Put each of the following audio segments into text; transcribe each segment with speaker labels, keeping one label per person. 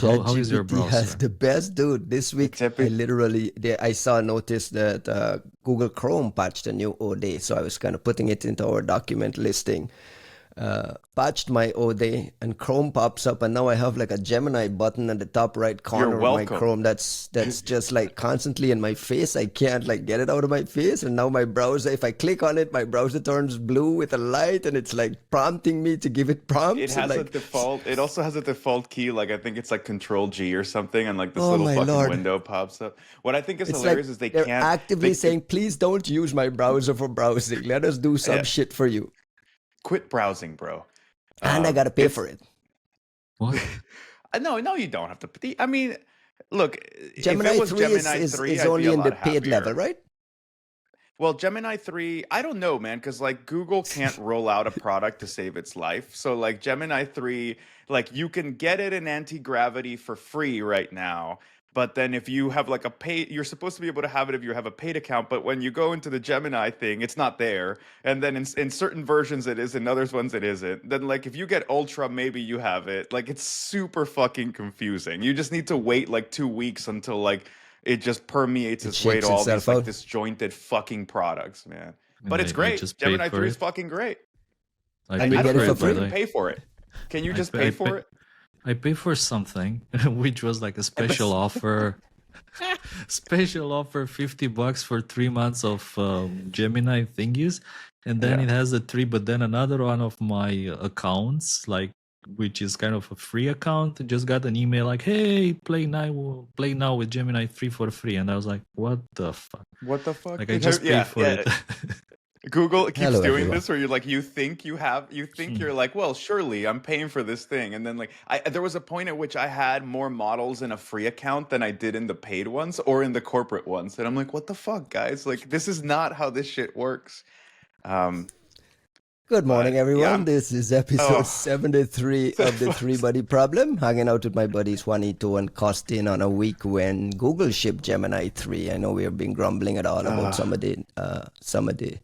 Speaker 1: How is your
Speaker 2: ChatGPT has
Speaker 1: browser?
Speaker 2: the best, dude. This week, I saw a notice that Google Chrome patched a new ODay, so I was kind of putting it into our document listing. Patched my ODay, and Chrome pops up, and now I have like a Gemini button at the top right
Speaker 3: You're
Speaker 2: corner of my
Speaker 3: welcome.
Speaker 2: Chrome. That's just like constantly in my face. I can't like get it out of my face, and now my browser, if I click on it, my browser turns blue with a light, and it's like prompting me to give it
Speaker 3: It
Speaker 2: prompts, and
Speaker 3: has a
Speaker 2: like,
Speaker 3: default. It also has a default key, like I think it's like Control G or something, and like this
Speaker 2: oh
Speaker 3: little
Speaker 2: my
Speaker 3: fucking
Speaker 2: lord.
Speaker 3: window pops up. What I think is
Speaker 2: It's like
Speaker 3: hilarious is they
Speaker 2: they're
Speaker 3: can't.
Speaker 2: actively saying, please don't use my browser for browsing. Let us do some
Speaker 3: Yeah,
Speaker 2: shit for you.
Speaker 3: quit browsing, bro.
Speaker 2: And I gotta pay
Speaker 3: It's
Speaker 2: for it.
Speaker 1: What?
Speaker 3: no, you don't have to. I mean, look, if it
Speaker 2: Gemini
Speaker 3: was
Speaker 2: 3
Speaker 3: Gemini 3,
Speaker 2: is
Speaker 3: I'd be
Speaker 2: only
Speaker 3: a
Speaker 2: in the
Speaker 3: lot
Speaker 2: paid level,
Speaker 3: happier.
Speaker 2: right?
Speaker 3: Well, Gemini 3, I don't know, man, because like Google can't roll out a product to save its life. So like Gemini 3, like you can get it in anti-gravity for free right now. But then if you have like a paid, you're supposed to be able to have it if you have a paid account. But when you go into the Gemini thing, it's not there. And then in certain versions it is, in other ones it isn't. Then like if you get Ultra, maybe you have it. Like it's super fucking confusing. You just need to wait like 2 weeks until like it just permeates
Speaker 2: It
Speaker 3: its way to
Speaker 2: shakes
Speaker 3: all
Speaker 2: itself
Speaker 3: these like
Speaker 2: out.
Speaker 3: disjointed fucking products, man.
Speaker 1: And
Speaker 3: But it's
Speaker 1: I
Speaker 3: great.
Speaker 1: just paid
Speaker 3: Gemini
Speaker 1: for
Speaker 3: 3 is
Speaker 1: it.
Speaker 3: fucking great.
Speaker 1: I
Speaker 2: And you
Speaker 3: I
Speaker 1: paid
Speaker 3: don't
Speaker 2: get
Speaker 3: know
Speaker 2: it
Speaker 1: for
Speaker 2: for
Speaker 1: it,
Speaker 3: if you
Speaker 1: by
Speaker 2: free?
Speaker 1: the
Speaker 3: can
Speaker 1: way.
Speaker 3: pay for it. Can you
Speaker 1: I
Speaker 3: just
Speaker 1: pay,
Speaker 3: pay
Speaker 1: I pay,
Speaker 3: for it?
Speaker 1: I pay for something, which was like a special offer. Special offer, $50 for 3 months of Gemini thingies, and then
Speaker 3: Yeah.
Speaker 1: it has a three. But then another one of my accounts, like which is kind of a free account, just got an email like, "Hey, play now with Gemini 3 for free." And I was like, "What the fuck?"
Speaker 3: What the fuck?
Speaker 1: Like I just paid
Speaker 3: Yeah,
Speaker 1: for
Speaker 3: yeah.
Speaker 1: it.
Speaker 3: Google keeps
Speaker 2: Hello,
Speaker 3: doing
Speaker 2: everyone.
Speaker 3: this where you like you think you're like, well, surely I'm paying for this thing. And then like there was a point at which I had more models in a free account than I did in the paid ones or in the corporate ones. And I'm like, what the fuck, guys? Like this is not how this shit works. Um,
Speaker 2: Good morning,
Speaker 3: but yeah,
Speaker 2: everyone. This is episode
Speaker 3: oh
Speaker 2: 73
Speaker 3: the
Speaker 2: of the Three
Speaker 3: fuck.
Speaker 2: Buddy Problem. Hanging out with my buddies Juanito and Costin on a week when Google shipped Gemini 3. I know we have been grumbling at all about
Speaker 3: Uh,
Speaker 2: some of the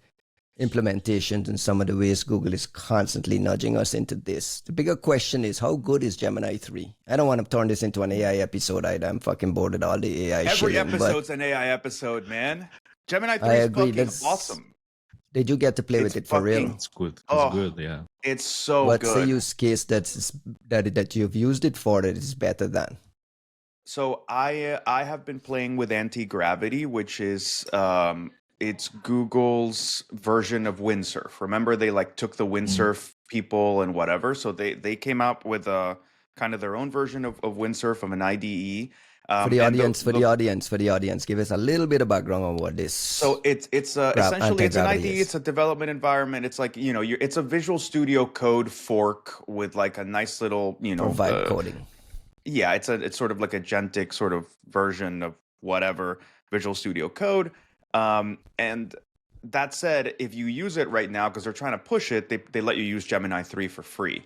Speaker 2: implementations and some of the ways Google is constantly nudging us into this. The bigger question is, how good is Gemini 3? I don't want to turn this into an AI episode either. I'm fucking bored with all the AI
Speaker 3: every
Speaker 2: shilling, but
Speaker 3: episode's an AI episode, man. Gemini
Speaker 2: I
Speaker 3: 3 is
Speaker 2: agree.
Speaker 3: fucking awesome.
Speaker 2: Did you get to play
Speaker 3: It's
Speaker 2: with it for real?
Speaker 3: fucking
Speaker 1: It's good. It's
Speaker 3: oh,
Speaker 1: good. Yeah.
Speaker 3: it's so
Speaker 2: What's the
Speaker 3: good.
Speaker 2: use case that you've used it for that is better than?
Speaker 3: So I have been playing with anti-gravity, which is it's Google's version of windsurf. Remember they like took the
Speaker 1: Mm.
Speaker 3: windsurf people and whatever. So they came up with a kind of their own version of windsurf of an IDE.
Speaker 2: For the
Speaker 3: And
Speaker 2: audience, give us a little bit of background on what this
Speaker 3: so it's essentially it's an
Speaker 2: anti-gravity
Speaker 3: IDE.
Speaker 2: is.
Speaker 3: It's a development environment. It's like it's a Visual Studio Code fork with like a nice little
Speaker 2: For vibe coding.
Speaker 3: yeah, it's sort of like a agentic sort of version of whatever Visual Studio Code. And that said, if you use it right now, because they're trying to push it, they let you use Gemini 3 for free.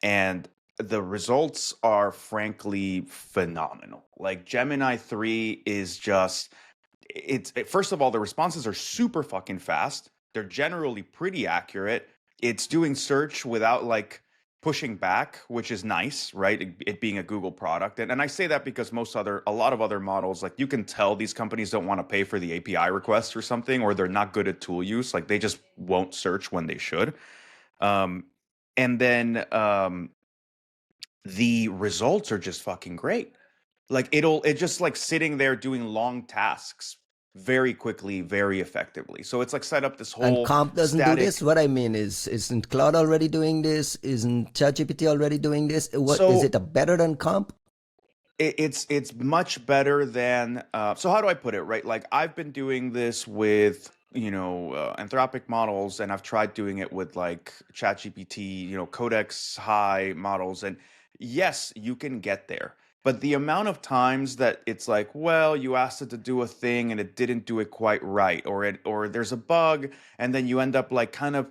Speaker 3: And the results are frankly phenomenal. Like Gemini 3 is just first of all, the responses are super fucking fast. They're generally pretty accurate. It's doing search without like pushing back, which is nice, right? It being a Google product. And I say that because a lot of other models, like you can tell these companies don't want to pay for the API requests or something, or they're not good at tool use. Like they just won't search when they should. Um, and then the results are just fucking great. Like it's just like sitting there doing long tasks very quickly, very effectively. So it's like set up this
Speaker 2: And
Speaker 3: whole
Speaker 2: Comp doesn't do this.
Speaker 3: static.
Speaker 2: What I mean is, isn't Cloud already doing this? Isn't ChatGPT already doing this? What is
Speaker 3: So
Speaker 2: it a better than Comp?
Speaker 3: it's much better than. So how do I put it? Right, like I've been doing this with Anthropic models, and I've tried doing it with like ChatGPT, Codex High models, and yes, you can get there. But the amount of times that it's like, well, you asked it to do a thing and it didn't do it quite right, or there's a bug, and then you end up like kind of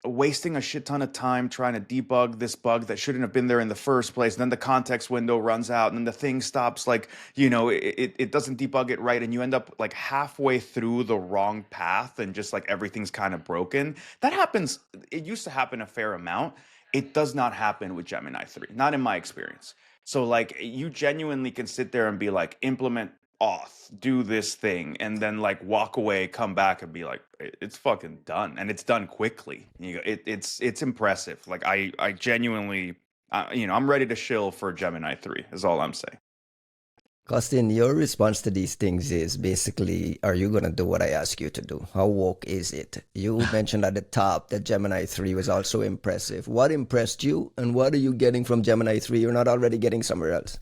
Speaker 3: wasting a shit ton of time trying to debug this bug that shouldn't have been there in the first place. And then the context window runs out, and then the thing stops, like, it doesn't debug it right, and you end up like halfway through the wrong path, and just like everything's kind of broken. That happens. It used to happen a fair amount. It does not happen with Gemini 3, not in my experience. So like you genuinely can sit there and be like, implement auth, do this thing, and then like walk away, come back and be like, it's fucking done, and it's done quickly. It's impressive. Like I genuinely, I'm ready to shill for Gemini 3. Is all I'm saying.
Speaker 2: Costin, your response to these things is basically, are you going to do what I ask you to do? How woke is it? You mentioned at the top that Gemini 3 was also impressive. What impressed you, and what are you getting from Gemini 3 you're not already getting somewhere else?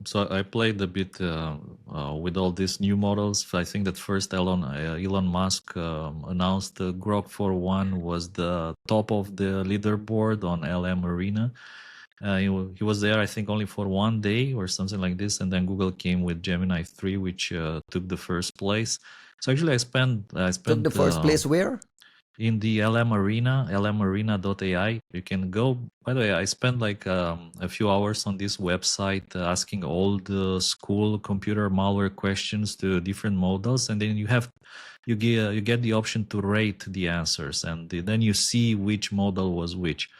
Speaker 1: So I played a bit with all these new models. I think that first Elon Musk announced the Grok 4.1 was the top of the leaderboard on LM Arena. He was there, I think, only for 1 day or something like this, and then Google came with Gemini 3, which took the first place. So actually, I spent
Speaker 2: Took the first place where?
Speaker 1: In the LM Arena, lmarena.ai. You can go. By the way, I spent like a few hours on this website asking all the school computer malware questions to different models, and then you get the option to rate the answers, and then you see which model was which.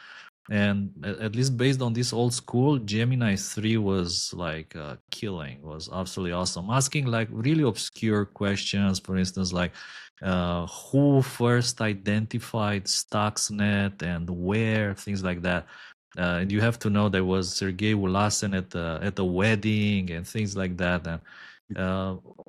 Speaker 1: And at least based on this old school, Gemini 3 was like killing, was absolutely awesome. Asking like really obscure questions, for instance, like who first identified Stuxnet and where, things like that. And you have to know there was Sergei Ulasin at the wedding and things like that. And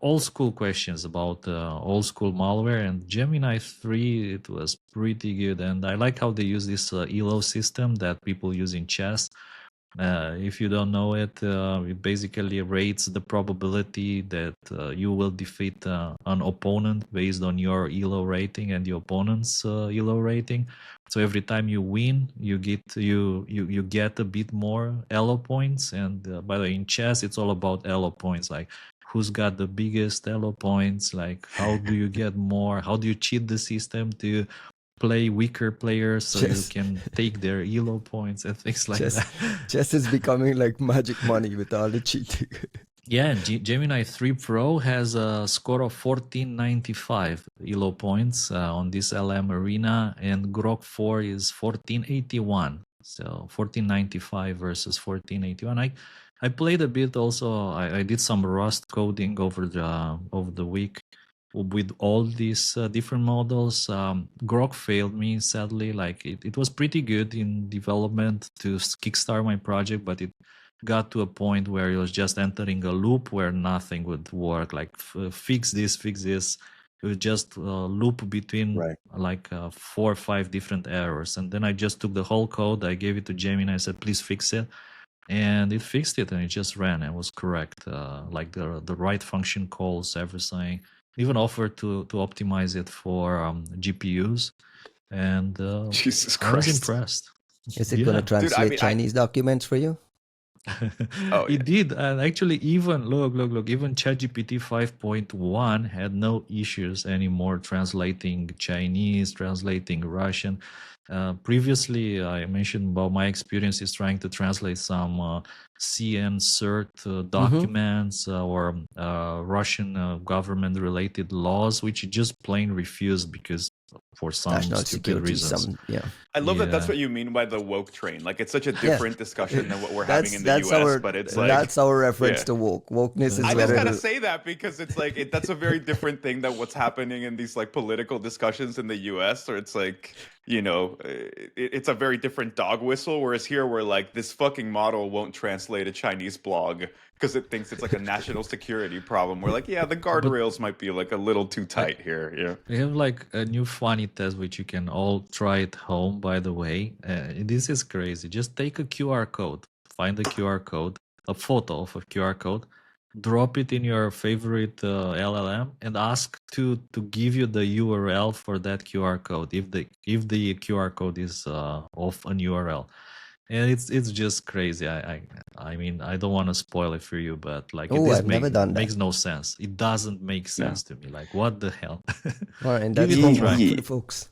Speaker 1: old school questions about old school malware, and Gemini 3, it was pretty good. And I like how they use this ELO system that people use in chess. If you don't know it, it basically rates the probability that you will defeat an opponent based on your ELO rating and the opponent's ELO rating. So every time you win, you get a bit more ELO points. And by the way, in chess, it's all about ELO points, like who's got the biggest ELO points, like how do you get more, how do you cheat the system to play weaker players so you can take their ELO points and things like that.
Speaker 2: Chess is becoming like magic money with all the cheating.
Speaker 1: Yeah, Gemini 3 Pro has a score of 1495 ELO points on this LM Arena, and Grok 4 is 1481. So 1495 versus 1481. I played a bit also. I did some Rust coding over the week with all these different models. Grok failed me, sadly. Like it was pretty good in development to kickstart my project, but it got to a point where it was just entering a loop where nothing would work. Like fix this. It would just loop between like 4 or 5 different errors. And then I just took the whole code. I gave it to Gemini. I said, please fix it. And it fixed it, and it just ran. It was correct. Like the right function calls, everything. Even offered to optimize it for GPUs. And
Speaker 3: Jesus
Speaker 1: I was
Speaker 3: Christ.
Speaker 1: impressed.
Speaker 2: Is it going to translate Chinese documents for you?
Speaker 1: Oh, it did. And actually, even look, even ChatGPT 5.1 had no issues anymore translating Chinese, translating Russian. Previously, I mentioned about my experiences trying to translate some CN-CERT documents or Russian government-related laws, which just plain refused because for some
Speaker 2: national
Speaker 1: stupid
Speaker 2: security
Speaker 1: reasons.
Speaker 3: I love that that's what you mean by the woke train. Like it's such a different discussion than what we're having in the US, but it's like
Speaker 2: that's our reference to woke. Wokeness is
Speaker 3: I just gotta say that because it's like that's a very different thing than what's happening in these like political discussions in the US, or it's like, you know, it's a very different dog whistle, whereas here we're like, this fucking model won't translate a Chinese blog because it thinks it's like a national security problem. We're like, yeah, the guardrails might be like a little too tight here. Yeah,
Speaker 1: we have like a new funny test which you can all try at home, by the way. This is crazy. Just take a QR code, find a QR code, a photo of a QR code, drop it in your favorite LLM, and ask to give you the URL for that QR code if the QR code is of an URL. And it's just crazy. I mean, I don't want to spoil it for you, but like
Speaker 2: I've never done that.
Speaker 1: Makes no sense. It doesn't make sense to me. Like, what the hell?
Speaker 2: All right, and that's homework for the folks.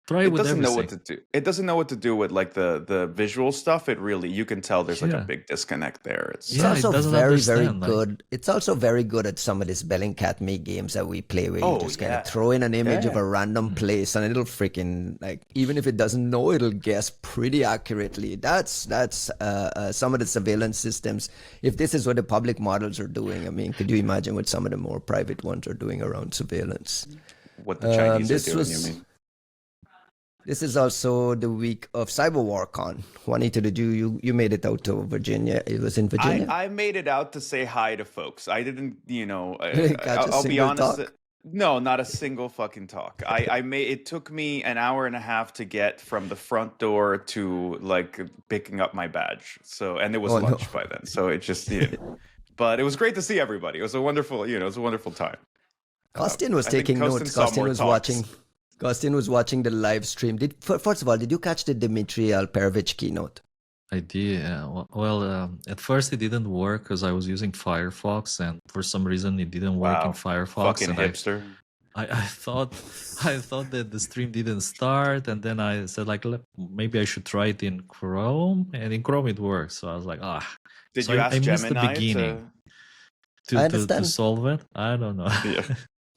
Speaker 1: Try
Speaker 3: It
Speaker 1: with
Speaker 3: doesn't know what
Speaker 1: everything.
Speaker 3: to do. It doesn't know what to do with like the visual stuff. It really, you can tell there's like a
Speaker 1: Yeah.
Speaker 3: big disconnect there. It's
Speaker 2: It's
Speaker 1: Yeah, it
Speaker 2: also
Speaker 1: doesn't
Speaker 2: very, very
Speaker 1: understand. Like,
Speaker 2: good. It's also very good at some of these Bellingcat me games that we play where you
Speaker 3: oh
Speaker 2: just kind of
Speaker 3: yeah,
Speaker 2: throw in an image of
Speaker 3: yeah.
Speaker 2: a random place and it'll freaking like even if it doesn't know, it'll guess pretty accurately. That's some of the surveillance systems. If this is what the public models are doing, I mean, could you imagine what some of the more private ones are doing around surveillance?
Speaker 3: What the Chinese are
Speaker 2: This
Speaker 3: doing, you
Speaker 2: was.
Speaker 3: mean?
Speaker 2: This is also the week of CyberWarCon. Juanito, did you made it out to Virginia? It was in Virginia.
Speaker 3: I made it out to say hi to folks. I didn't,
Speaker 2: Catch a
Speaker 3: I'll be
Speaker 2: single
Speaker 3: honest.
Speaker 2: talk?
Speaker 3: No, not a single fucking talk. I made it took me an hour and a half to get from the front door to like picking up my badge. So, and it was
Speaker 2: Oh, no.
Speaker 3: lunch by then. So it just, but it was great to see everybody. It was a wonderful, it was a wonderful time.
Speaker 2: Costin was
Speaker 3: I think
Speaker 2: taking
Speaker 3: Costin
Speaker 2: notes.
Speaker 3: saw
Speaker 2: Costin
Speaker 3: more
Speaker 2: was
Speaker 3: talks.
Speaker 2: watching. Costin was watching the live stream. First of all, did you catch the Dmitry Alperovich keynote?
Speaker 1: I did. Well, at first it didn't work because I was using Firefox, and for some reason it didn't work in
Speaker 3: Wow,
Speaker 1: Firefox.
Speaker 3: fucking
Speaker 1: And
Speaker 3: hipster.
Speaker 1: I thought that the stream didn't start, and then I said like maybe I should try it in Chrome, and in Chrome it works. So I was like,
Speaker 3: Did
Speaker 1: so
Speaker 3: you
Speaker 1: I
Speaker 3: ask
Speaker 1: missed the
Speaker 3: Gemini
Speaker 1: beginning
Speaker 2: I
Speaker 1: to
Speaker 2: understand.
Speaker 1: solve it. I don't know.
Speaker 3: Yeah.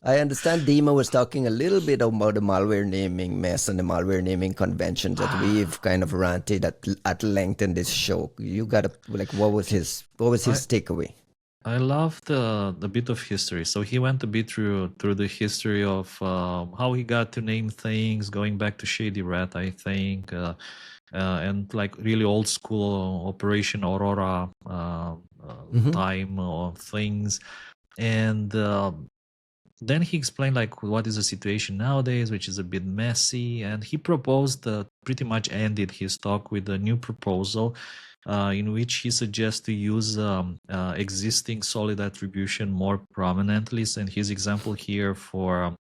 Speaker 2: I understand Dima was talking a little bit about the malware naming mess and the malware naming conventions that we've kind of ranted at length in this show. You got to like, what was his takeaway?
Speaker 1: I loved the bit of history. So he went a bit through the history of how he got to name things, going back to Shady Rat, I think, and like really old school Operation Aurora time or things, and then he explained like what is the situation nowadays, which is a bit messy, and he proposed pretty much ended his talk with a new proposal in which he suggests to use existing solid attribution more prominently. And his example here for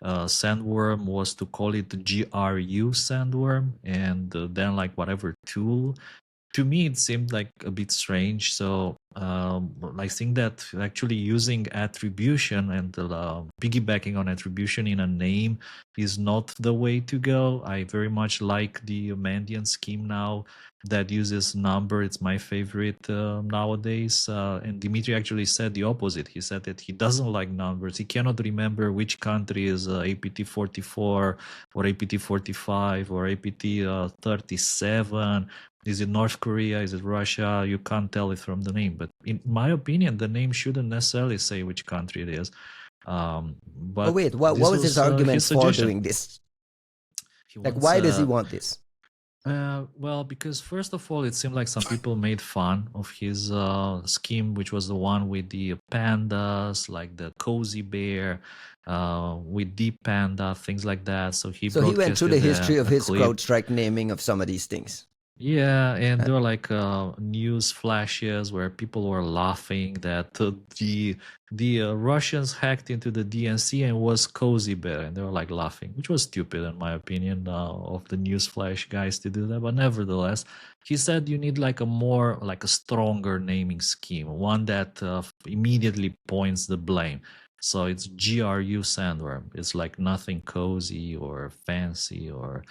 Speaker 1: sandworm was to call it GRU sandworm, and then like whatever tool. To me, it seemed like a bit strange. So I think that actually using attribution and piggybacking on attribution in a name is not the way to go. I very much like the Mandian scheme now that uses number. It's my favorite nowadays. And Dimitri actually said the opposite. He said that he doesn't like numbers. He cannot remember which country is APT 44 or APT 45 or APT 37. Is it North Korea? Is it Russia? You can't tell it from the name. But in my opinion, the name shouldn't necessarily say which country it is. But
Speaker 2: wait, what was his argument for doing this? Like, why does he want this?
Speaker 1: Well, because first of all, it seemed like some people made fun of his scheme, which was the one with the pandas, like the cozy bear, with deep panda, things like that. So he
Speaker 2: went through the history of his
Speaker 1: clip.
Speaker 2: CrowdStrike naming of some of these things.
Speaker 1: Yeah, and there were like news flashes where people were laughing that the Russians hacked into the DNC and was Cozy Bear, and they were like laughing, which was stupid in my opinion of the news flash guys to do that. But nevertheless, he said you need like a stronger naming scheme, one that immediately points the blame. So it's GRU sandworm. It's like nothing cozy or fancy or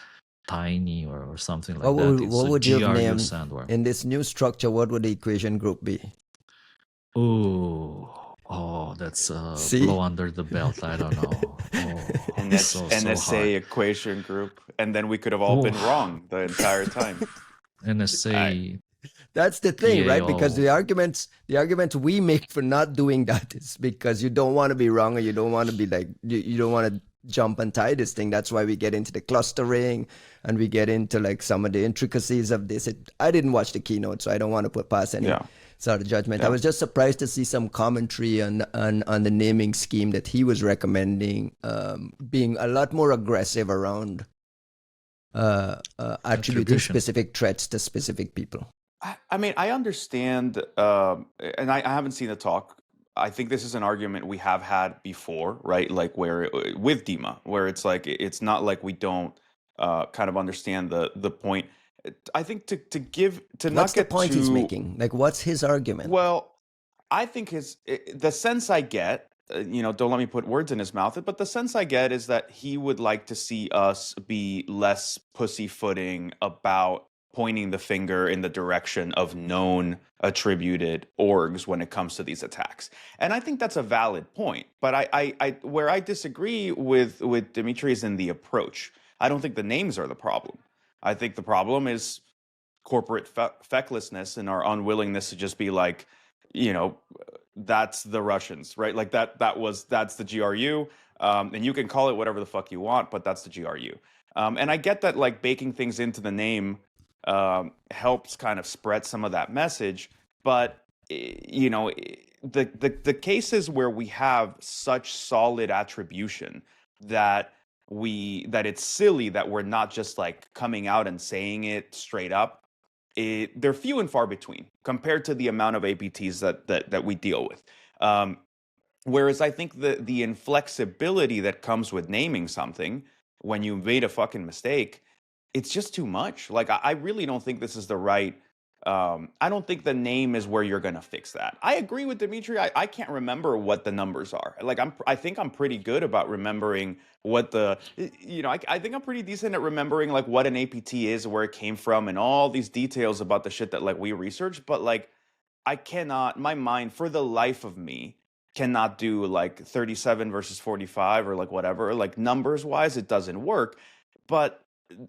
Speaker 1: tiny or something like that.
Speaker 2: What would you have named
Speaker 1: sandworm.
Speaker 2: In this new structure? What would the equation group be?
Speaker 1: Oh, that's blow under the belt. I don't know.
Speaker 3: NSA equation group, and then we could have all been wrong the entire time.
Speaker 1: NSA.
Speaker 2: That's the thing, right? Because the arguments we make for not doing that is because you don't want to be wrong, or you don't want to be like you don't want to jump and tie this thing. That's why we get into the clustering and we get into like some of the intricacies of this. I didn't watch the keynote, so I don't want to put past any sort of judgment. I was just surprised to see some commentary on the naming scheme that he was recommending, being a lot more aggressive around attributing specific threats to specific people.
Speaker 3: I mean, I understand, and I haven't seen the talk. I think this is an argument we have had before, right? Like with Dima, where it's like it's not like we don't kind of understand the point. I think
Speaker 2: what's the point he's making? Like, what's his argument?
Speaker 3: Well, I think the sense I get don't let me put words in his mouth, but the sense I get is that he would like to see us be less pussyfooting about pointing the finger in the direction of known attributed orgs when it comes to these attacks. And I think that's a valid point. But where I disagree with Dimitri is in the approach. I don't think the names are the problem. I think the problem is corporate fecklessness and our unwillingness to just be like, that's the Russians, right? Like that's the GRU, and you can call it whatever the fuck you want, but that's the GRU. And I get that like baking things into the name helps kind of spread some of that message, but the cases where we have such solid attribution that it's silly that we're not just like coming out and saying it straight up, they're few and far between compared to the amount of APTs that we deal with. Whereas I think the inflexibility that comes with naming something when you made a fucking mistake, it's just too much. Like I really don't think this is the right. I don't think the name is where you're gonna fix that. I agree with Dimitri. I can't remember what the numbers are. Like I think I'm pretty good about remembering what the I think I'm pretty decent at remembering like what an APT is, where it came from, and all these details about the shit that like we researched. But like I cannot, my mind for the life of me cannot do like 37 versus 45 or like whatever. Like numbers wise, it doesn't work. But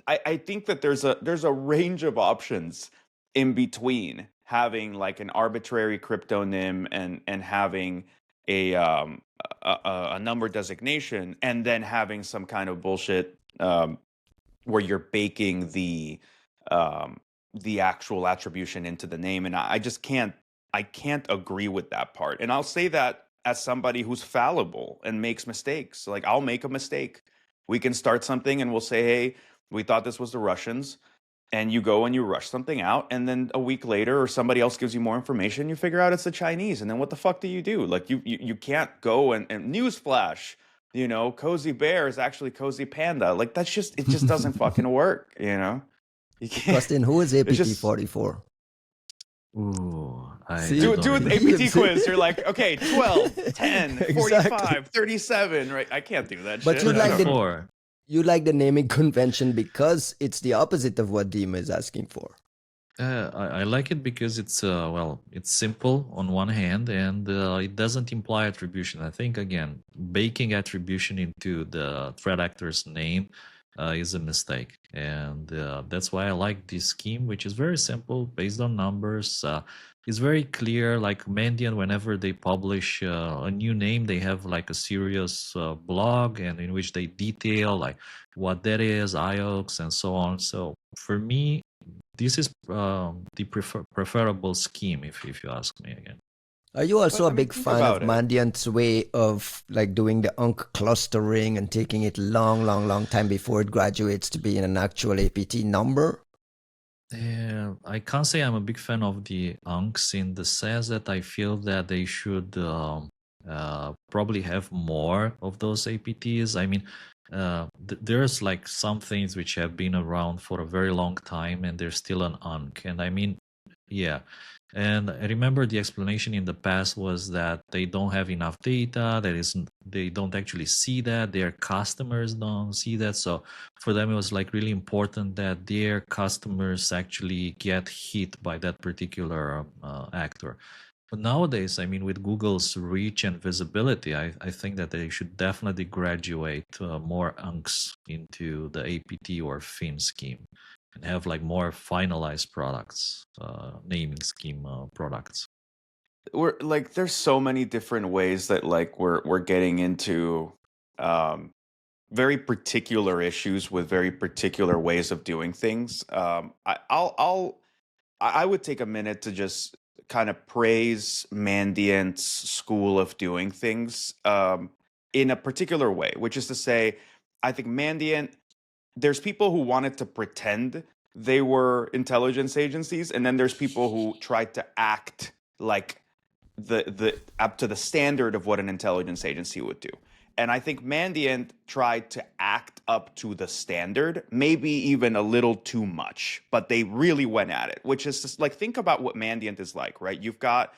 Speaker 3: I think that there's a range of options in between having like an arbitrary cryptonym and having a number designation, and then having some kind of bullshit where you're baking the actual attribution into the name. And I just can't agree with that part. And I'll say that as somebody who's fallible and makes mistakes. Like I'll make a mistake. We can start something and we'll say, hey, we thought this was the Russians. And you go and you rush something out, and then a week later, or somebody else gives you more information, you figure out it's the Chinese, and then what the fuck do you do? Like you can't go and newsflash, Cozy Bear is actually Cozy Panda. Like it just doesn't fucking work, You can't.
Speaker 2: Costin, who is APT 44?
Speaker 1: Ooh,
Speaker 3: do an APT quiz. You're like, okay, 12, 10, 45, 37, right? I can't do that
Speaker 2: but
Speaker 3: shit.
Speaker 2: You like the naming convention because it's the opposite of what Dima is asking for.
Speaker 1: I like it because it's it's simple on one hand, and it doesn't imply attribution. I think again, baking attribution into the threat actor's name is a mistake, and that's why I like this scheme, which is very simple, based on numbers. It's very clear. Like Mandiant, whenever they publish a new name, they have like a serious blog, and in which they detail like what that is, IOX, and so on. So for me, this is the preferable scheme, if you ask me again.
Speaker 2: Are you also a big fan of Mandiant's way of like doing the UNC clustering and taking it long time before it graduates to being an actual APT number?
Speaker 1: I can't say I'm a big fan of the UNCs in the sense that I feel that they should probably have more of those APTs. I mean, there's like some things which have been around for a very long time and they're still an UNC. And I mean, yeah. And I remember the explanation in the past was that they don't have enough data. They don't actually see that. Their customers don't see that. So for them, it was like really important that their customers actually get hit by that particular actor. But nowadays, I mean, with Google's reach and visibility, I think that they should definitely graduate more UNCs into the APT or FIN scheme, and have like more finalized products, naming scheme products.
Speaker 3: We're like, there's so many different ways that like we're getting into very particular issues with very particular ways of doing things. I would take a minute to just kind of praise Mandiant's school of doing things in a particular way, which is to say, I think Mandiant, there's people who wanted to pretend they were intelligence agencies, and then there's people who tried to act like the up to the standard of what an intelligence agency would do. And I think Mandiant tried to act up to the standard, maybe even a little too much, but they really went at it, which is just like, think about what Mandiant is like, right? You've got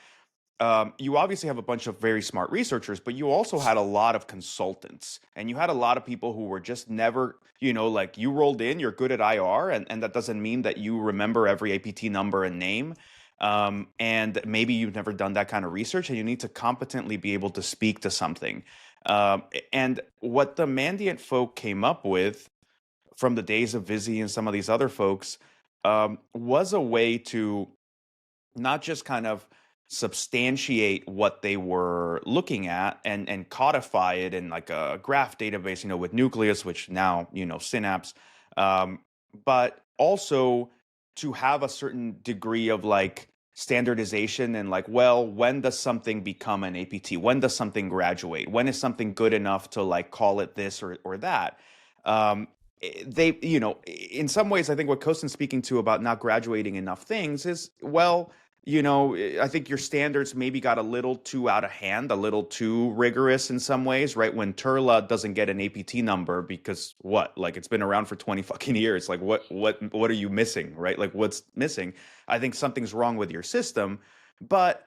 Speaker 3: you obviously have a bunch of very smart researchers, but you also had a lot of consultants, and you had a lot of people who were just never, like you rolled in, you're good at IR, and that doesn't mean that you remember every APT number and name. And maybe you've never done that kind of research, and you need to competently be able to speak to something. And what the Mandiant folk came up with from the days of Vizzy and some of these other folks was a way to not just kind of substantiate what they were looking at and codify it in like a graph database, with Nucleus, which now, Synapse, but also to have a certain degree of like standardization and like, well, when does something become an APT? When does something graduate? When is something good enough to like call it this or that? They, in some ways, I think what Costin's speaking to about not graduating enough things is, well, I think your standards maybe got a little too out of hand, a little too rigorous in some ways, right? When Turla doesn't get an APT number because what? Like it's been around for 20 fucking years. Like what are you missing, right? Like what's missing? I think something's wrong with your system, but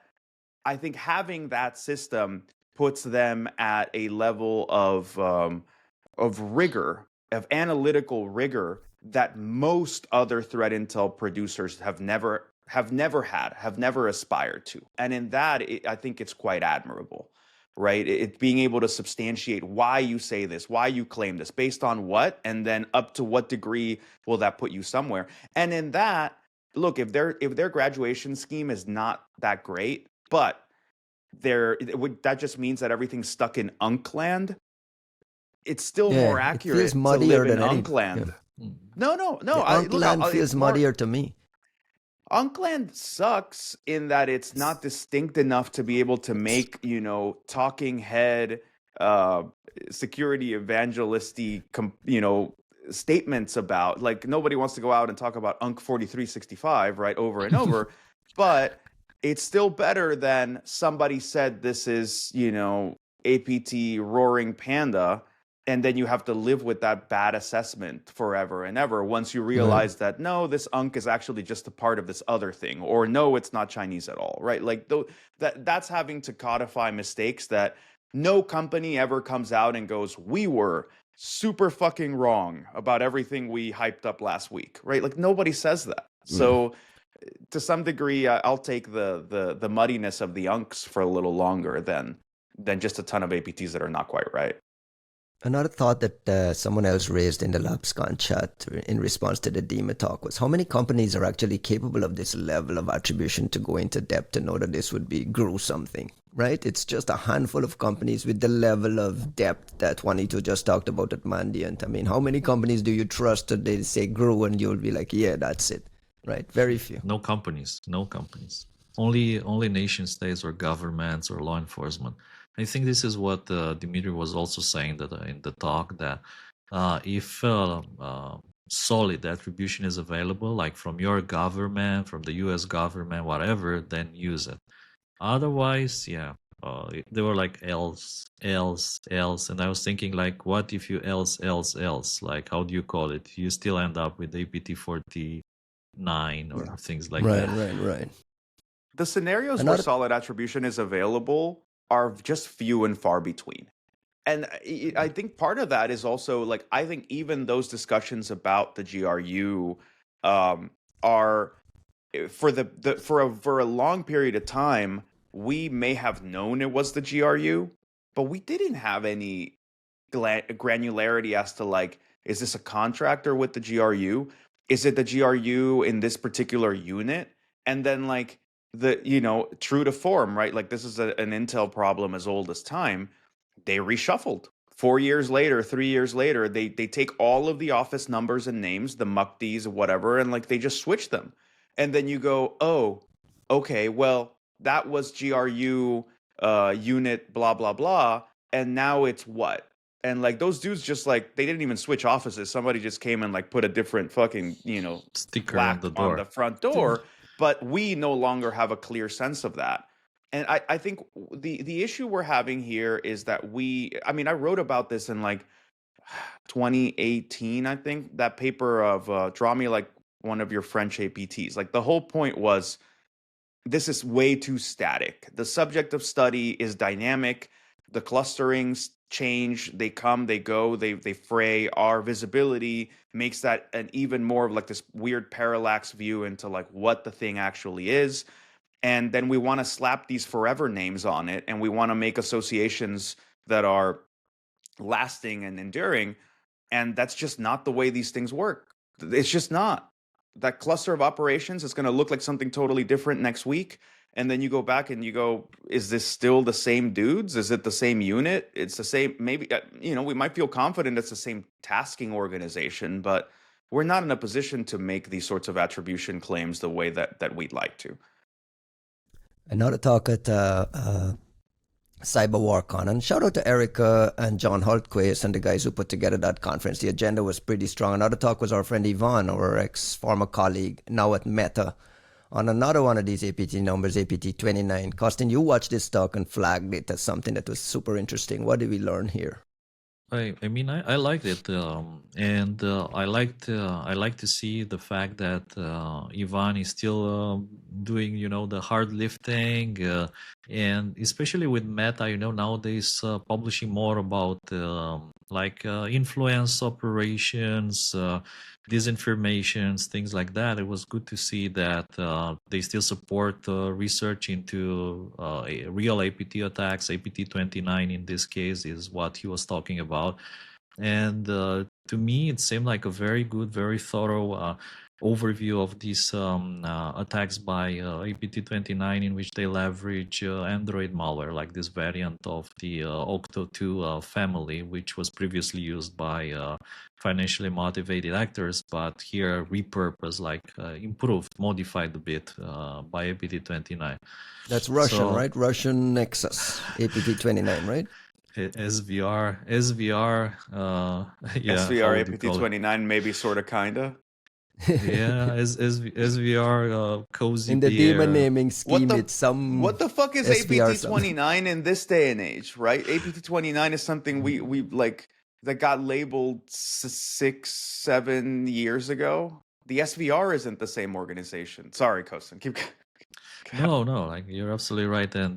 Speaker 3: I think having that system puts them at a level of rigor, of analytical rigor that most other threat intel producers have never had, have never aspired to. And in that, I think it's quite admirable, right? It being able to substantiate why you say this, why you claim this, based on what, and then up to what degree will that put you somewhere. And in that, look, if their graduation scheme is not that great, but that just means that everything's stuck in Unk land. It's still more
Speaker 2: it
Speaker 3: accurate
Speaker 2: feels
Speaker 3: to
Speaker 2: muddier
Speaker 3: live in
Speaker 2: than
Speaker 3: Unk
Speaker 2: anything.
Speaker 3: land.
Speaker 2: Yeah.
Speaker 3: No.
Speaker 2: The Unk land feels muddier to me.
Speaker 3: Unkland sucks in that it's not distinct enough to be able to make, talking head, security evangelisty, statements about. Like nobody wants to go out and talk about Unk 4365, right, over and over, but it's still better than somebody said this is, APT roaring panda, and then you have to live with that bad assessment forever and ever once you realize that no, this Unk is actually just a part of this other thing, or no, it's not Chinese at all, right? Like that's having to codify mistakes that no company ever comes out and goes, we were super fucking wrong about everything we hyped up last week, right? Like nobody says that. So to some degree, I'll take the muddiness of the Unks for a little longer than just a ton of APTs that are not quite right.
Speaker 2: Another thought that someone else raised in the LabsCon chat in response to the DEMA talk was how many companies are actually capable of this level of attribution to go into depth to know that this would be GRU something, right? It's just a handful of companies with the level of depth that Juanito just talked about at Mandiant. I mean, how many companies do you trust that they say GRU and you'll be like, yeah, that's it, right? Very few.
Speaker 1: No companies. Only nation states or governments or law enforcement. I think this is what Dimitri was also saying that in the talk, that if solid attribution is available, like from your government, from the U.S. government, whatever, then use it. Otherwise, they were like else, and I was thinking like, what if you else? Like, how do you call it? You still end up with APT 49 or things like that.
Speaker 2: Right.
Speaker 3: The scenarios where solid attribution is available are just few and far between. And I think part of that is also like, I think even those discussions about the GRU are for a long period of time, we may have known it was the GRU, but we didn't have any granularity as to like, is this a contractor with the GRU? Is it the GRU in this particular unit? And then like, true to form, right? Like this is an Intel problem as old as time. They reshuffled 4 years later, 3 years later, they take all of the office numbers and names, the MUCDs, whatever, and like they just switch them. And then you go, oh, okay, well, that was GRU unit, blah, blah, blah. And now it's what? And like those dudes just like, they didn't even switch offices. Somebody just came and like put a different fucking,
Speaker 1: sticker on the
Speaker 3: front door. But we no longer have a clear sense of that. And I think the issue we're having here is that I wrote about this in like 2018, I think, that paper of Draw Me Like One of Your French APTs. Like the whole point was this is way too static. The subject of study is dynamic. The clusterings change, they come, they go, they fray. Our visibility makes that an even more of like this weird parallax view into like what the thing actually is. And then we want to slap these forever names on it, and we want to make associations that are lasting and enduring. And that's just not the way these things work. It's just not. That cluster of operations is going to look like something totally different next week. And then you go back and you go, is this still the same dudes? Is it the same unit? It's the same, maybe, we might feel confident it's the same tasking organization, but we're not in a position to make these sorts of attribution claims the way that we'd like to.
Speaker 2: Another talk at CyberWarCon, and shout out to Erica and John Hultquist and the guys who put together that conference. The agenda was pretty strong. Another talk was our friend Ivan, our ex-former colleague, now at Meta, on another one of these APT numbers, APT 29. Costin, you watched this talk and flagged it as something that was super interesting. What did we learn here?
Speaker 1: I liked it, and I like to see the fact that Ivan is still doing, the hard lifting, and especially with Meta, nowadays publishing more about influence operations, disinformations, things like that. It was good to see that they still support research into real APT attacks. APT 29 in this case is what he was talking about. And to me, it seemed like a very good, very thorough overview of these attacks by APT 29, in which they leverage Android malware, like this variant of the Octo2 family, which was previously used by financially motivated actors, but here repurposed, improved, modified a bit by APT 29.
Speaker 2: That's Russian, right? Russian Nexus, APT 29, right?
Speaker 1: SVR,
Speaker 3: SVR APT 29, maybe, sort of, kinda.
Speaker 1: Yeah, SVR, cozy
Speaker 2: in the
Speaker 1: beer.
Speaker 2: demon naming scheme.
Speaker 3: What the fuck is
Speaker 2: SVR
Speaker 3: APT 29 in this day and age, right? APT 29 is something we like that got labeled 6-7 years ago. The SVR isn't the same organization. Sorry, Costin, keep.
Speaker 1: No, you're absolutely right, and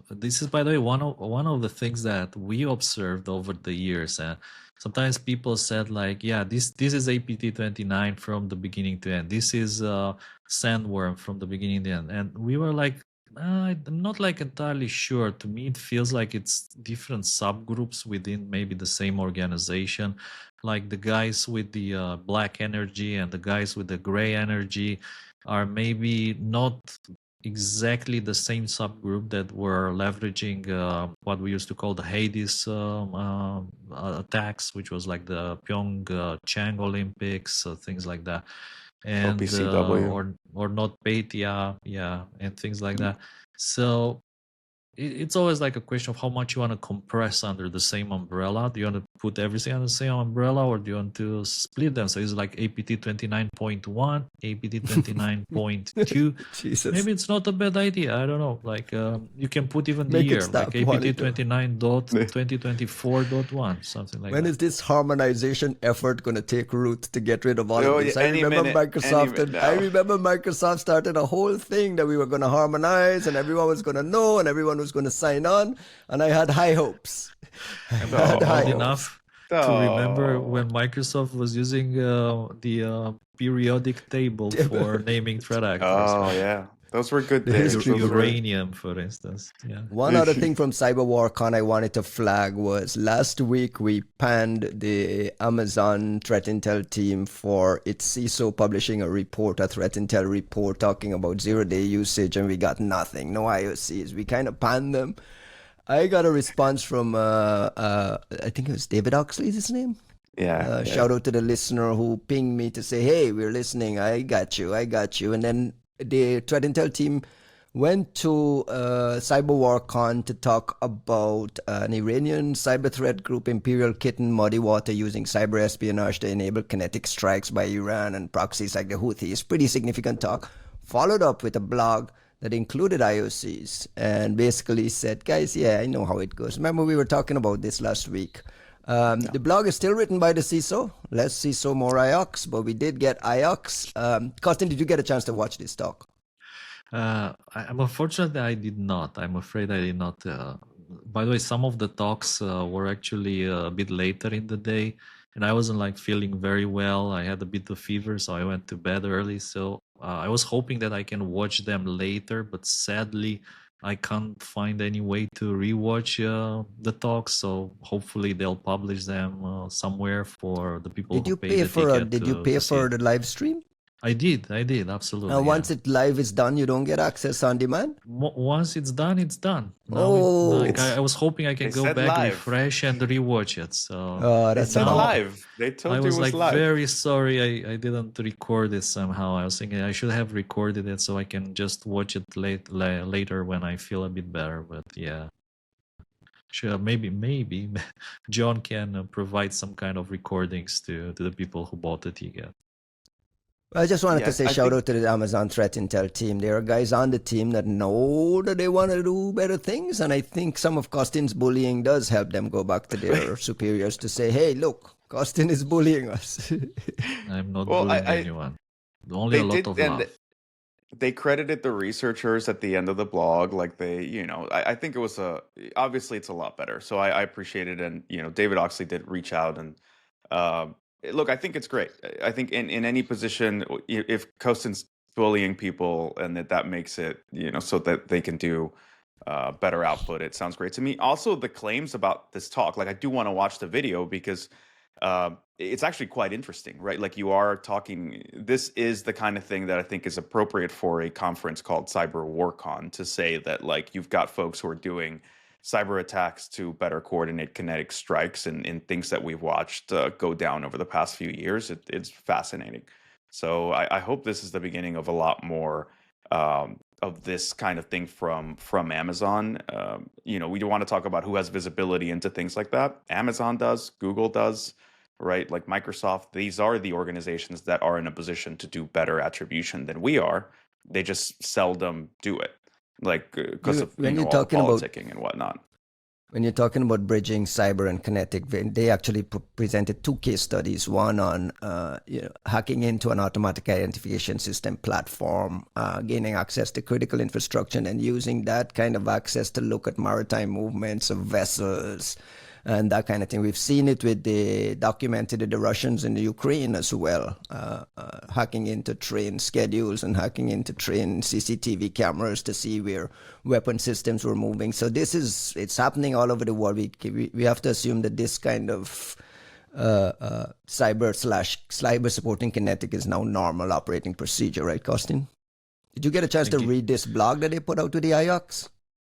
Speaker 1: this is, by the way, one of the things that we observed over the years. Sometimes people said this is APT 29 from the beginning to end. This is Sandworm from the beginning to end, and we were like, I'm not entirely sure. To me, it feels like it's different subgroups within maybe the same organization. Like the guys with the black energy and the guys with the gray energy are maybe not exactly the same subgroup that were leveraging what we used to call the Hades attacks, which was like the Pyeongchang Olympics, things like that, and or NotPetya, and things like that. So it's always like a question of how much you want to compress under the same umbrella. Do you want to put everything under the same umbrella, or do you want to split them? So it's like APT 29.1, APT 29.2.
Speaker 2: Jesus.
Speaker 1: Maybe it's not a bad idea. I don't know. You can put even the year, like APT 29.2024.1, something like that.
Speaker 2: When is this harmonization effort going to take root to get rid of all of this? I remember Microsoft started a whole thing that we were going to harmonize, and everyone was going to know, and everyone was going to sign on, and I had high hopes.
Speaker 1: I'm old enough to remember when Microsoft was using the periodic table for naming threat actors.
Speaker 3: Oh, yeah. Those were good days.
Speaker 1: Uranium, for instance. Yeah.
Speaker 2: One other thing from CyberWarCon I wanted to flag was last week we panned the Amazon Threat Intel team for its CISO publishing a report, a Threat Intel report talking about zero-day usage, and we got nothing, no IOCs. We kind of panned them. I got a response from, I think it was David Oxley, is his name?
Speaker 3: Yeah.
Speaker 2: Shout out to the listener who pinged me to say, hey, we're listening. I got you. And then the Threat Intel team went to CyberWarCon to talk about an Iranian cyber threat group, Imperial Kitten Muddy Water, using cyber espionage to enable kinetic strikes by Iran and proxies like the Houthis. Pretty significant talk. Followed up with a blog that included IOCs and basically said, guys, yeah, I know how it goes. Remember, we were talking about this last week. The blog is still written by the CISO. Less CISO, more IOCs, but we did get IOCs. Costin, did you get a chance to watch this talk?
Speaker 1: I'm unfortunately I did not. I'm afraid I did not. By the way, some of the talks were actually a bit later in the day, and I wasn't like feeling very well. I had a bit of fever, so I went to bed early. So I was hoping that I can watch them later, but sadly, I can't find any way to rewatch the talks. So hopefully they'll publish them somewhere for the people
Speaker 2: Did
Speaker 1: who
Speaker 2: you
Speaker 1: pay
Speaker 2: pay
Speaker 1: the
Speaker 2: for
Speaker 1: ticket
Speaker 2: did you pay
Speaker 1: to see
Speaker 2: for
Speaker 1: it.
Speaker 2: the live stream?
Speaker 1: I did, absolutely.
Speaker 2: Once it live is done, you don't get access on demand?
Speaker 1: Once it's done, it's done. Now,
Speaker 2: Oh,
Speaker 1: I was hoping I
Speaker 3: They
Speaker 1: can go
Speaker 3: said
Speaker 1: back,
Speaker 3: live.
Speaker 1: refresh, and rewatch it. So
Speaker 3: They
Speaker 2: that's
Speaker 3: said
Speaker 2: a
Speaker 1: now
Speaker 3: live. They
Speaker 1: I
Speaker 3: told you
Speaker 1: was
Speaker 3: it was
Speaker 1: like
Speaker 3: live.
Speaker 1: very sorry I didn't record it somehow. I was thinking I should have recorded it so I can just watch it later when I feel a bit better. But yeah, sure, maybe John can provide some kind of recordings to the people who bought the ticket.
Speaker 2: I just wanted to
Speaker 3: Yes,
Speaker 2: say
Speaker 3: I
Speaker 2: shout
Speaker 3: think
Speaker 2: out to the Amazon Threat Intel team. There are guys on the team that know that they want to do better things, and I think some of Costin's bullying does help them go back to their superiors to say, "Hey, look, Costin is bullying us."
Speaker 1: I'm not
Speaker 3: well,
Speaker 1: bullying anyone. Only
Speaker 3: they
Speaker 1: a lot
Speaker 3: did,
Speaker 1: of
Speaker 3: and
Speaker 1: love.
Speaker 3: they credited the researchers at the end of the blog. Like I think it was obviously it's a lot better. So I appreciate it, and David Oxley did reach out and uh, look. I think it's great. I think in any position, if Costin's bullying people and that makes it so that they can do better output, it sounds great to me. Also, the claims about this talk, like I do want to watch the video because it's actually quite interesting, right? Like you are talking, this is the kind of thing that I think is appropriate for a conference called Cyber WarCon, to say that like you've got folks who are doing cyber attacks to better coordinate kinetic strikes and things that we've watched go down over the past few years. It's fascinating. So I hope this is the beginning of a lot more of this kind of thing from Amazon. We do want to talk about who has visibility into things like that. Amazon does, Google does, right? Like Microsoft. These are the organizations that are in a position to do better attribution than we are. They just seldom do it, like because of
Speaker 2: when you're
Speaker 3: all the
Speaker 2: talking about
Speaker 3: politicking and whatnot.
Speaker 2: When you're talking about bridging cyber and kinetic, they actually presented two case studies. One on hacking into an automatic identification system platform, gaining access to critical infrastructure, and using that kind of access to look at maritime movements of vessels and that kind of thing. We've seen it with documented the Russians in the Ukraine as well, hacking into train schedules and hacking into train CCTV cameras to see where weapon systems were moving. So it's happening all over the world. We have to assume that this kind of cyber supporting kinetic is now normal operating procedure, right, Costin? Did you get a chance to read this blog that they put out to the IOCs?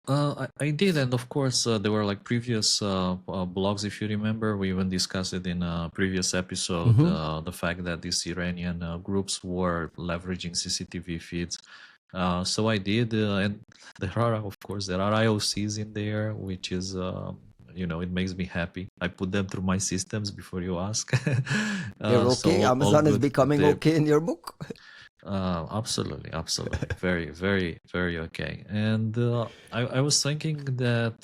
Speaker 1: I did, and of course there were like previous blogs. If you remember, we even discussed it in a previous episode. The fact that these Iranian groups were leveraging CCTV feeds. So I did, and there are IOCs in there, which is it makes me happy. I put them through my systems before you ask.
Speaker 2: They're okay.
Speaker 1: So
Speaker 2: Amazon is becoming okay in your book.
Speaker 1: Absolutely, very, very, very okay. And I was thinking that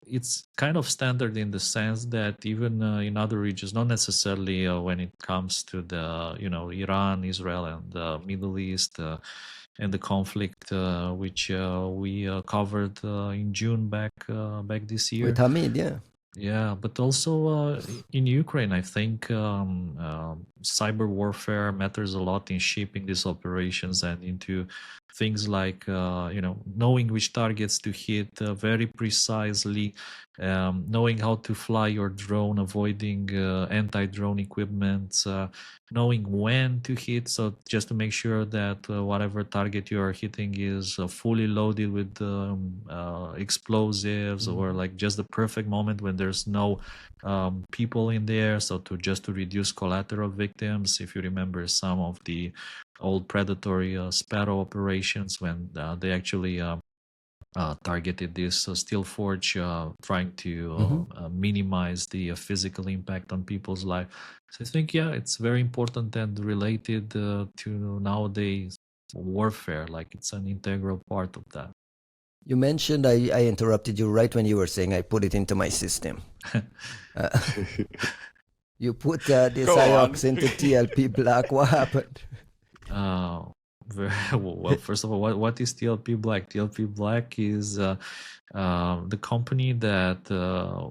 Speaker 1: it's kind of standard in the sense that even in other regions, not necessarily when it comes to the Iran, Israel, and the Middle East and the conflict which we covered in June back this year
Speaker 2: with Hamid, yeah.
Speaker 1: Yeah, but also in Ukraine, I think cyber warfare matters a lot in shaping these operations and into things like knowing which targets to hit very precisely, knowing how to fly your drone, avoiding anti-drone equipment, knowing when to hit, so just to make sure that whatever target you are hitting is fully loaded with explosives or like just the perfect moment when there's no people in there, so to reduce collateral victims. If you remember some of the old predatory Sparrow operations when they actually targeted this steel forge, trying to minimize the physical impact on people's life. So I think, it's very important and related to nowadays warfare, like it's an integral part of that.
Speaker 2: You mentioned I interrupted you right when you were saying I put it into my system. You put this IOX into TLP Black. What happened?
Speaker 1: Well, first of all, what is TLP Black? TLP Black is the company that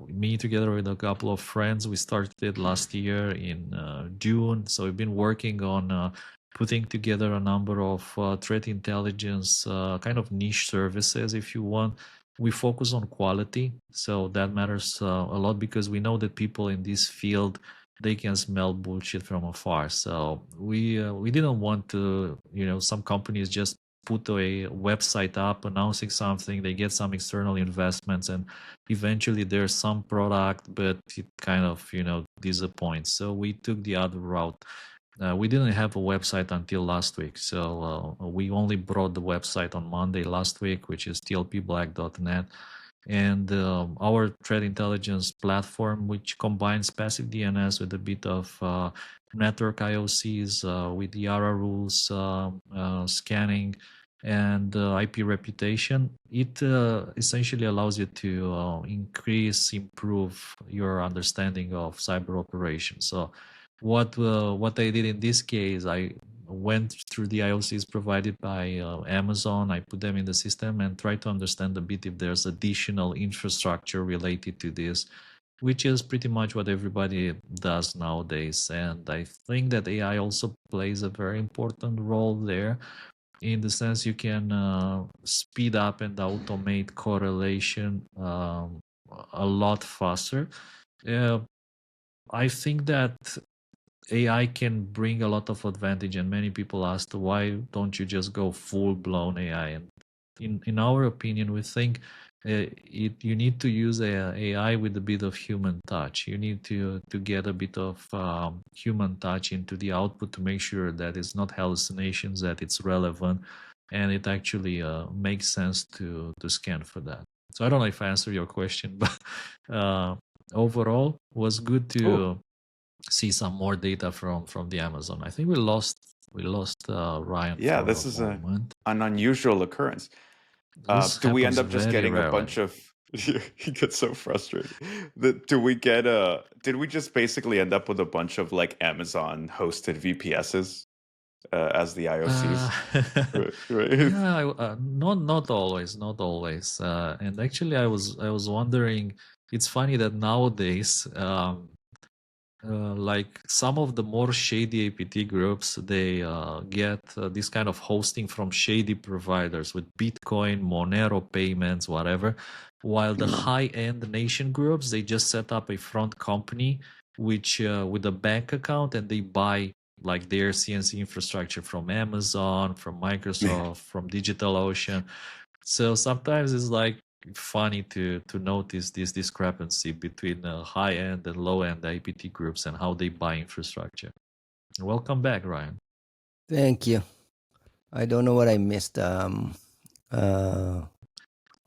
Speaker 1: me together with a couple of friends, we started last year in June. So we've been working on putting together a number of threat intelligence kind of niche services, if you want. We focus on quality, so that matters a lot because we know that people in this field, they can smell bullshit from afar. So we didn't want to, some companies just put a website up announcing something, they get some external investments, and eventually there's some product, but it kind of disappoints. So we took the other route. We didn't have a website until last week, so we only brought the website on Monday last week, which is tlpblack.net. And our threat intelligence platform, which combines passive DNS with a bit of network IOCs, with Yara rules, scanning, and IP reputation, it essentially allows you to improve your understanding of cyber operations. So what I did in this case, I went through the IOCs provided by Amazon. I put them in the system and tried to understand a bit if there's additional infrastructure related to this, which is pretty much what everybody does nowadays. And I think that AI also plays a very important role there, in the sense you can speed up and automate correlation a lot faster. I think that AI can bring a lot of advantage, and many people ask, why don't you just go full-blown AI? And in our opinion, we think you need to use AI with a bit of human touch. You need to get a bit of human touch into the output to make sure that it's not hallucinations, that it's relevant, and it actually makes sense to scan for that. So I don't know if I answered your question, but overall, was good to see some more data from the Amazon. I think we lost Ryan.
Speaker 3: Yeah,
Speaker 1: for
Speaker 3: this
Speaker 1: a
Speaker 3: is
Speaker 1: moment.
Speaker 3: an unusual occurrence. Do we end up just getting a bunch of? He gets so frustrated. Did we just basically end up with a bunch of like Amazon hosted VPSs as the IOCs? Right?
Speaker 1: Yeah, not always, and actually, I was wondering. It's funny that nowadays, like some of the more shady APT groups, they get this kind of hosting from shady providers with Bitcoin, Monero payments, whatever. While the high-end nation groups, they just set up a front company which with a bank account, and they buy like their CNC infrastructure from Amazon, from Microsoft, from DigitalOcean. So sometimes it's like funny to notice this discrepancy between high end and low end IPT groups and how they buy infrastructure. Welcome back, Ryan.
Speaker 2: Thank you. I don't know what I missed.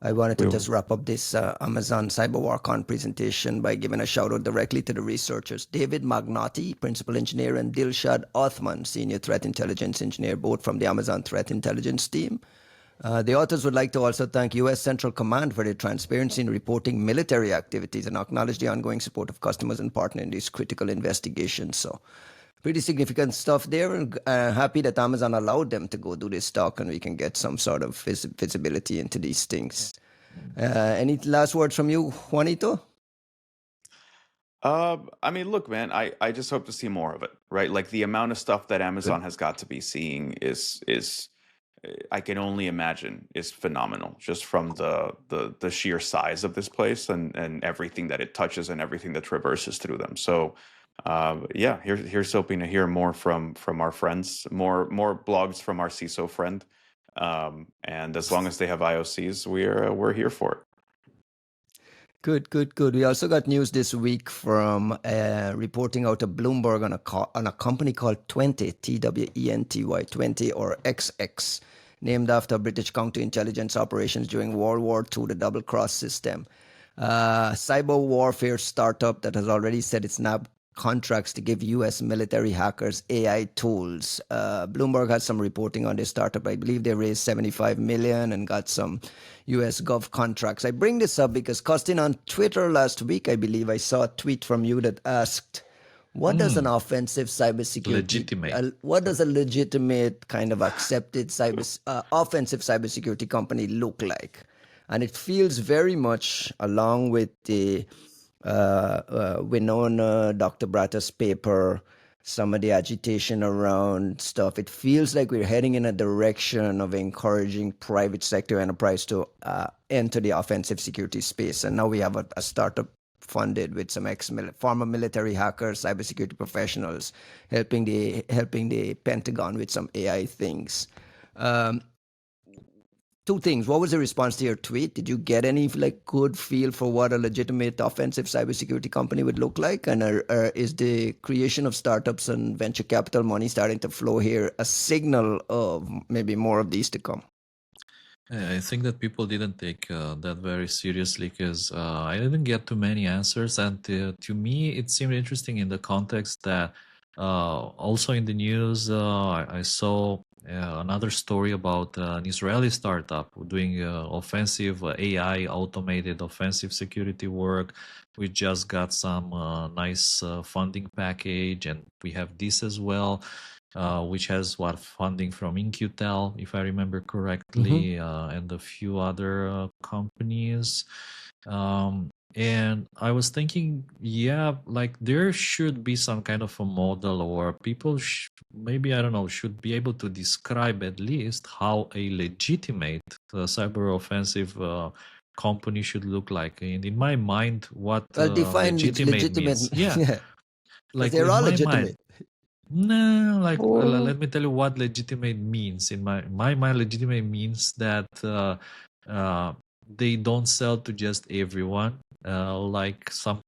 Speaker 2: I wanted to just wrap up this Amazon CyberWarCon presentation by giving a shout out directly to the researchers. David Magnotti, Principal Engineer, and Dilshad Othman, Senior Threat Intelligence Engineer, both from the Amazon Threat Intelligence team. The authors would like to also thank U.S. Central Command for their transparency in reporting military activities and acknowledge the ongoing support of customers and partners in these critical investigations. So pretty significant stuff there, and happy that Amazon allowed them to go do this talk and we can get some sort of visibility into these things. Any last words from you, Juanito?
Speaker 3: I mean, look, man, I just hope to see more of it, right? Like the amount of stuff that Amazon has got to be seeing is I can only imagine is phenomenal, just from the sheer size of this place and everything that it touches and everything that traverses through them. So yeah, here's hoping to hear more from our friends, more blogs from our CISO friend, and as long as they have IOCs, we're here for it.
Speaker 2: Good. We also got news this week from reporting out of Bloomberg on a company called 20, TWENTY 20, or XX, named after British counterintelligence operations during World War II, the double cross system. Cyber warfare startup that has already said it's nabbed contracts to give U.S. military hackers AI tools. Bloomberg had some reporting on this startup. I believe they raised $75 million and got some U.S. Gov contracts. I bring this up because Costin on Twitter last week, I believe I saw a tweet from you that asked, What does an offensive cybersecurity,
Speaker 1: Legitimate.
Speaker 2: what does a legitimate kind of accepted offensive cybersecurity company look like? And it feels very much along with the Winona, Dr. Bratta's paper, some of the agitation around stuff. It feels like we're heading in a direction of encouraging private sector enterprise to enter the offensive security space. And now we have a startup funded with some former military hackers, cybersecurity professionals, helping the Pentagon with some AI things. Two things. What was the response to your tweet? Did you get any good feel for what a legitimate offensive cybersecurity company would look like? And is the creation of startups and venture capital money starting to flow here a signal of maybe more of these to come?
Speaker 1: I think that people didn't take that very seriously because I didn't get too many answers. And to me, it seemed interesting in the context that also in the news, I saw another story about an Israeli startup doing offensive AI automated offensive security work. We just got some nice funding package, and we have this as well. Which has funding from InQtel, if I remember correctly, and a few other companies. And I was thinking, there should be some kind of a model, or people maybe, I don't know, should be able to describe at least how a legitimate cyber offensive company should look like. And in my mind, what
Speaker 2: define
Speaker 1: legitimate means. Yeah.
Speaker 2: Like they're all legitimate.
Speaker 1: No, let me tell you what legitimate means. In my mind, legitimate means that they don't sell to just everyone, like some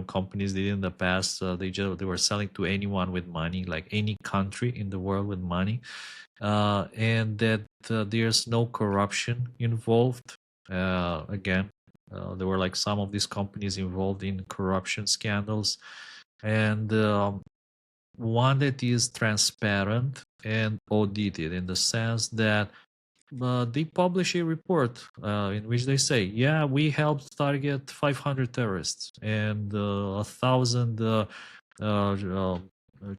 Speaker 1: companies did in the past. They were selling to anyone with money, like any country in the world with money, and that there's no corruption involved. Again, there were like some of these companies involved in corruption scandals, and one that is transparent and audited in the sense that they publish a report in which they say, we helped target 500 terrorists and 1,000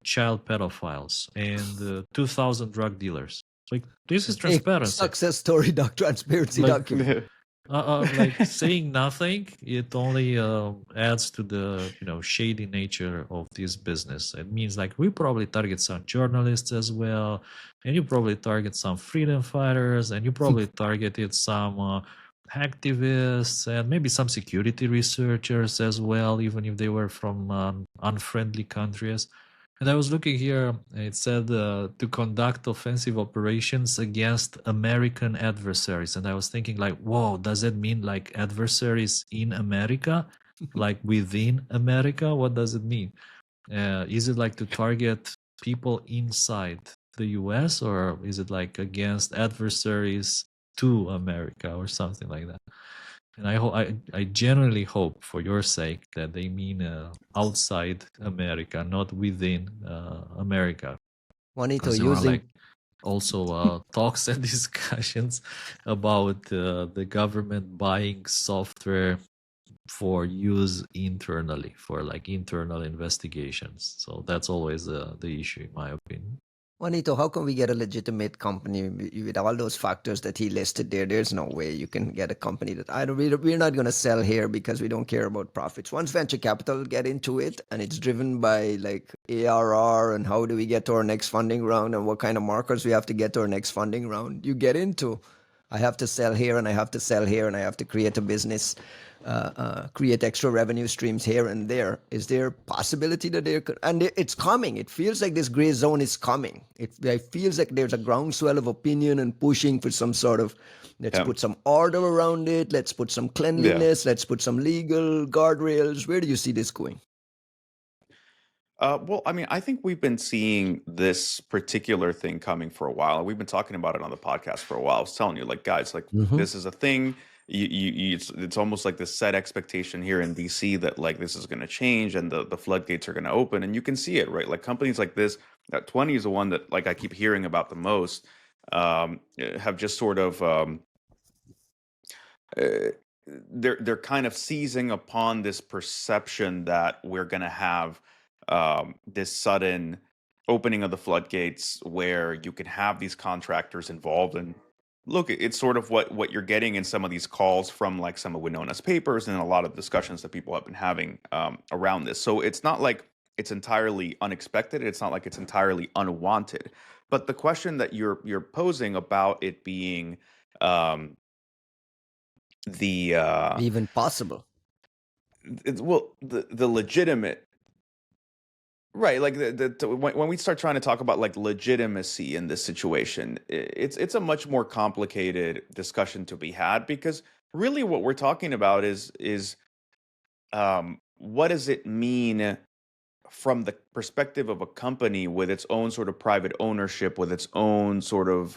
Speaker 1: child pedophiles and 2,000 drug dealers. Like, this is transparency.
Speaker 2: Success story, transparency document.
Speaker 1: Saying nothing, it only adds to the shady nature of this business. It means we probably target some journalists as well, and you probably target some freedom fighters, and you probably targeted some activists and maybe some security researchers as well, even if they were from unfriendly countries. And I was looking here, it said to conduct offensive operations against American adversaries. And I was thinking whoa, does that mean adversaries in America? Within America? What does it mean? Is it to target people inside the US, or is it against adversaries to America or something like that? And I genuinely hope, for your sake, that they mean outside America, not within America.
Speaker 2: Juanito, using
Speaker 1: also talks and discussions about the government buying software for use internally, for internal investigations. So that's always the issue, in my opinion.
Speaker 2: Juanito, how can we get a legitimate company with all those factors that he listed there? There's no way you can get a company that we're not going to sell here because we don't care about profits. Once venture capital get into it and it's driven by ARR and how do we get to our next funding round and what kind of markers we have to get to our next funding round, you get into, I have to sell here and I have to sell here and I have to create a business, create extra revenue streams here and there. Is there a possibility that it's coming? It feels like this gray zone is coming. It feels like there's a groundswell of opinion and pushing for some sort of, let's put some order around it. Let's put some cleanliness. Let's put some legal guardrails. Where do you see this going?
Speaker 3: Well, I mean, I think we've been seeing this particular thing coming for a while. We've been talking about it on the podcast for a while. I was telling you, guys, this is a thing. It's almost like this set expectation here in DC that this is going to change and the floodgates are going to open, and you can see it, right? Companies like this, that 20 is the one that I keep hearing about the most, have just sort of they're kind of seizing upon this perception that we're going to have this sudden opening of the floodgates where you can have these contractors involved. And look, it's sort of what you're getting in some of these calls from like some of Winona's papers and a lot of discussions that people have been having around this. So it's not like it's entirely unexpected. It's not like it's entirely unwanted. But the question that you're posing about it being
Speaker 2: even possible.
Speaker 3: The legitimate, right? Like when we start trying to talk about like legitimacy in this situation, it's a much more complicated discussion to be had, because really what we're talking about is what does it mean from the perspective of a company with its own sort of private ownership, with its own sort of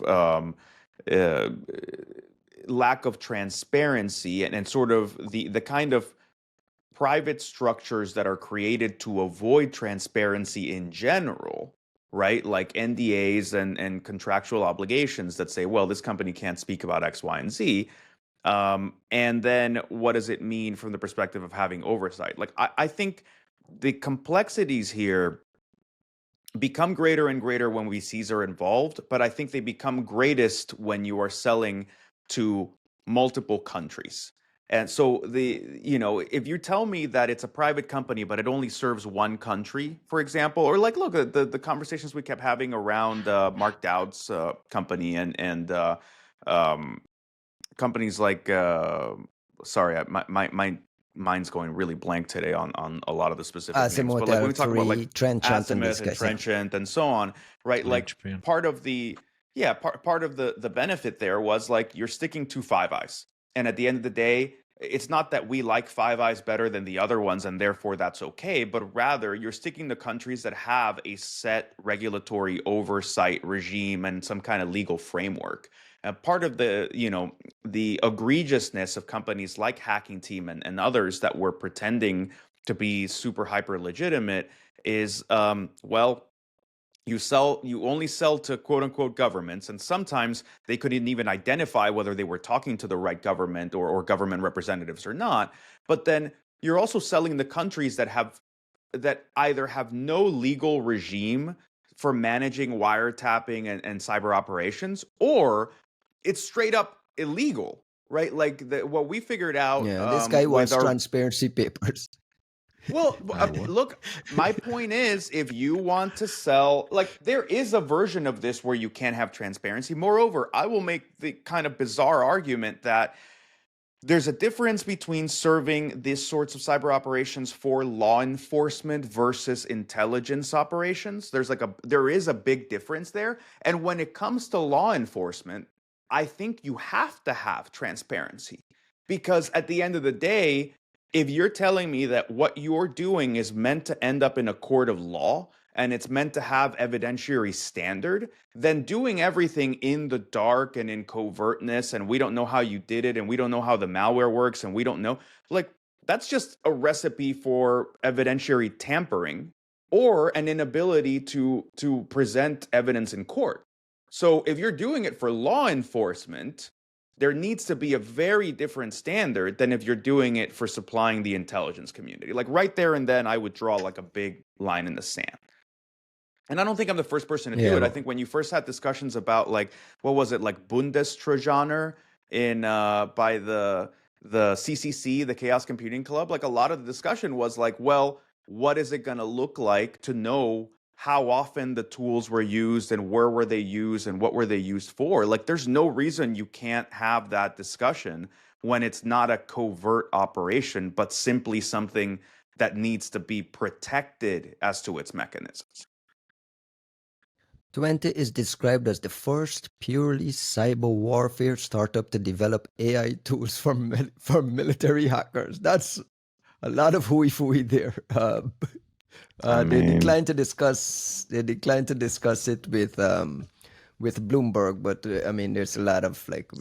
Speaker 3: lack of transparency, and sort of the kind of private structures that are created to avoid transparency in general, right? Like NDAs and contractual obligations that say, well, this company can't speak about X, Y, and Z. And then what does it mean from the perspective of having oversight? Like, I think the complexities here become greater and greater when VCs are involved, but I think they become greatest when you are selling to multiple countries. And so if you tell me that it's a private company, but it only serves one country, for example, or like, look, the conversations we kept having around Mark Dowd's company and companies like, sorry, my mind's going really blank today on a lot of the specific names. But like when we talk about like
Speaker 2: Trenchant
Speaker 3: and Trenchant and so on, right? Like part of the benefit there was like you're sticking to Five Eyes. And at the end of the day, it's not that we like Five Eyes better than the other ones, and therefore that's okay, but rather you're sticking to countries that have a set regulatory oversight regime and some kind of legal framework. And part of the egregiousness of companies like Hacking Team and others that were pretending to be super hyper legitimate is, you only sell to quote unquote governments, and sometimes they couldn't even identify whether they were talking to the right government or government representatives or not. But then you're also selling the countries that either have no legal regime for managing wiretapping and cyber operations, or it's straight up illegal, right? Like what we figured out.
Speaker 2: Yeah, this guy wants transparency papers.
Speaker 3: Well, look, my point is, if you want to sell, like, there is a version of this where you can have transparency. Moreover, I will make the kind of bizarre argument that there's a difference between serving these sorts of cyber operations for law enforcement versus intelligence operations. There is a big difference there. And when it comes to law enforcement, I think you have to have transparency, because at the end of the day, if you're telling me that what you're doing is meant to end up in a court of law and it's meant to have evidentiary standard, then doing everything in the dark and in covertness, and we don't know how you did it, and we don't know how the malware works, and we don't know, like, that's just a recipe for evidentiary tampering or an inability to present evidence in court. So if you're doing it for law enforcement, there needs to be a very different standard than if you're doing it for supplying the intelligence community. Like right there and then, I would draw like a big line in the sand. And I don't think I'm the first person to do it. I think when you first had discussions about like, what was it, like Bundestrojaner in by the CCC, the Chaos Computing Club, like a lot of the discussion was like, well, what is it going to look like to know how often the tools were used and where were they used and what were they used for? Like, there's no reason you can't have that discussion when it's not a covert operation, but simply something that needs to be protected as to its mechanisms.
Speaker 2: 20 is described as the first purely cyber warfare startup to develop AI tools for military hackers. That's a lot of hooey-fooey there. They declined to discuss it with Bloomberg, but I mean, there's a lot of like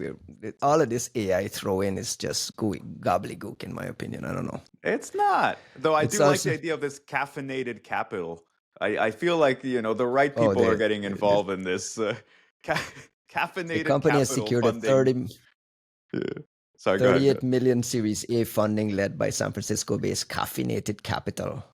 Speaker 2: all of this AI throw in is just gobbledygook in my opinion. I don't know.
Speaker 3: It's not, though. I do like the idea of this caffeinated capital. I feel like the right people are getting involved in this caffeinated.
Speaker 2: The company has secured
Speaker 3: funding.
Speaker 2: a 38 million Series A funding led by San Francisco-based Caffeinated Capital.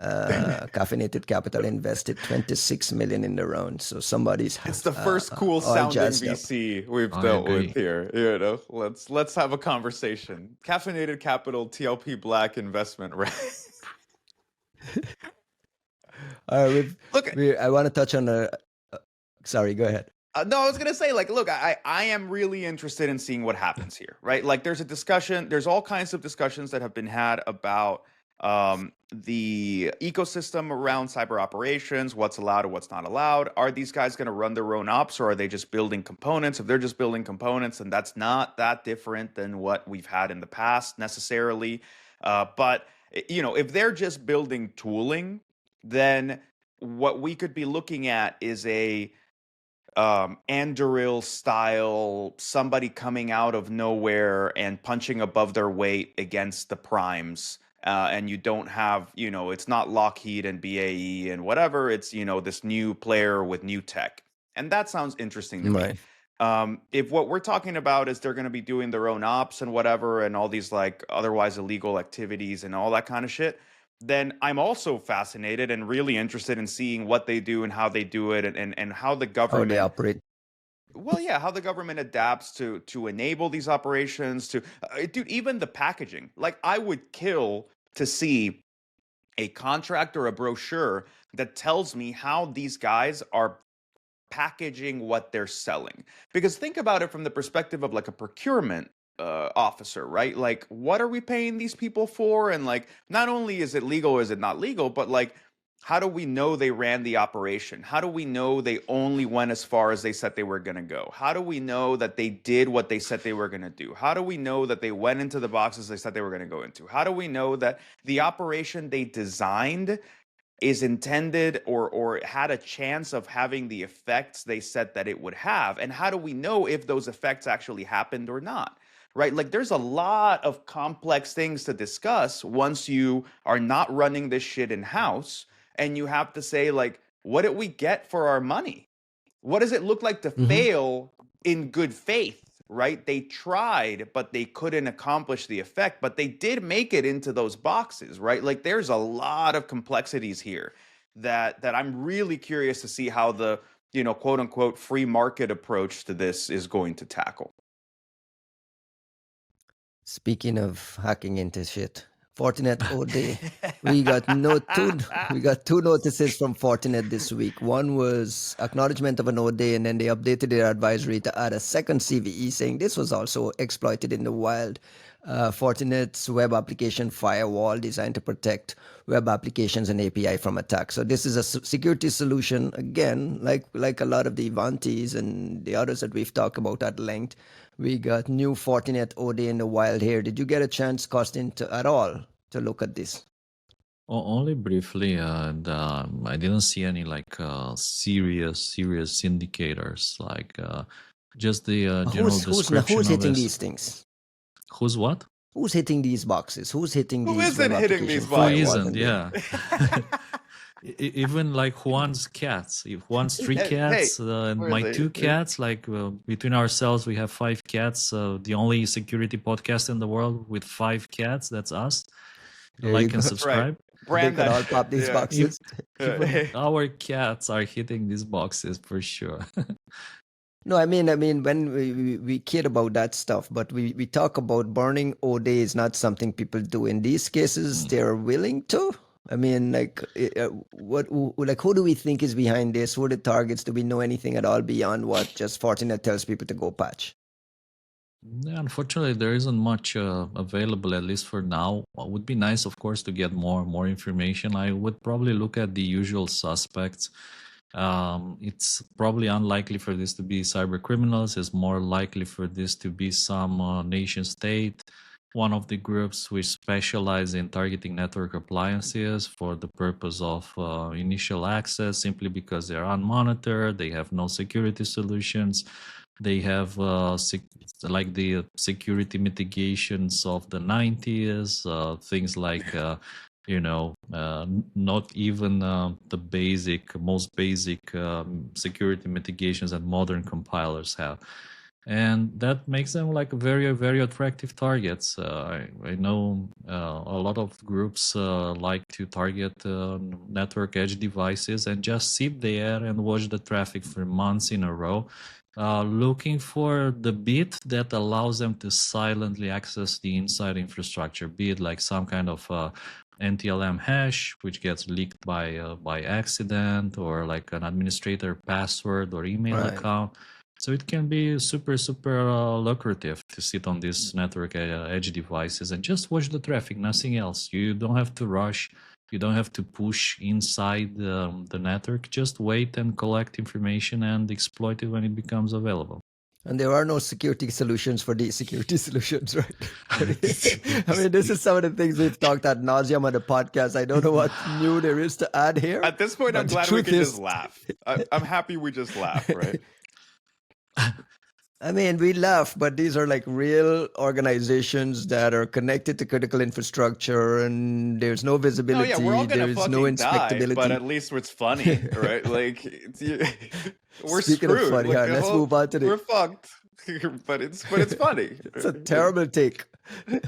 Speaker 2: Caffeinated Capital invested 26 million in the round. So somebody's
Speaker 3: It's the first cool
Speaker 2: all
Speaker 3: sounding
Speaker 2: jazzed up.
Speaker 3: VC we've
Speaker 1: I
Speaker 3: dealt with
Speaker 1: agree.
Speaker 3: here. You know, let's have a conversation. Caffeinated Capital, TLP Black investment, right? Look,
Speaker 2: I want to touch on sorry, go ahead.
Speaker 3: no, I was gonna say, like, look, I am really interested in seeing what happens here, right? Like, there's a discussion, there's all kinds of discussions that have been had about the ecosystem around cyber operations, what's allowed and what's not allowed. Are these guys going to run their own ops, or are they just building components? If they're just building components, then that's not that different than what we've had in the past necessarily. But you know, if they're just building tooling, then what we could be looking at is a Anduril style, somebody coming out of nowhere and punching above their weight against the primes. And you don't have, you know, it's not Lockheed and BAE and whatever. It's, you know, this new player with new tech. And that sounds interesting to me. If what we're talking about is they're going to be doing their own ops and whatever, and all these like otherwise illegal activities and all that kind of shit, then I'm also fascinated and really interested in seeing what they do and how they do it, and how the
Speaker 2: How
Speaker 3: government
Speaker 2: they operate.
Speaker 3: well, yeah, how the government adapts to enable these operations. To dude, even the packaging. Like, I would kill to see a contract or a brochure that tells me how these guys are packaging what they're selling. Because think about it from the perspective of like a procurement officer, right? Like, what are we paying these people for? And like, not only is it legal, is it not legal, but like, how do we know they ran the operation? How do we know they only went as far as they said they were going to go? How do we know that they did what they said they were going to do? How do we know that they went into the boxes they said they were going to go into? How do we know that the operation they designed is intended or had a chance of having the effects they said that it would have? And how do we know if those effects actually happened or not? Right? Like, there's a lot of complex things to discuss once you are not running this shit in-house, and you have to say, like, what did we get for our money? What does it look like to fail in good faith? Right? They tried, but they couldn't accomplish the effect, but they did make it into those boxes, right? Like, there's a lot of complexities here that I'm really curious to see how the, you know, quote unquote free market approach to this is going to tackle.
Speaker 2: Speaking of hacking into shit, Fortinet OD. We got two notices from Fortinet this week. One was acknowledgement of an OD, and then they updated their advisory to add a second CVE saying this was also exploited in the wild. Fortinet's web application firewall designed to protect web applications and API from attack. So this is a security solution, again, like a lot of the Ivantis and the others that we've talked about at length. We got new Fortinet OD in the wild here. Did you get a chance, Costin, at all to look at this?
Speaker 1: Only briefly, and I didn't see any like serious indicators, like just the general description.
Speaker 2: Who's hitting these things?
Speaker 1: Who's what?
Speaker 2: Who's hitting these boxes? Who's hitting
Speaker 3: Who
Speaker 2: these?
Speaker 3: isn't hitting these
Speaker 1: boxes? Who
Speaker 3: boxes?
Speaker 1: isn't? Yeah. Even like Juan's cats. If Juan's three cats and my two cats, like between ourselves, we have 5 cats. The only security podcast in the world with 5 cats. That's us. Like and subscribe.
Speaker 3: Brand
Speaker 2: they can all pop these boxes.
Speaker 1: Even our cats are hitting these boxes for sure.
Speaker 2: No, I mean, when we kid about that stuff, but we talk about burning OD is not something people do. In these cases, they're willing to. I mean, like, who do we think is behind this? Who are the targets? Do we know anything at all beyond what just Fortinet tells people to go patch?
Speaker 1: Yeah, unfortunately, there isn't much available, at least for now. It would be nice, of course, to get more information. I would probably look at the usual suspects. It's probably unlikely for this to be cyber criminals. It's more likely for this to be some nation state, one of the groups which specialize in targeting network appliances for the purpose of initial access, simply because they're unmonitored, they have no security solutions, they have like the security mitigations of the 90s, things like not even the most basic security mitigations that modern compilers have. and that makes them like very, very attractive targets. I know a lot of groups like to target network edge devices and just sit there and watch the traffic for months in a row, looking for the bit that allows them to silently access the inside infrastructure, be it like some kind of NTLM hash, which gets leaked by accident, or like an administrator password or email account. So it can be super, super lucrative to sit on these network edge devices and just watch the traffic, nothing else. You don't have to rush. You don't have to push inside the network. Just wait and collect information and exploit it when it becomes available.
Speaker 2: And there are no security solutions for these security solutions, right? I mean, this is some of the things we've talked ad nauseum on the podcast. I don't know what new there is to add here.
Speaker 3: At this point, I'm glad we can just laugh. I'm happy we just laugh, right?
Speaker 2: I mean, we laugh, but these are like real organizations that are connected to critical infrastructure, and there's no visibility.
Speaker 3: Oh yeah, we're all gonna
Speaker 2: there's
Speaker 3: fucking
Speaker 2: no inspectability.
Speaker 3: die, but at least it's funny, right? Like we're
Speaker 2: Speaking
Speaker 3: screwed.
Speaker 2: of funny,
Speaker 3: like,
Speaker 2: let's move on to
Speaker 3: we're fucked. but it's funny.
Speaker 2: It's a terrible take.
Speaker 3: Look,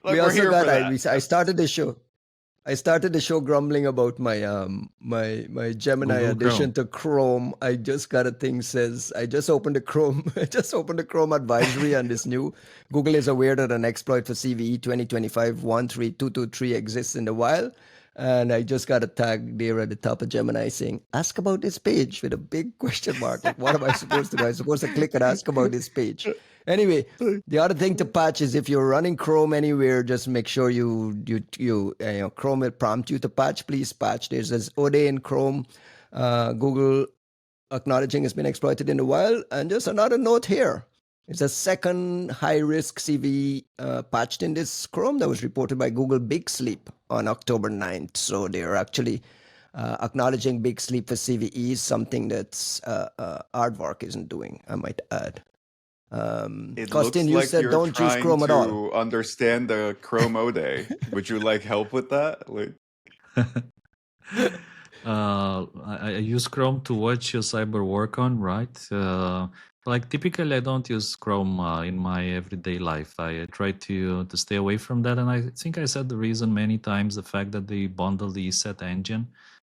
Speaker 2: We
Speaker 3: we're
Speaker 2: also
Speaker 3: here
Speaker 2: got.
Speaker 3: for that.
Speaker 2: I started the show. I started the show grumbling about my my Gemini
Speaker 1: Google
Speaker 2: addition to Chrome. I just got a thing says I just opened the Chrome. I just opened the Chrome advisory on this new. Google is aware that an exploit for CVE 2025-13223 exists in the wild. And I just got a tag there at the top of Gemini saying, ask about this page with a big question mark. Like, what am I supposed to do? I'm supposed to click and ask about this page. Anyway, the other thing to patch is if you're running Chrome anywhere, just make sure you Chrome will prompt you to patch. Please patch. There's this ODE in Chrome. Google acknowledging has been exploited in the wild. And just another note here. It's a second high-risk CV patched in this Chrome that was reported by Google Big Sleep on October 9th. So they're actually acknowledging Big Sleep for CVE, something that's Aardvark isn't doing, I might add. Costin, you said don't choose Chrome at all.
Speaker 3: To understand the Chrome ODE. Would you like help with that? Like...
Speaker 1: I use Chrome to watch Cyber work on, right? Like typically I don't use Chrome in my everyday life. I try to stay away from that, and I think I said the reason many times, the fact that they bundle the ESET engine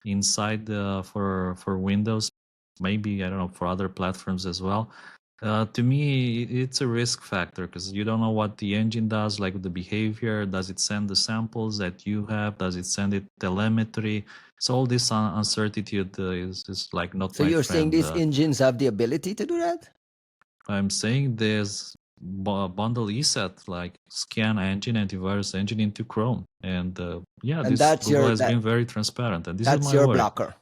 Speaker 1: inside for Windows, maybe, I don't know, for other platforms as well. To me, it's a risk factor because you don't know what the engine does, like the behavior. Does it send the samples that you have? Does it send it telemetry? So all this uncertainty is like not.
Speaker 2: So you're saying these engines have the ability to do that?
Speaker 1: I'm saying there's bundle ESET, like scan engine, antivirus engine into Chrome, and yeah,
Speaker 2: and
Speaker 1: this Google has been very transparent, and this
Speaker 2: that's
Speaker 1: is my
Speaker 2: your
Speaker 1: word.
Speaker 2: blocker.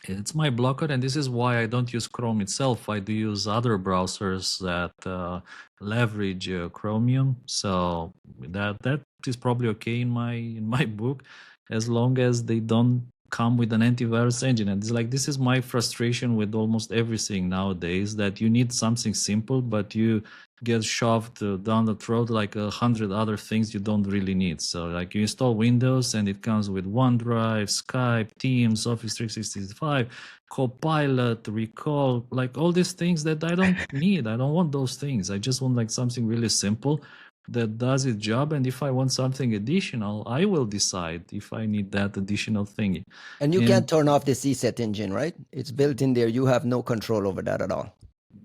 Speaker 1: It's my blocker, and this is why I don't use Chrome itself. I do use other browsers that leverage Chromium. So that is probably okay in my book, as long as they don't come with an antivirus engine. And it's like, this is my frustration with almost everything nowadays, that you need something simple, but you get shoved down the throat like 100 other things you don't really need. So like you install Windows and it comes with OneDrive, Skype, Teams, Office 365, Copilot, Recall, like all these things that I don't need. I don't want those things. I just want like something really simple that does its job, and if I want something additional, I will decide if I need that additional thingy.
Speaker 2: And you can't turn off the ESET engine, right? It's built in there. You have no control over that at all.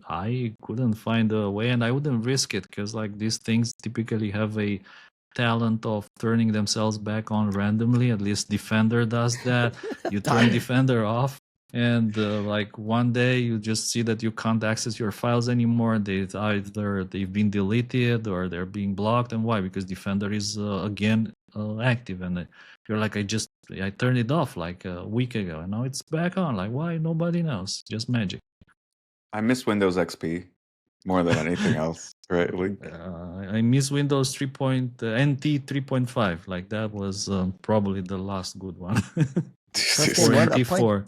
Speaker 1: I couldn't find a way, and I wouldn't risk it, because like these things typically have a talent of turning themselves back on randomly. At least Defender does that. You turn Defender off, and like one day you just see that you can't access your files anymore. They've been deleted or they're being blocked. And why? Because Defender is again active, and you're like, I turned it off like a week ago, and now it's back on. Like, why? Nobody knows. Just magic.
Speaker 3: I miss Windows XP more than anything else, right?
Speaker 1: I miss Windows 3. NT 3.5. Like that was probably the last good one. Or NT4.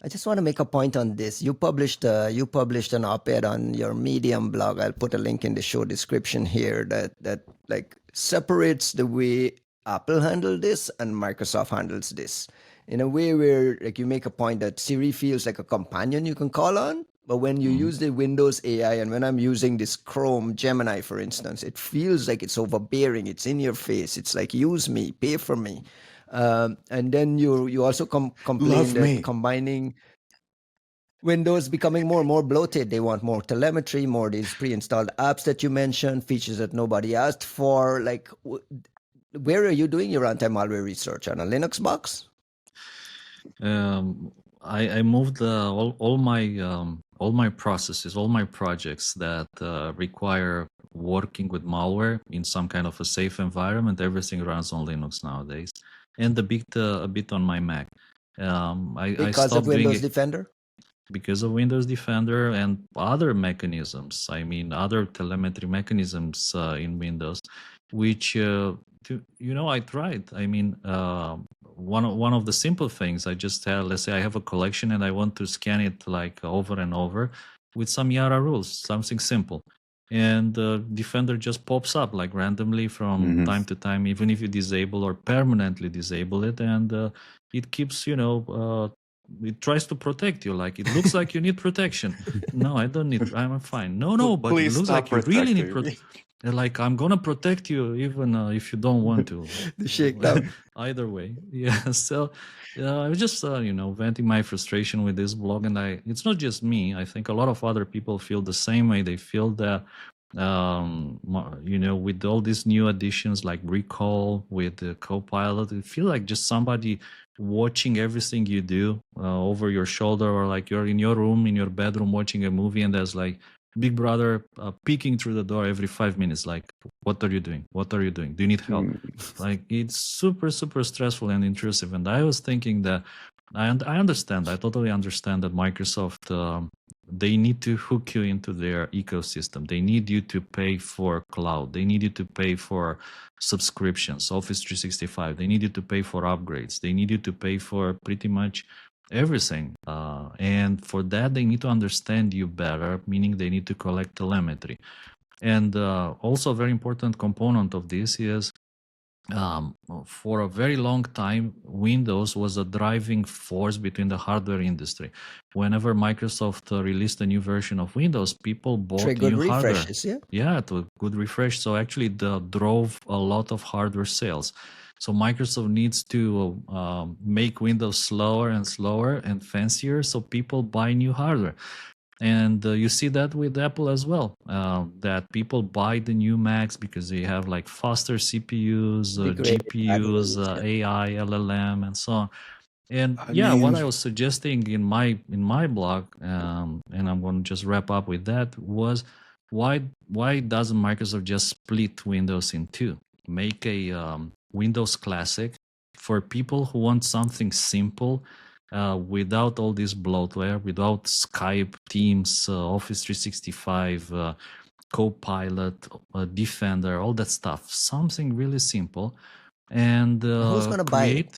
Speaker 2: I just want to make a point on this. You published an op-ed on your Medium blog. I'll put a link in the show description here that like separates the way Apple handled this and Microsoft handles this in a way where like you make a point that Siri feels like a companion you can call on, But when you use the Windows AI, and when I'm using this Chrome Gemini, for instance, it feels like it's overbearing. It's in your face. It's like, use me, pay for me. And then you also complain
Speaker 3: Love
Speaker 2: that
Speaker 3: me.
Speaker 2: combining Windows becoming more and more bloated. They want more telemetry, more these pre-installed apps that you mentioned, features that nobody asked for. Like, where are you doing your anti-malware research? On a Linux box?
Speaker 1: I moved all my processes, all my projects that require working with malware in some kind of a safe environment. Everything runs on Linux nowadays, and a bit on my Mac. I
Speaker 2: Because of
Speaker 1: stopped doing
Speaker 2: Windows
Speaker 1: it
Speaker 2: Defender?
Speaker 1: because of Windows Defender and other mechanisms. I mean, other telemetry mechanisms in Windows, which I tried. I mean, one of the simple things I just had. Let's say I have a collection and I want to scan it like over and over with some Yara rules, something simple. And Defender just pops up like randomly from time to time, even if you disable or permanently disable it, and it keeps it tries to protect you. Like, it looks like you need protection. No, I don't need. I'm fine. No, but it
Speaker 3: Please
Speaker 1: looks
Speaker 3: stop
Speaker 1: like you really need
Speaker 3: protecting
Speaker 1: protection. Like, I'm gonna protect you even if you don't want to.
Speaker 2: The shakedown.
Speaker 1: Either way, yeah. So I was just venting my frustration with this blog, and it's not just me. I think a lot of other people feel the same way. They feel that with all these new additions like Recall, with the Copilot, it feel like just somebody watching everything you do over your shoulder, or like you're in your room, in your bedroom, watching a movie, and there's like Big Brother peeking through the door every 5 minutes. Like, what are you doing? What are you doing? Do you need help? Like, it's super, super stressful and intrusive. And I was thinking that I understand. I totally understand that Microsoft, they need to hook you into their ecosystem. They need you to pay for cloud. They need you to pay for subscriptions, Office 365. They need you to pay for upgrades. They need you to pay for pretty much everything. And for that, they need to understand you better, meaning they need to collect telemetry. And also a very important component of this is for a very long time, Windows was a driving force between the hardware industry. Whenever Microsoft released a new version of Windows, people bought
Speaker 2: Triggered
Speaker 1: new hardware.
Speaker 2: refreshes, yeah?
Speaker 1: Yeah, to good refresh. So actually, drove a lot of hardware sales. So Microsoft needs to make Windows slower and slower and fancier, so people buy new hardware. And you see that with Apple as well, that people buy the new Macs because they have like faster CPUs, GPUs, AI, LLM, and so on. And what I was suggesting in my blog, and I'm going to just wrap up with that, was why doesn't Microsoft just split Windows in two? Make a Windows Classic for people who want something simple, without all this bloatware, without Skype, Teams, Office 365, Copilot, Defender, all that stuff. Something really simple. And
Speaker 2: who's gonna buy it?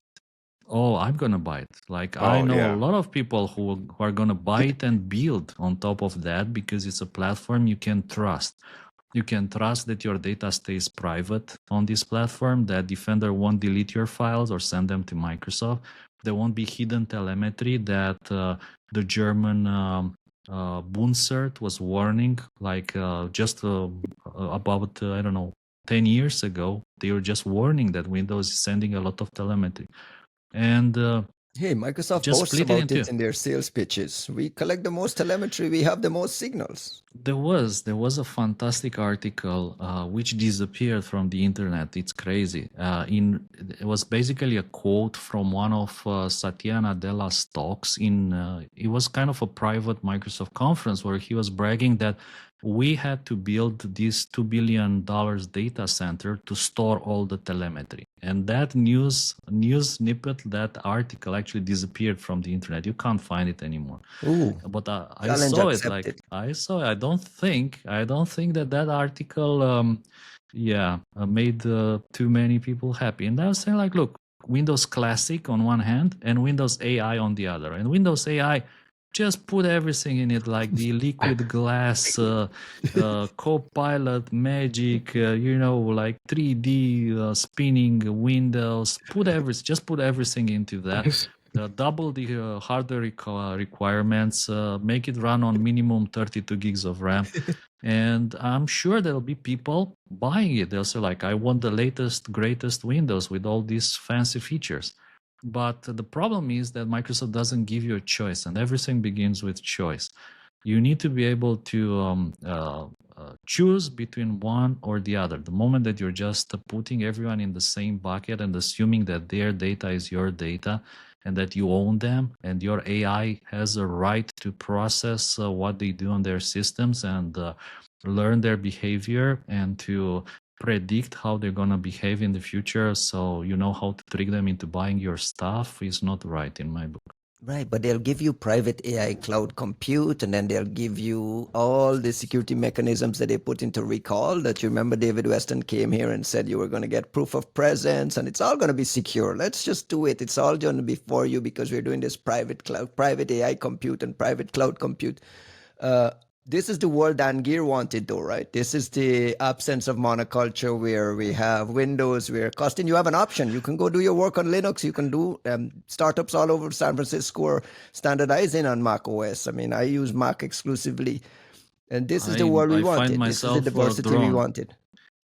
Speaker 1: Oh, I'm gonna buy it. Like, I know a lot of people who are gonna buy it and build on top of that, because it's a platform you can trust. You can trust that your data stays private on this platform, that Defender won't delete your files or send them to Microsoft. There won't be hidden telemetry that the German CN-CERT was warning, like just about, 10 years ago. They were just warning that Windows is sending a lot of telemetry. And
Speaker 2: hey, Microsoft boasts about it in their sales pitches. We collect the most telemetry, we have the most signals.
Speaker 1: There was a fantastic article which disappeared from the internet. It's crazy. It was basically a quote from one of Satya Nadella's talks it was kind of a private Microsoft conference where he was bragging that we had to build this $2 billion data center to store all the telemetry. And that news snippet, that article actually disappeared from the internet. You can't find it anymore.
Speaker 2: Ooh,
Speaker 1: but I saw it. Like, I saw it. I don't think that article made too many people happy. And I was saying, like, look, Windows Classic on one hand and Windows AI on the other. And Windows AI, just put everything in it, like the liquid glass, Copilot, Magic, like 3D spinning windows. Just put everything into that. double the hardware requirements, make it run on minimum 32 gigs of RAM. And I'm sure there'll be people buying it. They'll say, like, I want the latest, greatest Windows with all these fancy features. But the problem is that Microsoft doesn't give you a choice, and everything begins with choice. You need to be able to choose between one or the other. The moment that you're just putting everyone in the same bucket and assuming that their data is your data and that you own them and your AI has a right to process what they do on their systems and learn their behavior and to predict how they're going to behave in the future, so you know how to trick them into buying your stuff, is not right in my book.
Speaker 2: Right, but they'll give you private AI cloud compute, and then they'll give you all the security mechanisms that they put into Recall. That you remember David Weston came here and said you were going to get proof of presence, and it's all going to be secure. Let's just do it. It's all going to be for you because we're doing this private cloud, private AI compute and private cloud compute. This is the world Dan Geer wanted, though, right? This is the absence of monoculture where we have Windows, where, Costin, you have an option. You can go do your work on Linux. You can do startups all over San Francisco are standardizing on Mac OS. I mean, I use Mac exclusively. And this is the world we wanted. This is the diversity we wanted.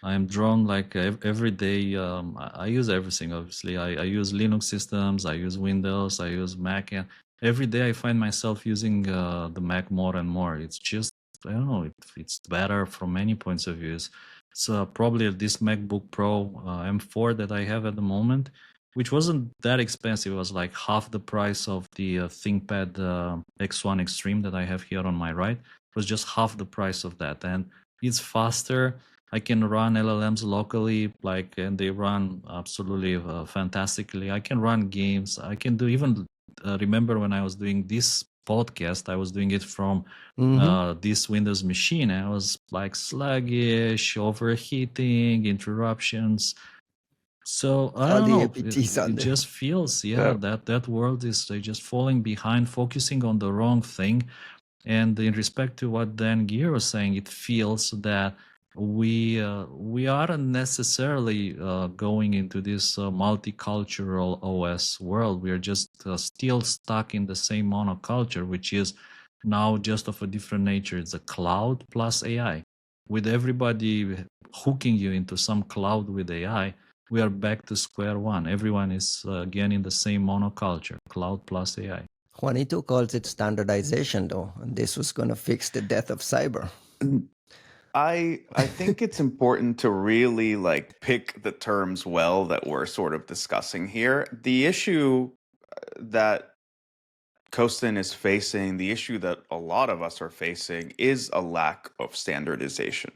Speaker 1: I am drawn like every day. I use everything, obviously. I use Linux systems, I use Windows, I use Mac. And every day I find myself using the Mac more and more. It's just, I don't know, it's better from many points of views. So probably this MacBook Pro M4 that I have at the moment, which wasn't that expensive. It was like half the price of the ThinkPad X1 Extreme that I have here on my right. It was just half the price of that. And it's faster. I can run LLMs locally, and they run absolutely fantastically. I can run games. I can do even, remember when I was doing this podcast, I was doing it from this Windows machine. I was like sluggish, overheating, interruptions. So I don't know. It just feels, that world is just falling behind, focusing on the wrong thing. And in respect to what Dan Geer was saying, it feels that we aren't necessarily going into this multicultural OS world. We are just still stuck in the same monoculture, which is now just of a different nature. It's a cloud plus AI. With everybody hooking you into some cloud with AI, we are back to square one. Everyone is again in the same monoculture, cloud plus AI.
Speaker 2: Juanito calls it standardization, though, and this was going to fix the death of cyber.
Speaker 3: I think it's important to really pick the terms well that we're sort of discussing here. The issue that Costin is facing, the issue that a lot of us are facing, is a lack of standardization,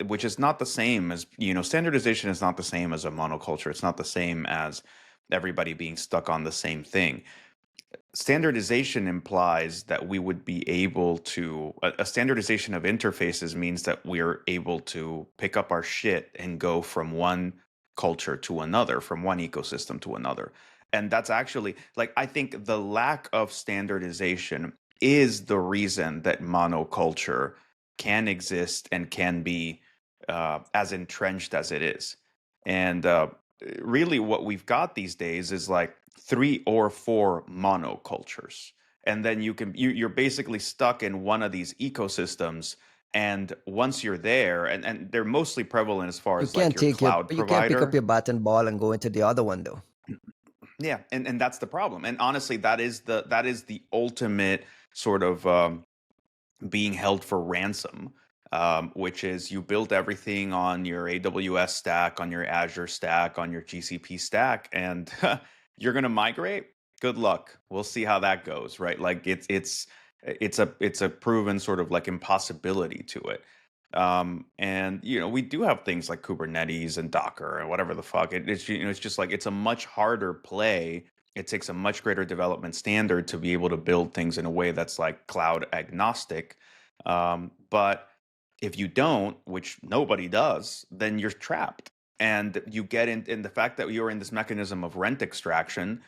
Speaker 3: which is not the same as, standardization is not the same as a monoculture. It's not the same as everybody being stuck on the same thing. Standardization implies that we would be able to, a standardization of interfaces means that we're able to pick up our shit and go from one culture to another, from one ecosystem to another. And that's actually, I think the lack of standardization is the reason that monoculture can exist and can be as entrenched as it is. And really what we've got these days is 3 or 4 monocultures, and then you're basically stuck in one of these ecosystems. And once you're there, and they're mostly prevalent as far as your cloud provider.
Speaker 2: You can't pick up your bat and ball and go into the other one, though.
Speaker 3: Yeah, and that's the problem. And honestly, that is the ultimate sort of being held for ransom. Which is you build everything on your AWS stack, on your Azure stack, on your GCP stack, and you're going to migrate. Good luck. We'll see how that goes, right? It's a proven sort of impossibility to it. And we do have things like Kubernetes and Docker and whatever the fuck. It's just it's a much harder play. It takes a much greater development standard to be able to build things in a way that's cloud agnostic. But if you don't, which nobody does, then you're trapped. And you get in the fact that you're in this mechanism of rent extraction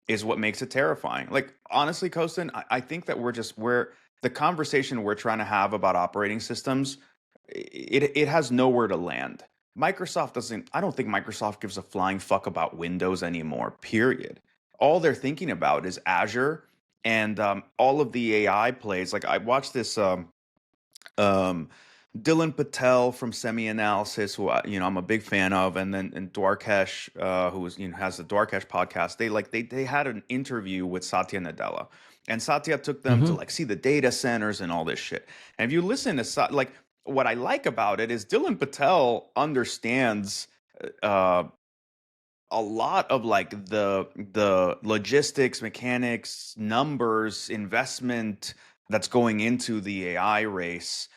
Speaker 3: is what makes it terrifying. Honestly, Costin, I think that we're the conversation we're trying to have about operating systems, it has nowhere to land. I don't think Microsoft gives a flying fuck about Windows anymore, period. all they're thinking about is Azure and all of the AI plays. Like I watched this Dylan Patel from Semi Analysis, who I'm a big fan of, and then Dwarkesh, who is has the Dwarkesh podcast. They had an interview with Satya Nadella, and Satya took them to like see the data centers and all this shit. And if you listen to like what I like about it is Dylan Patel understands a lot of like the logistics, mechanics, numbers, investment that's going into the AI race,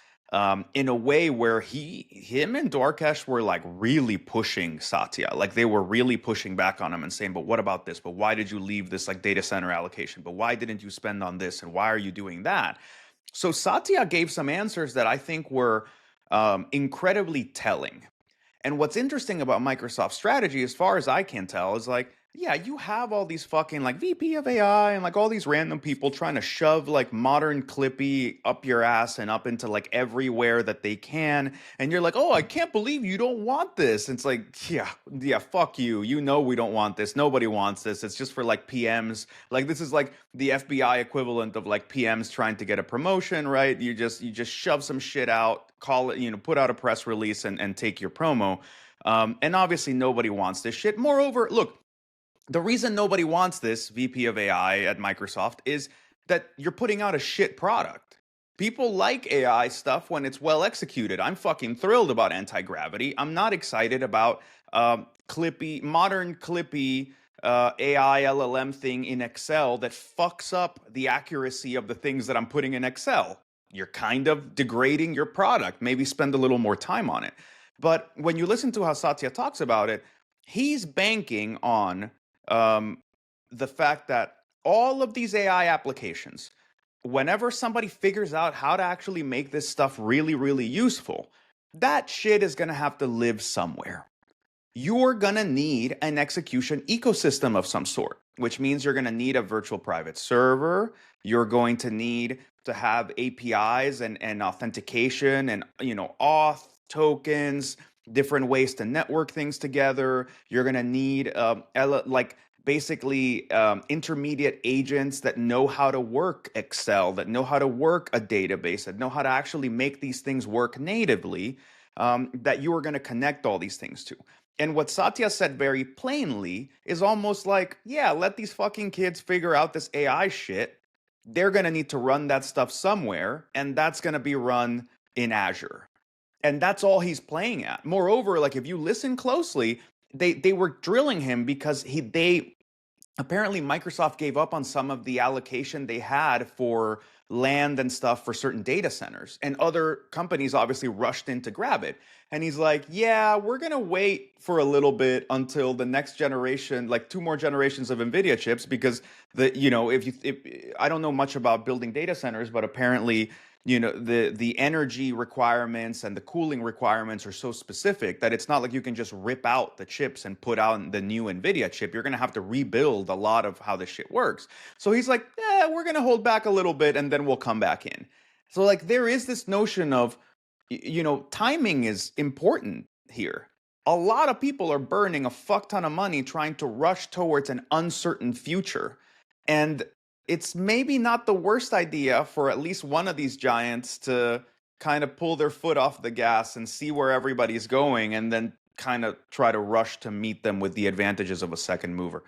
Speaker 3: in a way where him and Dwarkesh were like really pushing Satya. Like they were really pushing back on him and saying, but what about this? But why did you leave this like data center allocation? But why didn't you spend on this? And why are you doing that? So Satya gave some answers that I think were incredibly telling. And what's interesting about Microsoft's strategy, as far as I can tell, is like, yeah, you have all these fucking like VP of AI and like all these random people trying to shove like modern Clippy up your ass and up into like everywhere that they can. And you're like, oh, I can't believe you don't want this. And it's like, yeah, fuck you. You know we don't want this. Nobody wants this. It's just for like PMs. Like this is like the FBI equivalent of like PMs trying to get a promotion, right? You just shove some shit out, call it, put out a press release and take your promo. And obviously nobody wants this shit. Moreover, look, the reason nobody wants this VP of AI at Microsoft is that you're putting out a shit product. People like AI stuff when it's well executed. I'm fucking thrilled about anti-gravity. I'm not excited about modern Clippy AI LLM thing in Excel that fucks up the accuracy of the things that I'm putting in Excel. You're kind of degrading your product. Maybe spend a little more time on it. But when you listen to how Satya talks about it, he's banking on the fact that all of these AI applications, whenever somebody figures out how to actually make this stuff really, really useful, that shit is going to have to live somewhere. You're going to need an execution ecosystem of some sort, which means you're going to need a virtual private server. You're going to need to have APIs and authentication and, auth tokens, different ways to network things together. You're going to need intermediate agents that know how to work Excel, that know how to work a database, that know how to actually make these things work natively, that you are going to connect all these things to. And what Satya said very plainly is almost like, yeah, let these fucking kids figure out this AI shit. They're going to need to run that stuff somewhere, and that's going to be run in Azure. And that's all he's playing at. Moreover, like if you listen closely, they were drilling him because apparently Microsoft gave up on some of the allocation they had for land and stuff for certain data centers, and other companies obviously rushed in to grab it. And he's like, yeah, we're going to wait for a little bit until the next generation, like 2 more generations of NVIDIA chips, because I don't know much about building data centers, but apparently the energy requirements and the cooling requirements are so specific that it's not like you can just rip out the chips and put out the new NVIDIA chip. You're going to have to rebuild a lot of how this shit works. So he's like, we're going to hold back a little bit and then we'll come back in. So like there is this notion of, timing is important here. A lot of people are burning a fuck ton of money trying to rush towards an uncertain future. And it's maybe not the worst idea for at least one of these giants to kind of pull their foot off the gas and see where everybody's going and then kind of try to rush to meet them with the advantages of a second mover.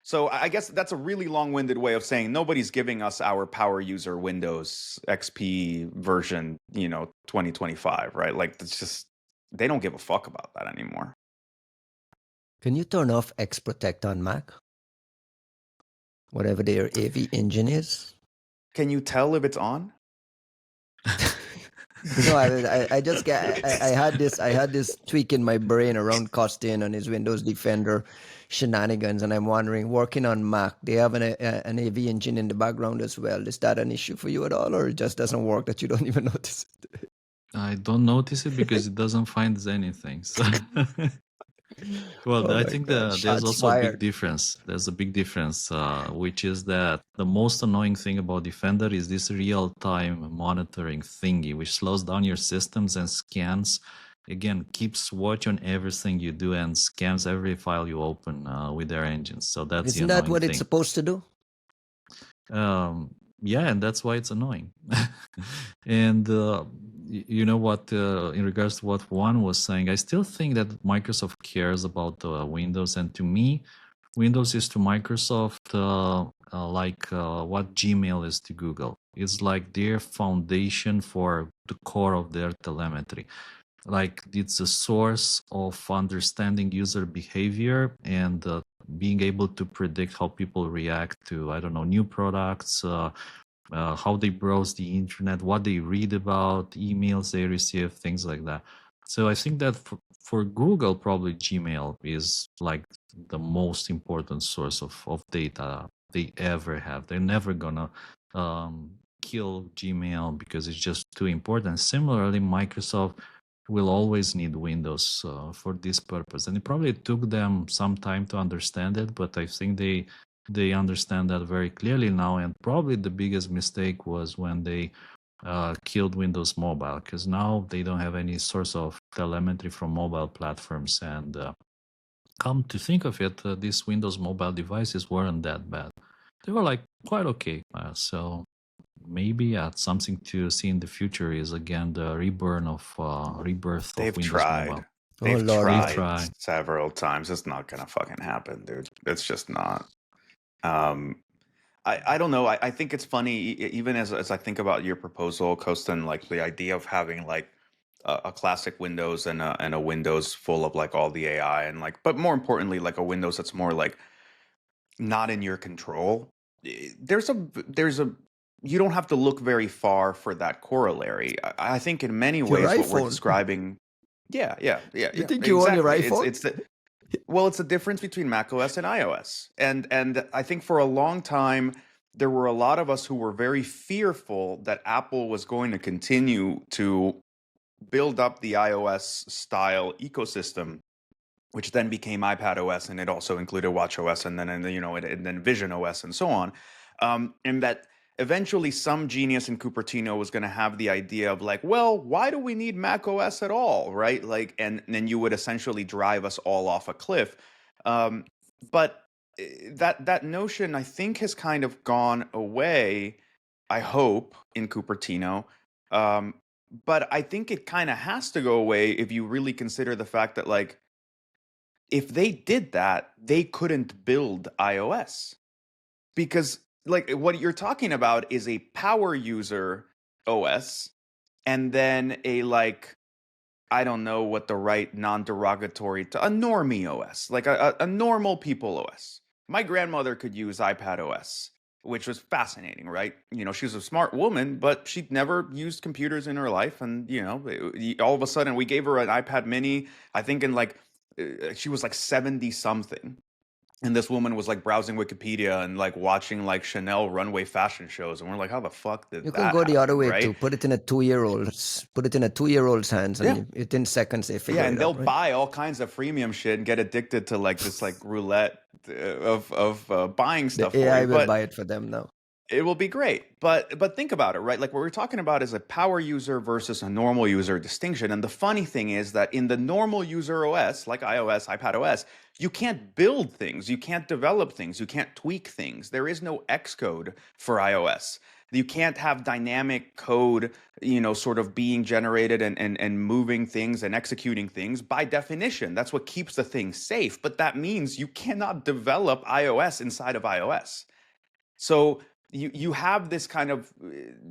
Speaker 3: So I guess that's a really long-winded way of saying nobody's giving us our power user Windows XP version, 2025, right? Like it's just, they don't give a fuck about that anymore.
Speaker 2: Can you turn off X-Protect on Mac? Whatever their AV engine is.
Speaker 3: Can you tell if it's on?
Speaker 2: No, I had this tweak in my brain around Costin and his Windows Defender shenanigans, and I'm wondering, working on Mac, they have an AV engine in the background as well. Is that an issue for you at all, or it just doesn't work that you don't even notice it?
Speaker 1: I don't notice it because it doesn't find anything. So. Well, I think there's also a big difference. There's a big difference, which is that the most annoying thing about Defender is this real-time monitoring thingy, which slows down your systems and scans again keeps watch on everything you do and scans every file you open with their engines. So that's
Speaker 2: Isn't
Speaker 1: the
Speaker 2: that
Speaker 1: annoying
Speaker 2: what
Speaker 1: thing.
Speaker 2: it's supposed to do?
Speaker 1: Yeah, and that's why it's annoying. And you know what? In regards to what Juan was saying, I still think that Microsoft cares about Windows, and to me, Windows is to Microsoft like what Gmail is to Google. It's like their foundation for the core of their telemetry. Like it's a source of understanding user behavior and being able to predict how people react to, I don't know, new products, how they browse the internet, what they read about, emails they receive, things like that. So I think that for Google, probably Gmail is like the most important source of data they ever have. They're never gonna kill Gmail because it's just too important. Similarly, Microsoft will always need Windows for this purpose, and it probably took them some time to understand it, but I think they understand that very clearly now. And probably the biggest mistake was when they killed Windows Mobile, because now they don't have any source of telemetry from mobile platforms. And come to think of it, these Windows mobile devices weren't that bad. They were like quite okay. So maybe something to see in the future is again the rebirth
Speaker 3: They've
Speaker 1: of Windows
Speaker 3: tried.
Speaker 1: Mobile.
Speaker 3: They've
Speaker 2: Lord.
Speaker 3: tried several times. It's not gonna fucking happen, dude. It's just not. I don't know. I think it's funny, even as I think about your proposal, Costin, like the idea of having like a classic Windows and a Windows full of like all the AI and like, but more importantly, like a Windows that's more like not in your control. There's a you don't have to look very far for that corollary. I think in many
Speaker 2: Your
Speaker 3: ways what we're
Speaker 2: iPhone.
Speaker 3: describing, yeah,
Speaker 2: You think you own your
Speaker 3: exactly.
Speaker 2: iPhone?
Speaker 3: It's the well, it's the difference between macOS and iOS. And I think for a long time there were a lot of us who were very fearful that Apple was going to continue to build up the iOS style ecosystem, which then became iPad OS, and it also included Watch OS, and then and then Vision OS, and so on. And that eventually some genius in Cupertino was going to have the idea of like, well, why do we need Mac OS at all, right? Like, and then you would essentially drive us all off a cliff. But that notion, I think, has kind of gone away. I hope in Cupertino. But I think it kind of has to go away if you really consider the fact that like, if they did that, they couldn't build iOS, because like what you're talking about is a power user OS and then a like, I don't know what the right non-derogatory to a normie OS, like a normal people OS. My grandmother could use iPad OS, which was fascinating, right? You know, she was a smart woman, but she'd never used computers in her life. And, all of a sudden we gave her an iPad mini, I think in like, she was like 70 something. And this woman was like browsing Wikipedia and like watching like Chanel runway fashion shows. And we're like, how the fuck did
Speaker 2: You
Speaker 3: that
Speaker 2: can go the other
Speaker 3: happen,
Speaker 2: way
Speaker 3: right?
Speaker 2: too. Put it in a 2-year-old's hands, and within seconds they figure
Speaker 3: Yeah,
Speaker 2: it
Speaker 3: and they'll
Speaker 2: out, right?
Speaker 3: buy all kinds of freemium shit and get addicted to like this like roulette of buying stuff
Speaker 2: The
Speaker 3: for
Speaker 2: AI
Speaker 3: you.
Speaker 2: will
Speaker 3: But
Speaker 2: buy it for them now.
Speaker 3: it will be great. But think about it, right? Like what we're talking about is a power user versus a normal user distinction. And the funny thing is that in the normal user OS, like iOS, iPad OS, you can't build things, you can't develop things, you can't tweak things. There is no Xcode for iOS. You can't have dynamic code, sort of being generated and moving things and executing things by definition. That's what keeps the thing safe. But that means you cannot develop iOS inside of iOS. So you have this kind of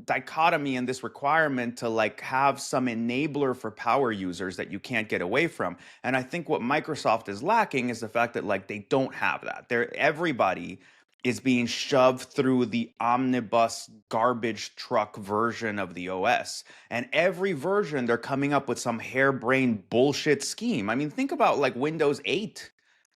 Speaker 3: dichotomy and this requirement to like have some enabler for power users that you can't get away from. And I think what Microsoft is lacking is the fact that like they don't have that. Everybody is being shoved through the omnibus garbage truck version of the OS. And every version they're coming up with some harebrained bullshit scheme. I mean, think about like Windows 8.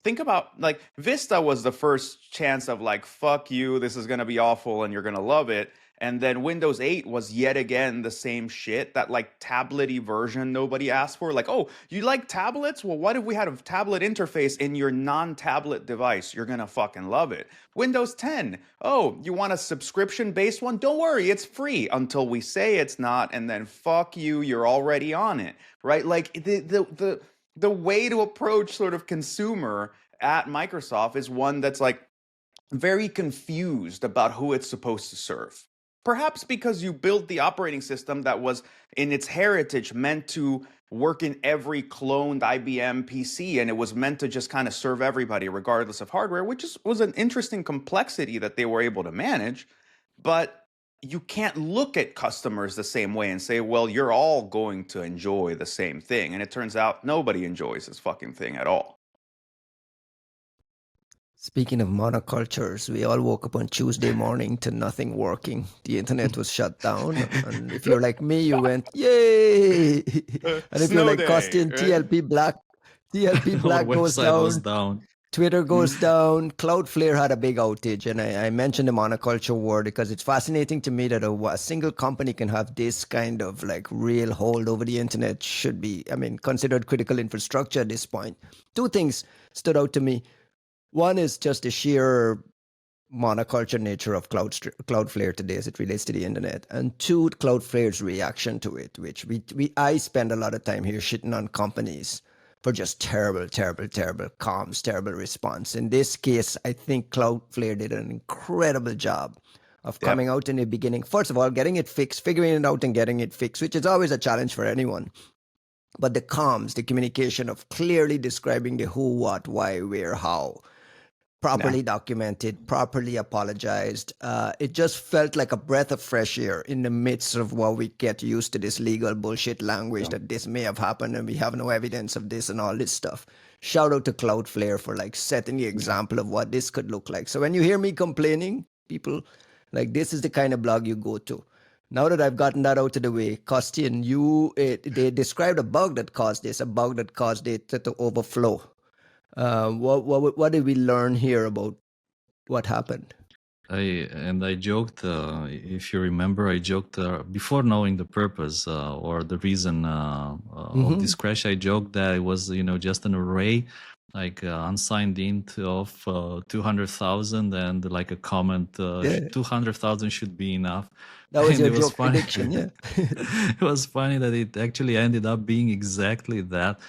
Speaker 3: Think about like Vista was the first chance of like, fuck you, this is going to be awful and you're going to love it. And then Windows 8 was yet again the same shit, that like tablet-y version nobody asked for. Like, oh, you like tablets? Well, what if we had a tablet interface in your non-tablet device? You're gonna fucking love it. Windows 10. Oh, you want a subscription-based one? Don't worry, it's free until we say it's not, and then fuck you, you're already on it. Right? Like the way to approach sort of consumer at Microsoft is one that's like very confused about who it's supposed to serve. Perhaps because you built the operating system that was in its heritage meant to work in every cloned IBM PC, and it was meant to just kind of serve everybody regardless of hardware, which was an interesting complexity that they were able to manage. But you can't look at customers the same way and say, well, you're all going to enjoy the same thing. And it turns out nobody enjoys this fucking thing at all.
Speaker 2: Speaking of monocultures, we all woke up on Tuesday morning to nothing working. The internet was shut down. And if you're like me, you went, yay! And if you're like Costin, right? TLP Black goes down.
Speaker 1: Was down.
Speaker 2: Twitter goes down. Cloudflare had a big outage. And I mentioned the monoculture word because it's fascinating to me that a single company can have this kind of like real hold over the internet. Should be, considered critical infrastructure at this point. Two things stood out to me. One is just the sheer monoculture nature of Cloudflare today as it relates to the internet. And two, Cloudflare's reaction to it, which I spend a lot of time here shitting on companies for just terrible comms, terrible response. In this case, I think Cloudflare did an incredible job of coming out in the beginning. First of all, getting it fixed, figuring it out and getting it fixed, which is always a challenge for anyone. But the comms, the communication of clearly describing the who, what, why, where, how, properly documented, properly apologized. It just felt like a breath of fresh air in the midst of what we get used to, this legal bullshit language that this may have happened and we have no evidence of this and all this stuff. Shout out to Cloudflare for like setting the example of what this could look like. So when you hear me complaining, people, like this is the kind of blog you go to. Now that I've gotten that out of the way, Costin, they described a bug that caused this, a bug that caused it to overflow. What did we learn here about what happened?
Speaker 1: I joked, if you remember, before knowing the purpose or the reason of this crash, I joked that it was, just an array, like unsigned int of 200,000 and like a comment, 200,000 should be enough.
Speaker 2: That was your joke prediction, yeah.
Speaker 1: It was funny that it actually ended up being exactly that.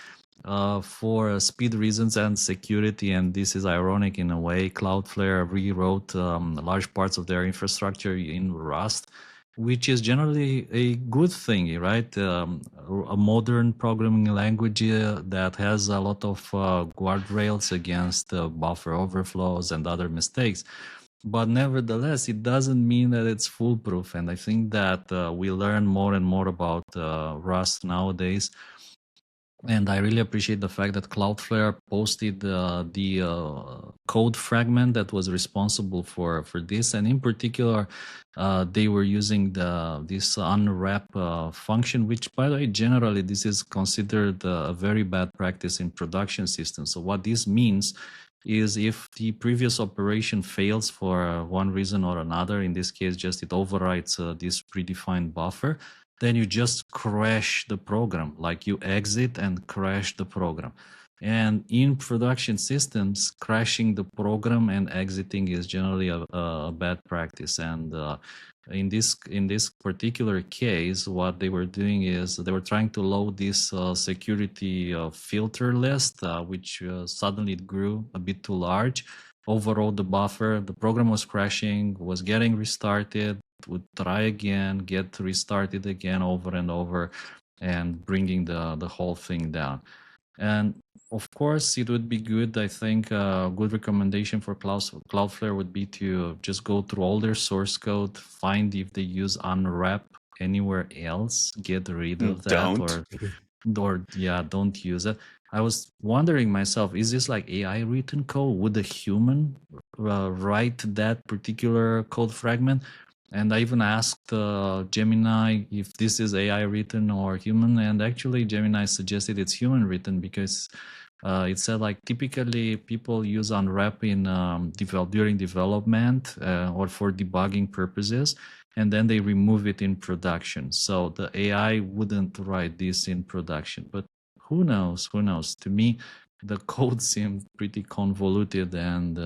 Speaker 1: For speed reasons and security, and this is ironic in a way, Cloudflare rewrote large parts of their infrastructure in Rust, which is generally a good thing, right? A modern programming language that has a lot of guardrails against buffer overflows and other mistakes. But nevertheless, it doesn't mean that it's foolproof. And I think that we learn more and more about Rust nowadays. And I really appreciate the fact that Cloudflare posted the code fragment that was responsible for this. And in particular, they were using this unwrap function, which, by the way, generally, this is considered a very bad practice in production systems. So what this means is if the previous operation fails for one reason or another, in this case, just it overwrites this predefined buffer, then you just crash the program, like you exit and crash the program. And in production systems, crashing the program and exiting is generally a bad practice. And in this particular case, what they were doing is they were trying to load this security filter list, which suddenly it grew a bit too large, overrode the buffer, the program was crashing, was getting restarted, would try again, get restarted again over and over, and bringing the whole thing down. And of course, it would be good, I think, a good recommendation for Cloudflare would be to just go through all their source code, find if they use unwrap anywhere else, get rid of that, don't use it. I was wondering myself, is this like AI written code? Would a human write that particular code fragment? And I even asked Gemini if this is AI written or human, and actually Gemini suggested it's human written because it said like typically people use unwrap in during development or for debugging purposes. and then they remove it in production. So the AI wouldn't write this in production. But who knows? Who knows? To me, the code seemed pretty convoluted, and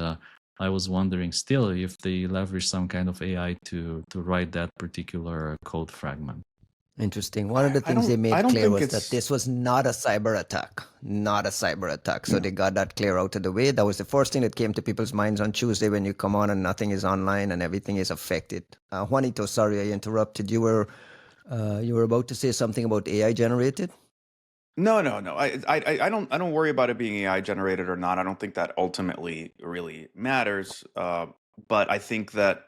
Speaker 1: I was wondering still if they leverage some kind of AI to write that particular code fragment.
Speaker 2: Interesting. One of the things they
Speaker 3: I
Speaker 2: made
Speaker 3: don't
Speaker 2: clear
Speaker 3: think
Speaker 2: was that
Speaker 3: it's
Speaker 2: this was not a cyber attack, not a cyber attack. So they got that clear out of the way. That was the first thing that came to people's minds on Tuesday when you come on and nothing is online and everything is affected. Juanito, sorry I interrupted. You were about to say something about AI generated.
Speaker 3: no. I don't worry about it being AI generated or not. I don't think that ultimately really matters. But I think that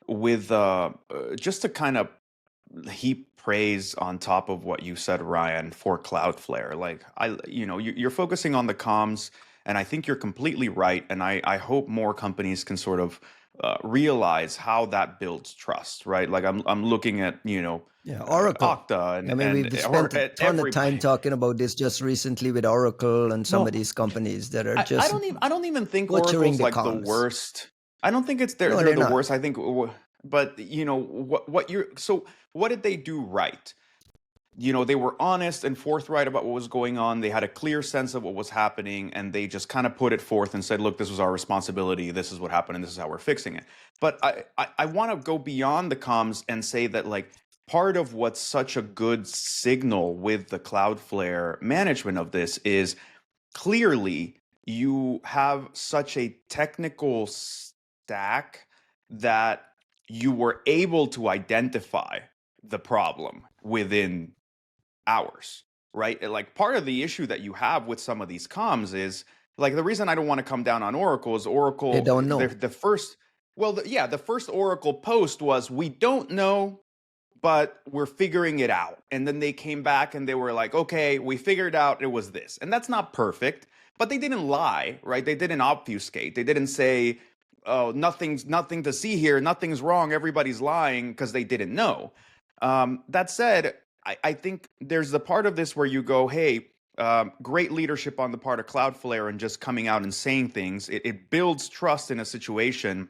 Speaker 3: with just to kind of heap praise on top of what you said, Ryan, for Cloudflare. Like you're focusing on the comms, and I think you're completely right. And I hope more companies can sort of realize how that builds trust, right? Like I'm looking at
Speaker 2: Oracle.
Speaker 3: Okta and
Speaker 2: I mean, we've spent a ton of time talking about this just recently with Oracle and some of these companies that are just.
Speaker 3: I don't even think
Speaker 2: butchering
Speaker 3: Oracle's
Speaker 2: the
Speaker 3: like the
Speaker 2: comms.
Speaker 3: worst. I don't think it's
Speaker 2: No,
Speaker 3: they're
Speaker 2: they're
Speaker 3: the
Speaker 2: not.
Speaker 3: worst. I think, but what you're so what did they do right? They were honest and forthright about what was going on. They had a clear sense of what was happening, and they just kind of put it forth and said, look, this was our responsibility. This is what happened, and this is how we're fixing it. But I want to go beyond the comms and say that, like, part of what's such a good signal with the Cloudflare management of this is clearly you have such a technical stack that you were able to identify the problem within hours, right? Like, part of the issue that you have with some of these comms is, like, the reason I don't want to come down on Oracle is Oracle,
Speaker 2: They don't know.
Speaker 3: the first, the first Oracle post was, we don't know, but we're figuring it out. And then they came back and they were like, okay, we figured out it was this. And that's not perfect, but they didn't lie, right? They didn't obfuscate. They didn't say, oh, nothing to see here, nothing's wrong, everybody's lying, because they didn't know. That said, I think there's the part of this where you go, hey, great leadership on the part of Cloudflare and just coming out and saying things. It builds trust in a situation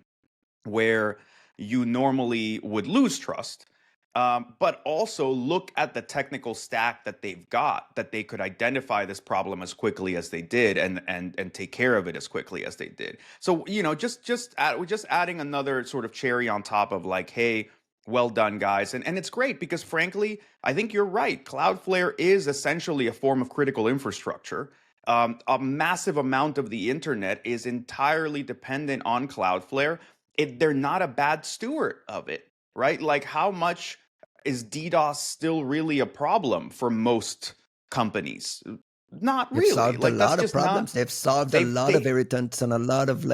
Speaker 3: where you normally would lose trust. But also look at the technical stack that they've got, that they could identify this problem as quickly as they did and take care of it as quickly as they did. So, just adding another sort of cherry on top of, like, hey, well done, guys. And it's great because, frankly, I think you're right. Cloudflare is essentially a form of critical infrastructure. A massive amount of the internet is entirely dependent on Cloudflare. They're not a bad steward of it, right? Like, how much is DDoS still really a problem for most companies? Not
Speaker 2: They've
Speaker 3: really.
Speaker 2: solved
Speaker 3: Like,
Speaker 2: a
Speaker 3: that's
Speaker 2: lot of
Speaker 3: just
Speaker 2: problems.
Speaker 3: not.
Speaker 2: They've solved a lot of irritants and a lot of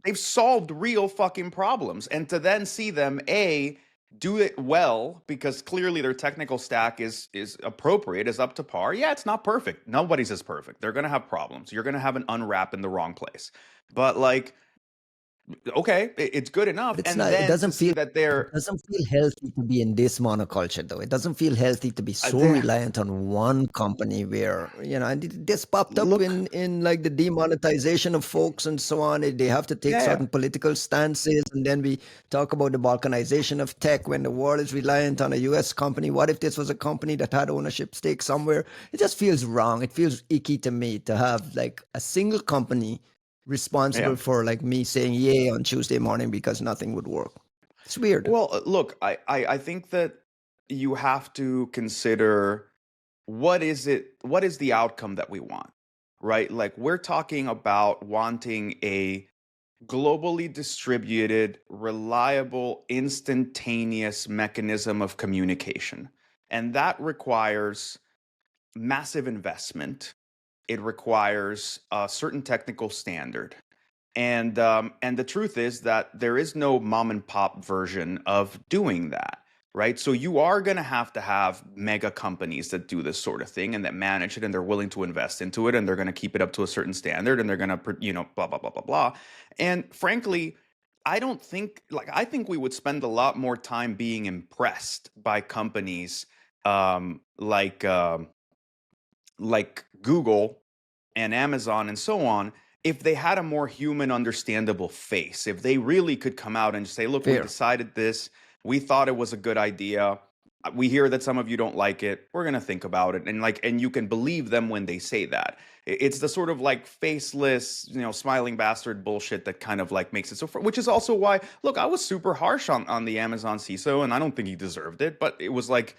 Speaker 3: They've solved real fucking problems, and to then see them do it well because clearly their technical stack is appropriate, is up to par. Yeah, it's not perfect. Nobody's is perfect. They're gonna have problems. You're gonna have an unwrap in the wrong place, but, like, okay, it's good enough.
Speaker 2: It's
Speaker 3: And
Speaker 2: not. It
Speaker 3: then
Speaker 2: doesn't
Speaker 3: to see
Speaker 2: feel.
Speaker 3: that
Speaker 2: It
Speaker 3: they're
Speaker 2: doesn't feel healthy to be in this monoculture, though. It doesn't feel healthy to be so
Speaker 3: they
Speaker 2: reliant on one company. Where and this popped up
Speaker 3: look,
Speaker 2: in like the demonetization of folks and so on. They have to take
Speaker 3: yeah.
Speaker 2: certain political stances, and then we talk about the balkanization of tech when the world is reliant on a U.S. company. What if this was a company that had ownership stake somewhere? It just feels wrong. It feels icky to me to have like a single company responsible for, like, me saying yay on Tuesday morning because nothing would work. It's weird.
Speaker 3: Well, look, I think that you have to consider what is the outcome that we want, right? Like, we're talking about wanting a globally distributed, reliable, instantaneous mechanism of communication. And that requires massive investment. It requires a certain technical standard. And the truth is that there is no mom and pop version of doing that, right? So you are going to have mega companies that do this sort of thing and that manage it, and they're willing to invest into it, and they're going to keep it up to a certain standard, and they're going to, blah, blah, blah, blah, blah. And frankly, I think we would spend a lot more time being impressed by companies like Google and Amazon and so on, if they had a more human understandable face, if they really could come out and say, look, we
Speaker 2: Fair.
Speaker 3: decided this, we thought it was a good idea. We hear that some of you don't like it. We're going to think about it. And you can believe them when they say that. It's the sort of like faceless, smiling bastard bullshit that kind of like makes it so, which is also why, look, I was super harsh on the Amazon CISO, and I don't think he deserved it, but it was like,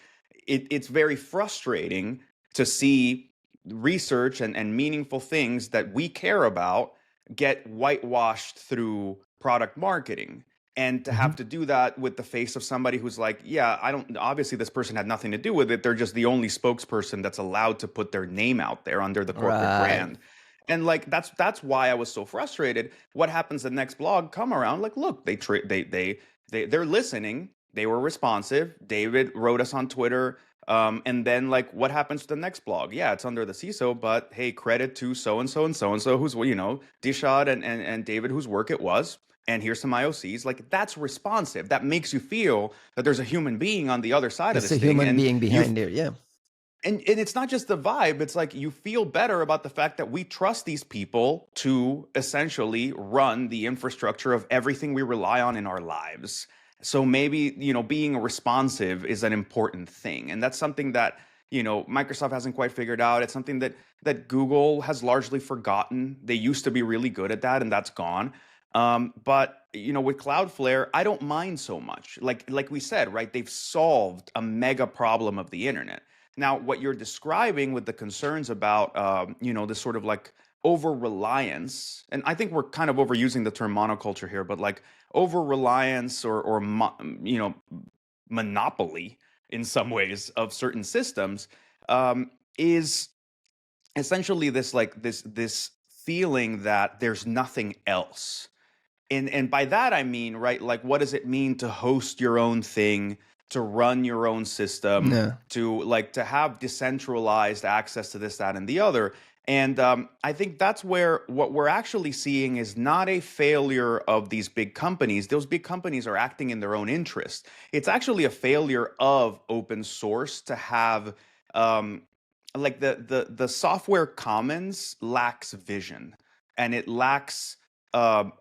Speaker 3: it's very frustrating to see research and meaningful things that we care about get whitewashed through product marketing. And to have to do that with the face of somebody who's like, yeah, obviously this person had nothing to do with it. They're just the only spokesperson that's allowed to put their name out there under the corporate brand. And like, that's why I was so frustrated. What happens the next blog come around? Like, look, they're listening. They were responsive. David wrote us on Twitter. And then like, what happens to the next blog? Yeah, it's under the CISO, but hey, credit to so-and-so and so-and-so who's, Dishad and David, whose work it was. And here's some IOCs. Like, that's responsive. That makes you feel that there's a human being on the other side of this thing.
Speaker 2: There's a human being behind it, yeah.
Speaker 3: And it's not just the vibe. It's like you feel better about the fact that we trust these people to essentially run the infrastructure of everything we rely on in our lives. So maybe, being responsive is an important thing. And that's something that, Microsoft hasn't quite figured out. It's something that Google has largely forgotten. They used to be really good at that, and that's gone. But with Cloudflare, I don't mind so much. Like we said, right? They've solved a mega problem of the internet. Now, what you're describing with the concerns about, this sort of like over reliance, and I think we're kind of overusing the term monoculture here, but like over reliance or monopoly in some ways of certain systems, is essentially this feeling that there's nothing else. And by that, I mean, right, like, what does it mean to host your own thing, to run your own system, to have decentralized access to this, that, and the other? And I think that's where what we're actually seeing is not a failure of these big companies. Those big companies are acting in their own interest. It's actually a failure of open source to have, like the software commons lacks vision, and it lacks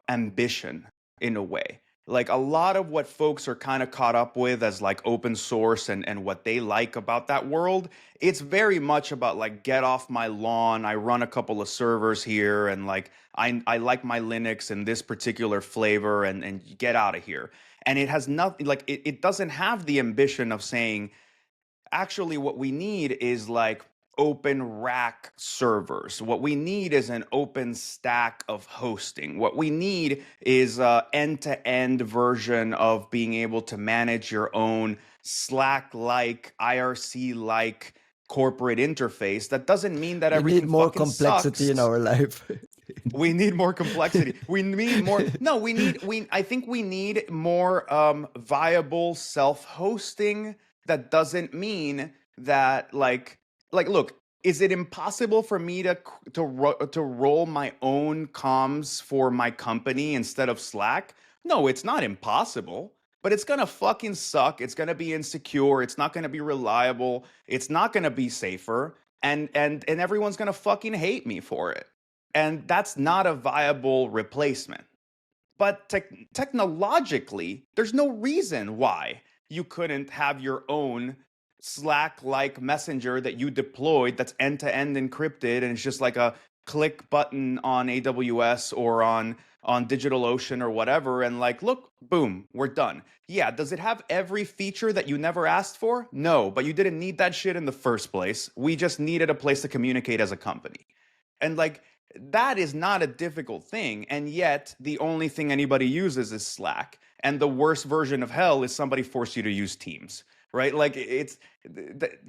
Speaker 3: ambition in a way. Like a lot of what folks are kind of caught up with as like open source and what they like about that world, it's very much about like, get off my lawn. I run a couple of servers here, and like I like my Linux in this particular flavor, and get out of here. And it has nothing, like it doesn't have the ambition of saying, actually what we need is like open rack servers. What we need is an open stack of hosting. What we need is an end-to-end version of being able to manage your own Slack-like, IRC-like corporate interface. That doesn't mean that everything
Speaker 2: need more
Speaker 3: fucking
Speaker 2: complexity
Speaker 3: sucks.
Speaker 2: in our life.
Speaker 3: We need more complexity. We need more. No, I think we need more viable self-hosting. That doesn't mean that like look, is it impossible for me to roll my own comms for my company instead of Slack? No, it's not impossible, but it's gonna fucking suck. It's gonna be insecure. It's not gonna be reliable. It's not gonna be safer, and everyone's gonna fucking hate me for it. And that's not a viable replacement. But technologically, there's no reason why you couldn't have your own Slack-like messenger that you deployed that's end-to-end encrypted, and it's just like a click button on AWS or on DigitalOcean or whatever, and like, look, boom, we're done. Yeah, does it have every feature that you never asked for? No, but you didn't need that shit in the first place. We just needed a place to communicate as a company. And like, that is not a difficult thing, and yet the only thing anybody uses is Slack. And the worst version of hell is somebody forced you to use Teams, right? Like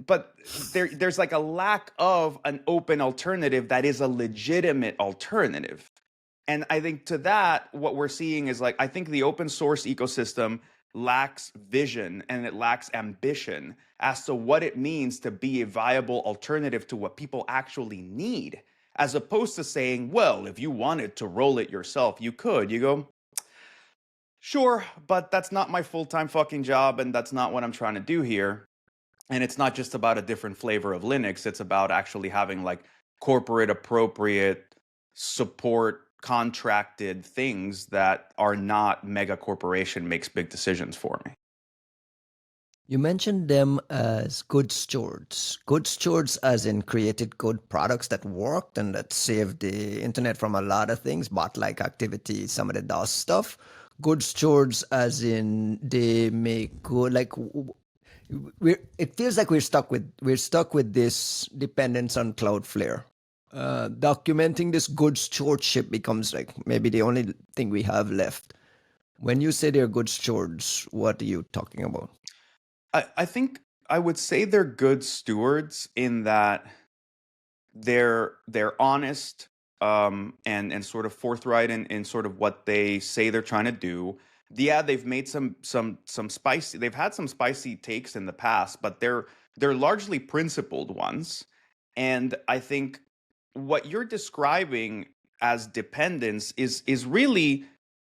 Speaker 3: but there's like a lack of an open alternative that is a legitimate alternative. And I think to that, what we're seeing is like, I think the open source ecosystem lacks vision and it lacks ambition as to what it means to be a viable alternative to what people actually need. As opposed to saying, well, if you wanted to roll it yourself, you could. You go, sure, but that's not my full-time fucking job, and that's not what I'm trying to do here. And it's not just about a different flavor of Linux. It's about actually having like corporate appropriate support contracted things that are not mega corporation makes big decisions for me.
Speaker 2: You mentioned them as good stewards. Good stewards as in created good products that worked and that saved the internet from a lot of things, bot-like activity, some of the DOS stuff. Good stewards as in they make good, like it feels like we're stuck with this dependence on Cloudflare. Documenting this good stewardship becomes like maybe the only thing we have left. When you say they're good stewards, what are you talking about?
Speaker 3: I think I would say they're good stewards in that they're honest and sort of forthright in sort of what they say they're trying to do. Yeah, they've made some spicy, they've had some spicy takes in the past, but they're largely principled ones. And I think what you're describing as dependence is really,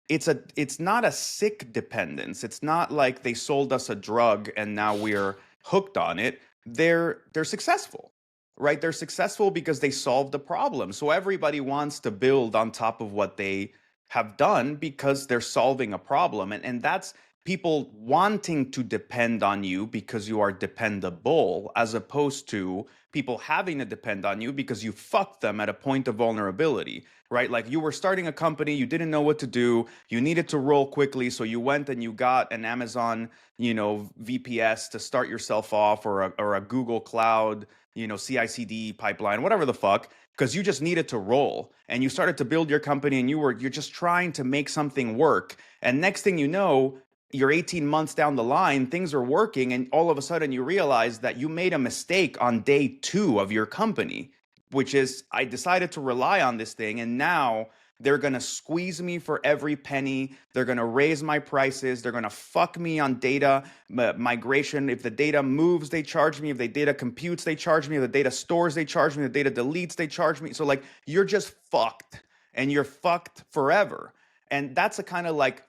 Speaker 3: it's not a sick dependence. It's not like they sold us a drug and now we're hooked on it. They're successful, right? They're successful because they solved the problem. So everybody wants to build on top of what they have done because they're solving a problem. And that's people wanting to depend on you because you are dependable, as opposed to people having to depend on you because you fucked them at a point of vulnerability, right? Like you were starting a company, you didn't know what to do, you needed to roll quickly, so you went and you got an Amazon, VPS to start yourself off, or a Google Cloud, CI/CD pipeline, whatever the fuck, because you just needed to roll, and you started to build your company, and you're just trying to make something work, and next thing you know, you're 18 months down the line, things are working, and all of a sudden you realize that you made a mistake on day 2 of your company, which is, I decided to rely on this thing, and now they're going to squeeze me for every penny. They're going to raise my prices. They're going to fuck me on data migration. If the data moves, they charge me. If the data computes, they charge me. If the data stores, they charge me. If the data deletes, they charge me. So like, you're just fucked, and you're fucked forever. And that's a kind of like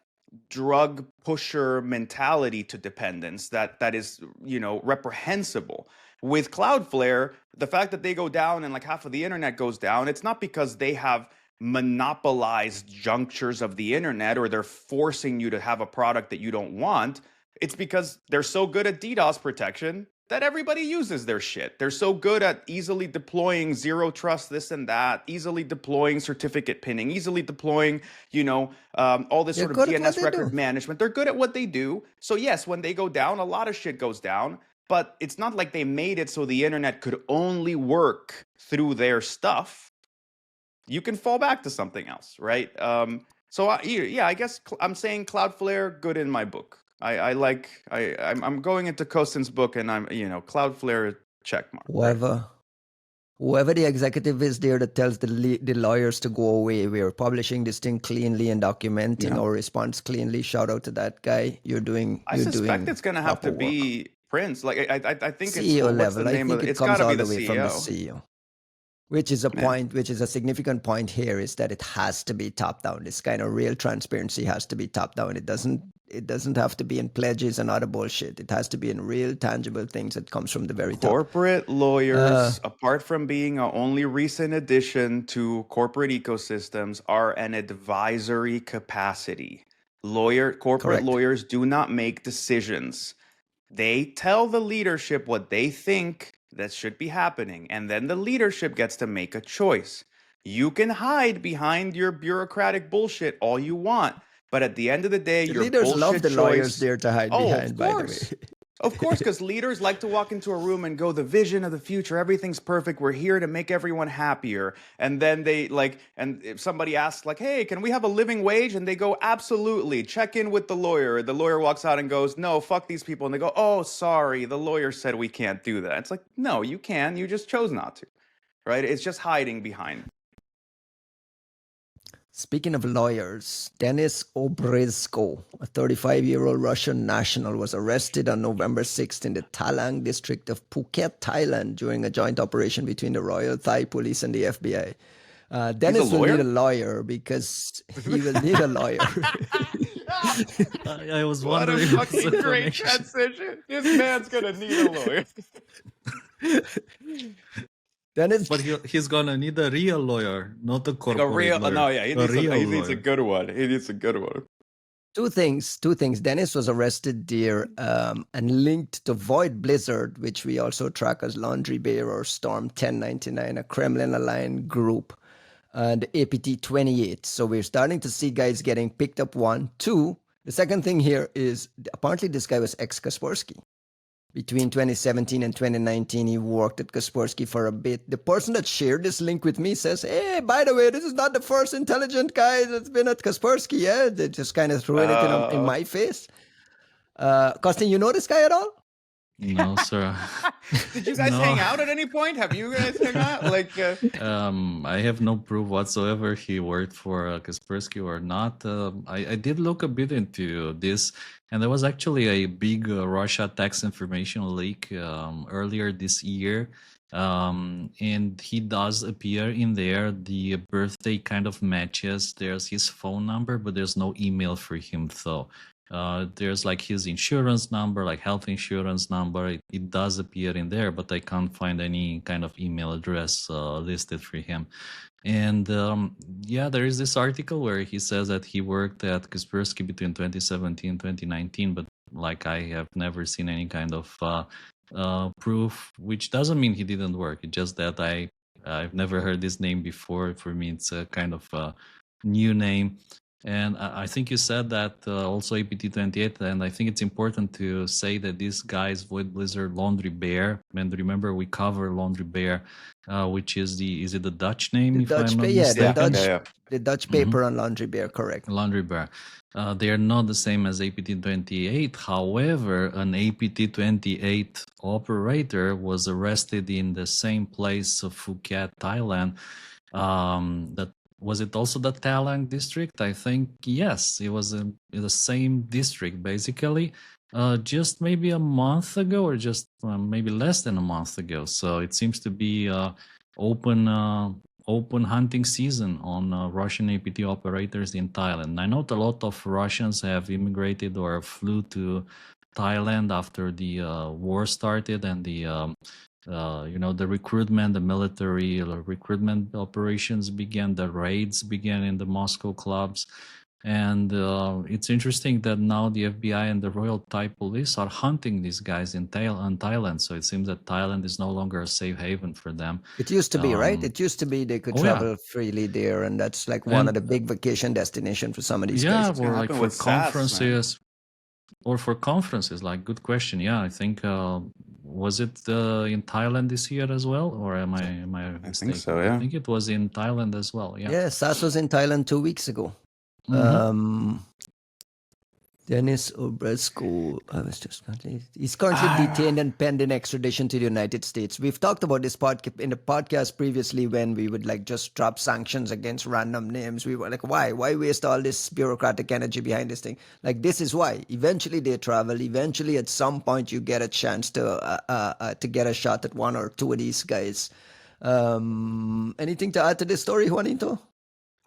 Speaker 3: drug pusher mentality to dependence that is, reprehensible. With Cloudflare, the fact that they go down and like half of the internet goes down, it's not because they have monopolized junctures of the internet or they're forcing you to have a product that you don't want. It's because they're so good at DDoS protection that everybody uses their shit. They're so good at easily deploying zero trust, this and that, easily deploying certificate pinning, easily deploying, all this sort of DNS record management. They're good at what they do. So yes, when they go down, a lot of shit goes down, but it's not like they made it so the internet could only work through their stuff. You can fall back to something else, right? I guess I'm saying Cloudflare, good in my book. I'm going into Costin's book, and I'm, Cloudflare check mark.
Speaker 2: Whoever the executive is there that tells the lawyers to go away, we are publishing this thing cleanly and documenting our response cleanly. Shout out to that guy. I
Speaker 3: suspect it's going to have to be Prince. Like I think
Speaker 2: CEO
Speaker 3: it's
Speaker 2: level.
Speaker 3: The name
Speaker 2: I think
Speaker 3: it's
Speaker 2: got to be
Speaker 3: the
Speaker 2: CEO. From the CEO. Which is a significant point here, is that it has to be top down. This kind of real transparency has to be top down. It doesn't have to be in pledges and other bullshit. It has to be in real tangible things that comes from the very top.
Speaker 3: Corporate lawyers, apart from being an only recent addition to corporate ecosystems, are an advisory capacity. Corporate lawyers do not make decisions. They tell the leadership what they think that should be happening, and then the leadership gets to make a choice. You can hide behind your bureaucratic bullshit all you want, but at the end of the day, your
Speaker 2: leaders
Speaker 3: bullshit
Speaker 2: love the
Speaker 3: choice...
Speaker 2: lawyers there to hide behind, by the way.
Speaker 3: Of course, because leaders like to walk into a room and go, the vision of the future, everything's perfect, we're here to make everyone happier. And then they and if somebody asks like, hey, can we have a living wage? And they go, absolutely, check in with the lawyer. The lawyer walks out and goes, no, fuck these people. And they go, oh, sorry, the lawyer said we can't do that. It's like, no, you can, you just chose not to, right? It's just hiding behind.
Speaker 2: Speaking of lawyers, Denis Obrezko, a 35-year-old Russian national, was arrested on November 6th in the Talang district of Phuket, Thailand, during a joint operation between the Royal Thai Police and the FBI. Denis will need a lawyer because he will need a lawyer.
Speaker 1: I was wondering.
Speaker 3: What a fucking great transition. This man's going to need a lawyer.
Speaker 1: But he's gonna need a real lawyer, not a corporate lawyer.
Speaker 3: No, yeah, he needs a good one. He needs a good one.
Speaker 2: Two things. Dennis was arrested there and linked to Void Blizzard, which we also track as Laundry Bear or Storm 1099, a Kremlin-aligned group, and APT 28. So we're starting to see guys getting picked up. One. Two, the second thing here is apparently this guy was ex-Kaspersky. Between 2017 and 2019, he worked at Kaspersky for a bit. The person that shared this link with me says, hey, by the way, this is not the first intelligent guy that's been at Kaspersky. Yeah, they just kind of threw it in my face. Costin, you know this guy at all?
Speaker 1: No, sir.
Speaker 3: Did you guys hang out at any point? Have you guys hung out?
Speaker 1: I have no proof whatsoever he worked for Kaspersky or not. I did look a bit into this, and there was actually a big Russia tax information leak earlier this year. And he does appear in there. The birthday kind of matches. There's his phone number, but there's no email for him, though. There's like his insurance number, like health insurance number. It does appear in there, but I can't find any kind of email address listed for him. And yeah, there is this article where he says that he worked at Kaspersky between 2017 and 2019, but like I have never seen any kind of proof, which doesn't mean he didn't work. It's just that I've never heard this name before. For me, it's a kind of a new name. And I think you said that also APT28, and I think it's important to say that these guys, Void Blizzard, Laundry Bear, and remember we cover Laundry Bear, which is is it the Dutch name?
Speaker 2: The Dutch, the Dutch paper on Laundry Bear, correct.
Speaker 1: Laundry Bear. They are not the same as APT28. However, an APT28 operator was arrested in the same place of Phuket, Thailand. Was it also the Talang district? I think yes, it was in the same district basically, just maybe a month ago or just maybe less than a month ago. So it seems to be open hunting season on Russian APT operators in Thailand. I know a lot of Russians have immigrated or flew to Thailand after the war started and the recruitment, the military recruitment operations began, the raids began in the Moscow clubs. And it's interesting that now the FBI and the Royal Thai Police are hunting these guys in Thailand. So it seems that Thailand is no longer a safe haven for them.
Speaker 2: It used to be, right? It used to be they could travel freely there. And that's like one of the big vacation destinations for some of these guys.
Speaker 1: Yeah, or like for conferences. Or for conferences, like good question. Yeah, I think was it in Thailand this year as well, or am I mistaken?
Speaker 3: I think so. Yeah,
Speaker 1: I think it was in Thailand as well. Yeah.
Speaker 2: Yeah, SAS was in Thailand 2 weeks ago. Dennis Obresko, he's currently detained and pending extradition to the United States. We've talked about this in the podcast previously when we would like just drop sanctions against random names. We were like, why waste all this bureaucratic energy behind this thing? Like, this is why. Eventually they travel. Eventually at some point you get a chance to get a shot at one or two of these guys. Anything to add to this story, Juanito?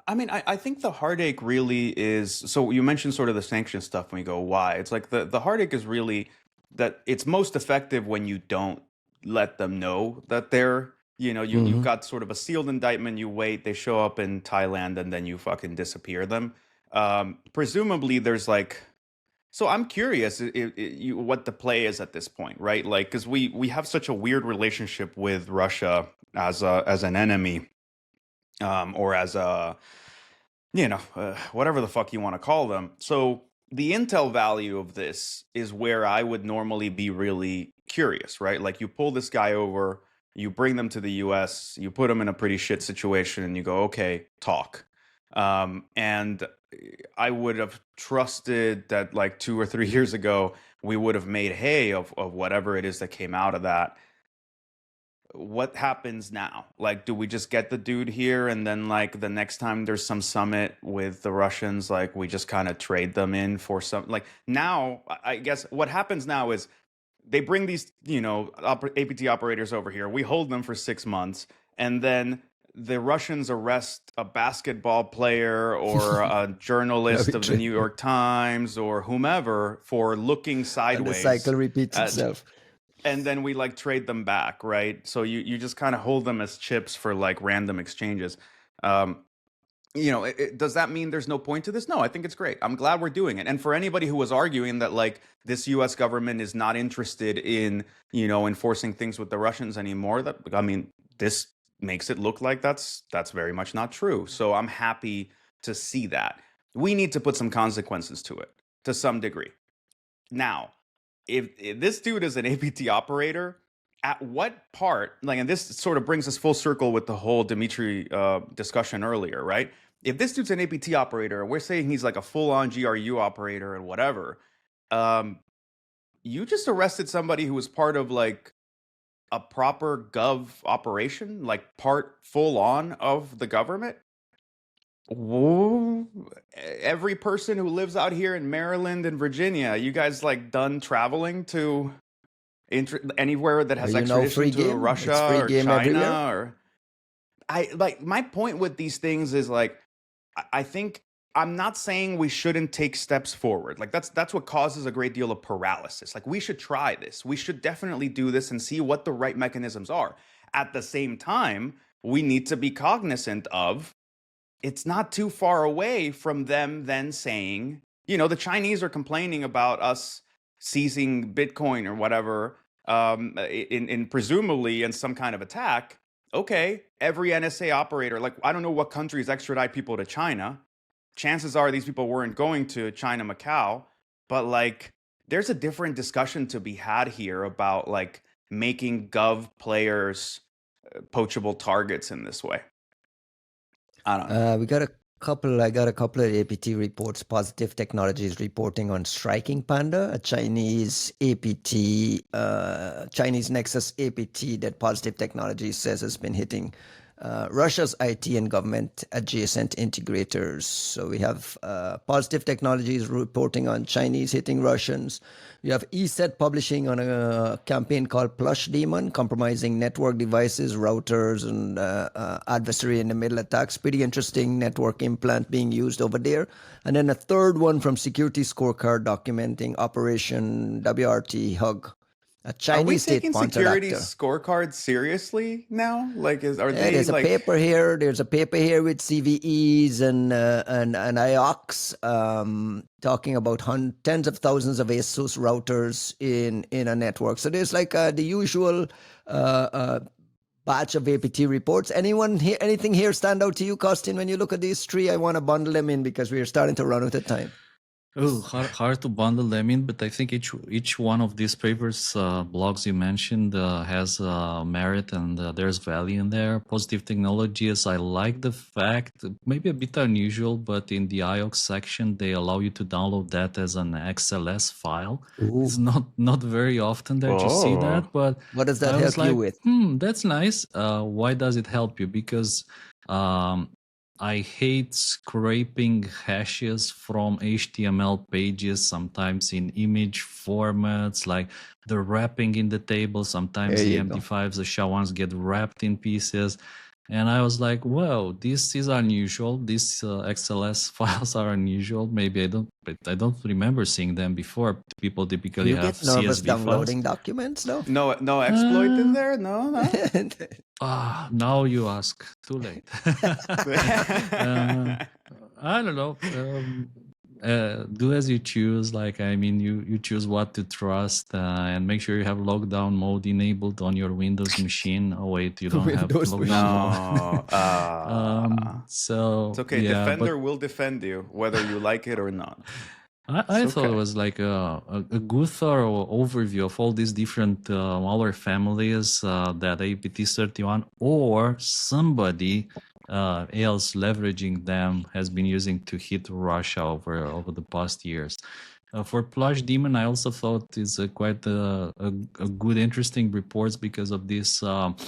Speaker 3: I mean, I think the heartache really is, so you mentioned sort of the sanction stuff when we go, why? It's like the heartache is really that it's most effective when you don't let them know that they're, you've got sort of a sealed indictment, you wait, they show up in Thailand, and then you fucking disappear them. Presumably there's like, so I'm curious what the play is at this point, right? Like, because we have such a weird relationship with Russia as an enemy. Or as whatever the fuck you want to call them. So the intel value of this is where I would normally be really curious, right? Like you pull this guy over, you bring them to the US, you put them in a pretty shit situation and you go, okay, talk. And I would have trusted that like 2 or 3 years ago, we would have made hay of whatever it is that came out of that. What happens now? Like, do we just get the dude here and then like the next time there's some summit with the Russians, like we just kind of trade them in for some, like now, I guess what happens now is they bring these, APT operators over here. We hold them for 6 months and then the Russians arrest a basketball player or a journalist of the New York Times or whomever for looking sideways.
Speaker 2: And the cycle repeats itself.
Speaker 3: And then we like trade them back, right? So you just kind of hold them as chips for like random exchanges. does that mean there's no point to this? No, I think it's great. I'm glad we're doing it. And for anybody who was arguing that like this US government is not interested in, enforcing things with the Russians anymore, this makes it look like that's very much not true. So I'm happy to see that. We need to put some consequences to it to some degree. Now, if this dude is an APT operator, at what part, like, and this sort of brings us full circle with the whole Dimitri discussion earlier, right? If this dude's an APT operator, we're saying he's like a full-on GRU operator and whatever, you just arrested somebody who was part of like a proper gov operation, like part full-on of the government. Whoa. Every person who lives out here in Maryland and Virginia, you guys like done traveling to anywhere that has extradition to Russia or China? Or I like, my point with these things is like, I think I'm not saying we shouldn't take steps forward. Like that's what causes a great deal of paralysis. Like we should try this. We should definitely do this and see what the right mechanisms are. At the same time, we need to be cognizant of it's not too far away from them then saying, the Chinese are complaining about us seizing Bitcoin or whatever, in presumably in some kind of attack. Okay, every NSA operator, like I don't know what countries extradite people to China. Chances are these people weren't going to China, Macau, but like there's a different discussion to be had here about like making gov players poachable targets in this way. I don't know.
Speaker 2: I got a couple of APT reports. Positive Technologies reporting on Striking Panda, a Chinese APT, Chinese Nexus APT that Positive Technologies says has been hitting Russia's IT and government adjacent integrators. So we have Positive Technologies reporting on Chinese hitting Russians. We have ESET publishing on a campaign called Plush Demon, compromising network devices, routers, and adversary in the middle attacks. Pretty interesting network implant being used over there. And then a third one from SecurityScorecard documenting Operation WRT Hug. A Chinese
Speaker 3: are we taking security
Speaker 2: actor.
Speaker 3: scorecard seriously now? Like, they?
Speaker 2: There's
Speaker 3: like...
Speaker 2: a paper here. There's a paper here with CVEs and IOCs talking about tens of thousands of ASUS routers in a network. So there's like the usual batch of APT reports. Anything here stand out to you, Costin? When you look at these three, I want to bundle them in because we're starting to run out of time.
Speaker 1: Oh, hard to bundle them in, but I think each one of these papers, blogs you mentioned, has merit and there's value in there. Positive Technologies, I like the fact, maybe a bit unusual, but in the IOX section, they allow you to download that as an XLS file. Ooh. It's not very often that you see that, but
Speaker 2: what does that help you with?
Speaker 1: That's nice. Why does it help you? Because I hate scraping hashes from HTML pages, sometimes in image formats, like the wrapping in the table. Sometimes the MD5s, the SHA-1s get wrapped in pieces. And I was like, whoa, this is unusual. These XLS files are unusual. Maybe I don't remember seeing them before. People typically have CSV files.
Speaker 2: You get nervous downloading documents, no?
Speaker 3: No exploit in there? No?
Speaker 1: Now you ask. Too late. I don't know. Do as you choose. Like, I mean, you choose what to trust, and make sure you have lockdown mode enabled on your Windows machine. Oh wait, you don't have lockdown mode. So
Speaker 3: it's okay.
Speaker 1: Yeah,
Speaker 3: Defender will defend you whether you like it or not.
Speaker 1: I thought it was like a good thorough overview of all these different malware families that APT31 or somebody else leveraging them has been using to hit Russia over the past years. For Plush Demon, I also thought it's quite a good, interesting reports because of this network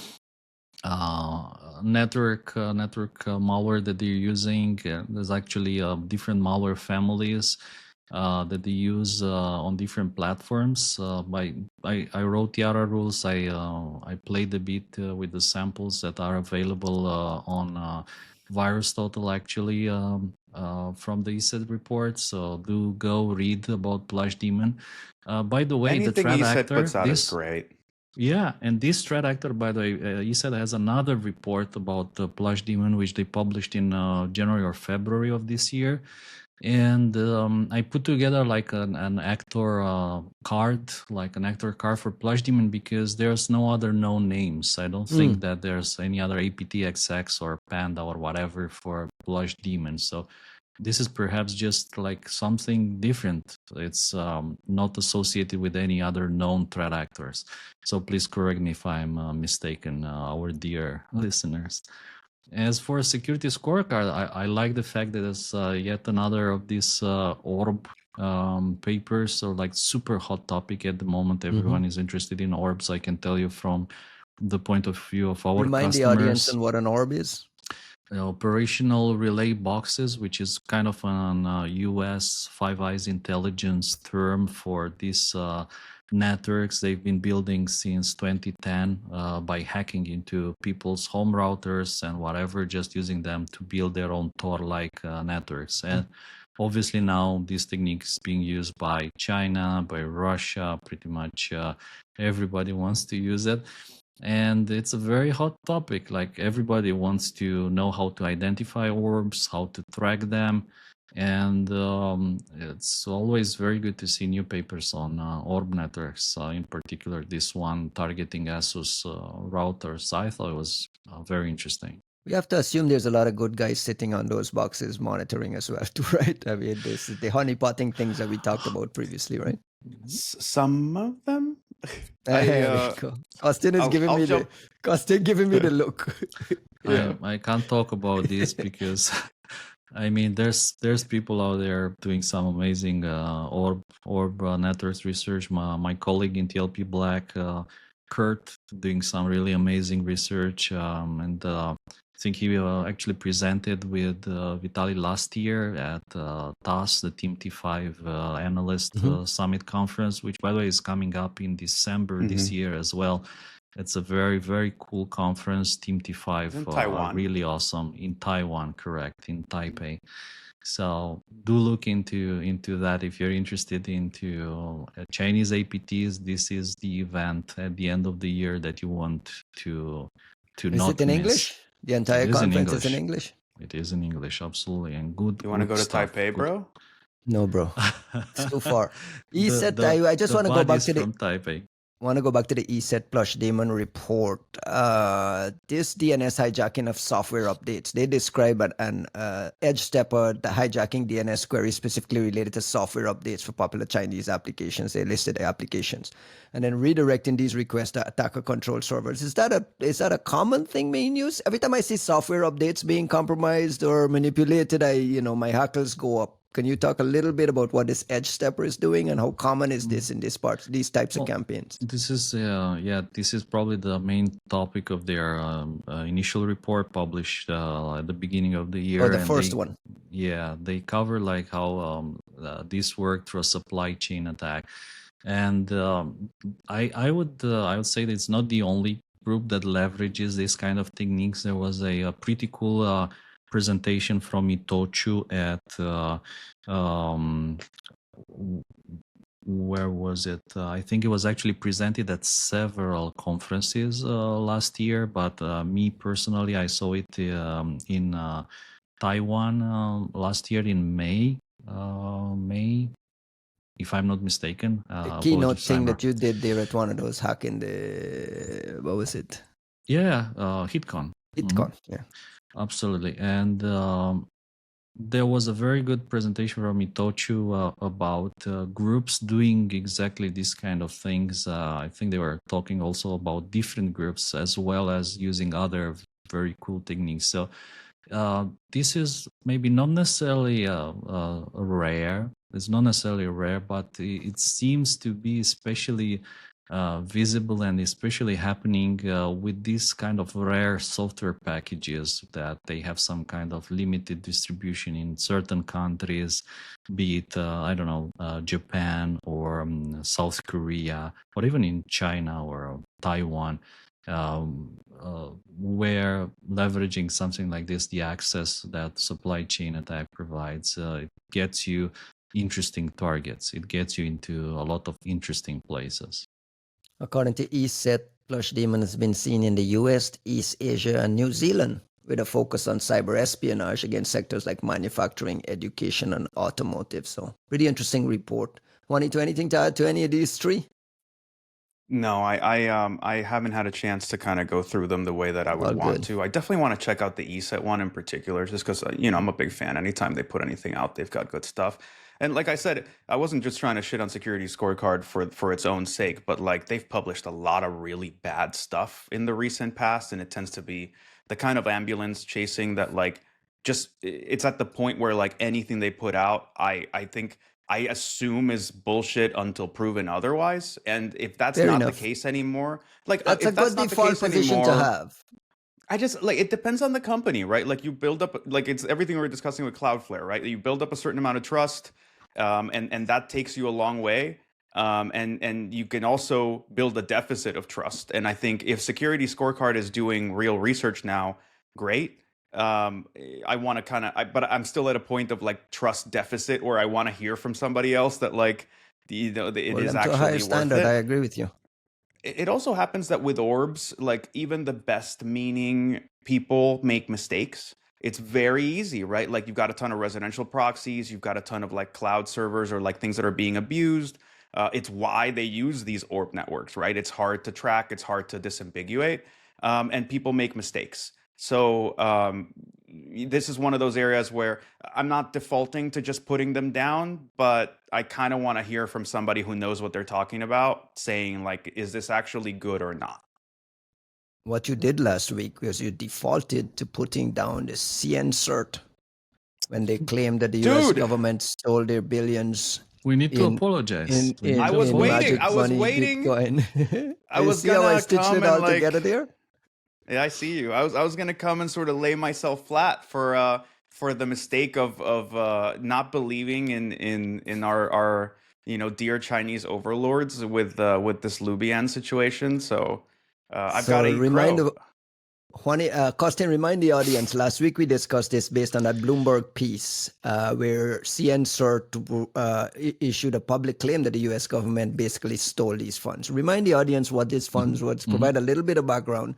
Speaker 1: malware that they're using. There's actually different malware families that they use on different platforms. I wrote the other rules. I played a bit with the samples that are available on VirusTotal actually from the ESET report. So do go read about Plush Demon. By the way,
Speaker 3: anything
Speaker 1: the threat
Speaker 3: ESET
Speaker 1: actor
Speaker 3: puts out is great.
Speaker 1: Yeah, and this threat actor, by the way, ESET has another report about the Plush Demon, which they published in January or February of this year. And I put together like an actor card, like an actor card for Plush Demon, because there's no other known names. I don't think that there's any other aptXX or Panda or whatever for Plush Demon. So this is perhaps just like something different. It's not associated with any other known threat actors. So please correct me if I'm mistaken, our dear listeners. As for a security scorecard, I like the fact that it's yet another of these orb papers. So like super hot topic at the moment. Everyone is interested in orbs. I can tell you from the point of view of our
Speaker 2: Remind
Speaker 1: customers.
Speaker 2: the audience on what an orb is.
Speaker 1: Operational relay boxes, which is kind of an US Five Eyes intelligence term for these networks they've been building since 2010 by hacking into people's home routers and whatever, just using them to build their own Tor-like networks. And obviously now this technique is being used by China, by Russia, pretty much everybody wants to use it. And it's a very hot topic. Like everybody wants to know how to identify orbs, how to track them. And it's always very good to see new papers on orb networks, in particular this one targeting ASUS routers. I thought it was very interesting.
Speaker 2: We have to assume there's a lot of good guys sitting on those boxes monitoring as well, too, right? I mean, this is the honeypotting things that we talked about previously, right?
Speaker 3: Some of them.
Speaker 2: Costin is giving me the look.
Speaker 1: Yeah. I can't talk about this because I mean there's people out there doing some amazing orb networks research. My colleague in TLP Black, Kurt, doing some really amazing research, and I think he actually presented with Vitaly last year at TAS, the Team T5 Analyst Summit Conference, which, by the way, is coming up in December this year as well. It's a very, very cool conference, Team T5.
Speaker 3: In Taiwan.
Speaker 1: Really awesome. In Taiwan, correct, in Taipei. So do look into that if you're interested into Chinese APTs. This is the event at the end of the year that you want to
Speaker 2: is
Speaker 1: not
Speaker 2: it in
Speaker 1: miss.
Speaker 2: English? The entire conference is in English?
Speaker 1: It is in English, absolutely. And good.
Speaker 3: You want to go to
Speaker 1: stuff.
Speaker 3: Taipei, bro?
Speaker 2: No, bro. It's too far. ESET, I just want to go back to
Speaker 1: from Taipei.
Speaker 2: Want to go back to the ESET Plush Demon report. This DNS hijacking of software updates. They describe an edge stepper, the hijacking DNS query specifically related to software updates for popular Chinese applications. They listed the applications, and then redirecting these requests to attacker control servers. Is that a common thing being used? Every time I see software updates being compromised or manipulated, my hackles go up. Can you talk a little bit about what this edge stepper is doing and how common is this in these types of campaigns?
Speaker 1: This is this is probably the main topic of their initial report published at the beginning of the year.
Speaker 2: Or the first one.
Speaker 1: Yeah, they cover like how this worked through a supply chain attack, and I would say that it's not the only group that leverages this kind of techniques. There was a pretty cool presentation from Itochu at where was it? I think it was actually presented at several conferences last year, but me personally, I saw it in Taiwan last year in May, if I'm not mistaken.
Speaker 2: The keynote thing that you did there at one of those hacking the, what was it?
Speaker 1: Yeah, HitCon.
Speaker 2: HitCon, yeah.
Speaker 1: Absolutely. And there was a very good presentation from Itochu about groups doing exactly this kind of things. I think they were talking also about different groups as well as using other very cool techniques. So this is maybe not necessarily rare. It's not necessarily rare, but it seems to be especially visible and especially happening with these kind of rare software packages that they have some kind of limited distribution in certain countries, be it, Japan or South Korea, or even in China or Taiwan, where leveraging something like this, the access that supply chain attack provides, it gets you interesting targets. It gets you into a lot of interesting places.
Speaker 2: According to ESET, Plush Demon has been seen in the US, East Asia, and New Zealand, with a focus on cyber espionage against sectors like manufacturing, education, and automotive. So, pretty interesting report. Juanito, anything to add to any of these three?
Speaker 3: No, I haven't had a chance to kind of go through them the way that I would
Speaker 2: All
Speaker 3: want
Speaker 2: good.
Speaker 3: to. I definitely want to check out the ESET one in particular, just because you know I'm a big fan. Anytime they put anything out, they've got good stuff. And like I said, I wasn't just trying to shit on Security Scorecard for its own sake, but like they've published a lot of really bad stuff in the recent past, and it tends to be the kind of ambulance chasing that like just it's at the point where like anything they put out, I think I assume is bullshit until proven otherwise. And if that's
Speaker 2: Fair
Speaker 3: not
Speaker 2: enough.
Speaker 3: the case anymore, like
Speaker 2: That's a
Speaker 3: if that's
Speaker 2: good
Speaker 3: not the
Speaker 2: default
Speaker 3: case
Speaker 2: position to
Speaker 3: anymore,
Speaker 2: have.
Speaker 3: I just like it depends on the company, right? Like you build up like it's everything we were discussing with Cloudflare, right? You build up a certain amount of trust, and that takes you a long way. And you can also build a deficit of trust. And I think if Security Scorecard is doing real research now, great. I want to kind of, but I'm still at a point of like trust deficit where I want to hear from somebody else that like it
Speaker 2: Hold
Speaker 3: is
Speaker 2: them to a higher
Speaker 3: actually worth
Speaker 2: standard. I
Speaker 3: it.
Speaker 2: agree with you.
Speaker 3: It also happens that with orbs, like even the best meaning people make mistakes. It's very easy, right? Like you've got a ton of residential proxies, you've got a ton of like cloud servers or like things that are being abused. It's why they use these orb networks, right? It's hard to track, it's hard to disambiguate, and people make mistakes. So this is one of those areas where I'm not defaulting to just putting them down, but I kind of want to hear from somebody who knows what they're talking about, saying like, is this actually good or not?
Speaker 2: What you did last week was you defaulted to putting down the CN-CERT when they claimed that the US
Speaker 3: Dude!
Speaker 2: government stole their billions.
Speaker 1: We need to
Speaker 2: In-
Speaker 1: apologize. We need
Speaker 3: I
Speaker 1: to
Speaker 3: was waiting.
Speaker 1: apologize.
Speaker 2: magic
Speaker 3: I was
Speaker 2: money,
Speaker 3: waiting.
Speaker 2: Bitcoin.
Speaker 3: I
Speaker 2: You
Speaker 3: was
Speaker 2: see how I
Speaker 3: gonna
Speaker 2: stitched
Speaker 3: come
Speaker 2: it all
Speaker 3: and like,
Speaker 2: together there?
Speaker 3: yeah, I see you. I was gonna come and sort of lay myself flat for the mistake of not believing in our you know dear Chinese overlords with this Lubian situation. So I've got to eat crow.
Speaker 2: Costin, remind the audience, last week we discussed this based on that Bloomberg piece where CN-CERT issued a public claim that the US government basically stole these funds. Remind the audience what these funds was, provide a little bit of background,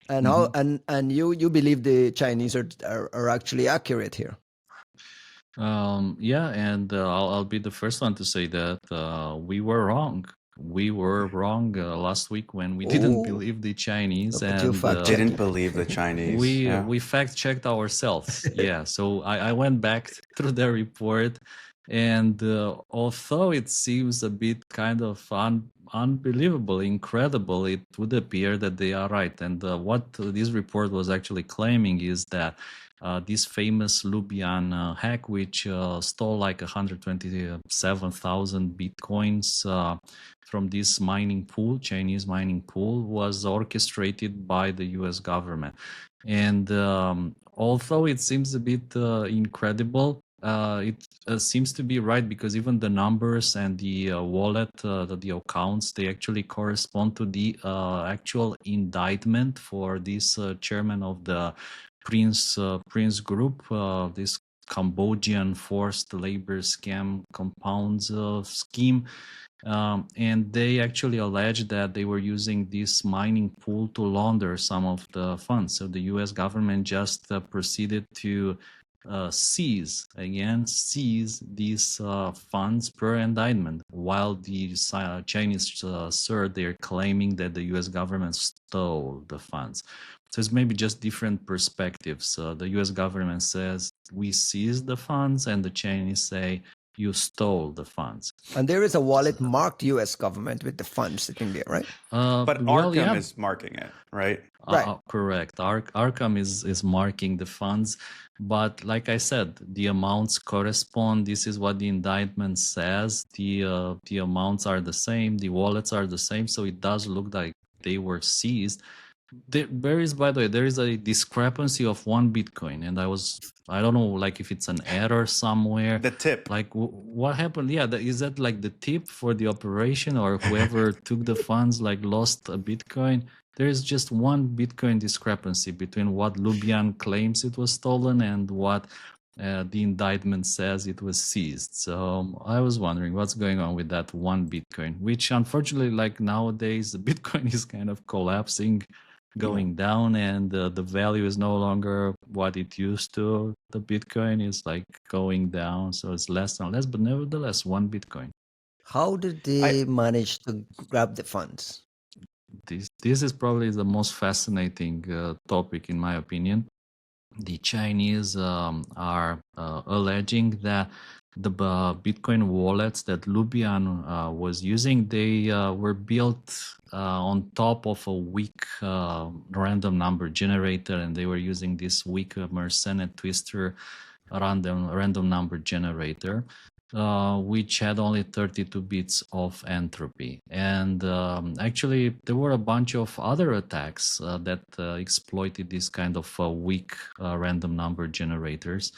Speaker 2: and how and you believe the Chinese are actually accurate here.
Speaker 1: Yeah, and I'll be the first one to say that we were wrong. We were wrong last week when we didn't
Speaker 2: Oh.
Speaker 1: believe the Chinese,
Speaker 2: Look at you
Speaker 1: and
Speaker 2: fact
Speaker 3: Didn't
Speaker 2: checking.
Speaker 3: believe the Chinese.
Speaker 1: we
Speaker 3: Yeah.
Speaker 1: we fact checked ourselves. Yeah, so I went back through the report, and although it seems a bit kind of unbelievable, incredible, it would appear that they are right. And what this report was actually claiming is that this famous Lubian hack, which stole like 127,000 bitcoins from this mining pool, Chinese mining pool, was orchestrated by the US government. And although it seems a bit incredible, it seems to be right, because even the numbers and the wallet, the accounts, they actually correspond to the actual indictment for this chairman of the Prince Group, this Cambodian forced labor scam compounds scheme. And they actually alleged that they were using this mining pool to launder some of the funds. So the US government just proceeded to seize these funds per indictment, while the Chinese CERT, they're claiming that the US government stole the funds. So it's maybe just different perspectives. The US government says we seized the funds, and the Chinese say you stole the funds.
Speaker 2: And there is a wallet marked US government with the funds sitting there, right?
Speaker 3: But
Speaker 1: well,
Speaker 3: Arkham
Speaker 1: yeah.
Speaker 3: is marking it, right?
Speaker 2: Right.
Speaker 1: Correct. Arkham is marking the funds, but like I said, the amounts correspond. This is what the indictment says. The amounts are the same. The wallets are the same. So it does look like they were seized. There is, by the way, there is a discrepancy of 1 Bitcoin, and I don't know, like if it's an error somewhere.
Speaker 3: The tip.
Speaker 1: Like what happened? Yeah, is that like the tip for the operation, or whoever took the funds like lost a Bitcoin? There is just 1 Bitcoin discrepancy between what Lubian claims it was stolen and what the indictment says it was seized. So I was wondering what's going on with that one Bitcoin, which unfortunately, like nowadays, the Bitcoin is kind of collapsing, going down, and the value is no longer what it used to. The Bitcoin is like going down, so it's less and less, but nevertheless, one Bitcoin.
Speaker 2: How did they manage to grab the funds?
Speaker 1: This is probably the most fascinating topic, in my opinion. The Chinese are alleging that the Bitcoin wallets that Lubian was using, they were built on top of a weak random number generator, and they were using this weak Mercenet twister random number generator, which had only 32 bits of entropy. And actually, there were a bunch of other attacks that exploited this kind of weak random number generators.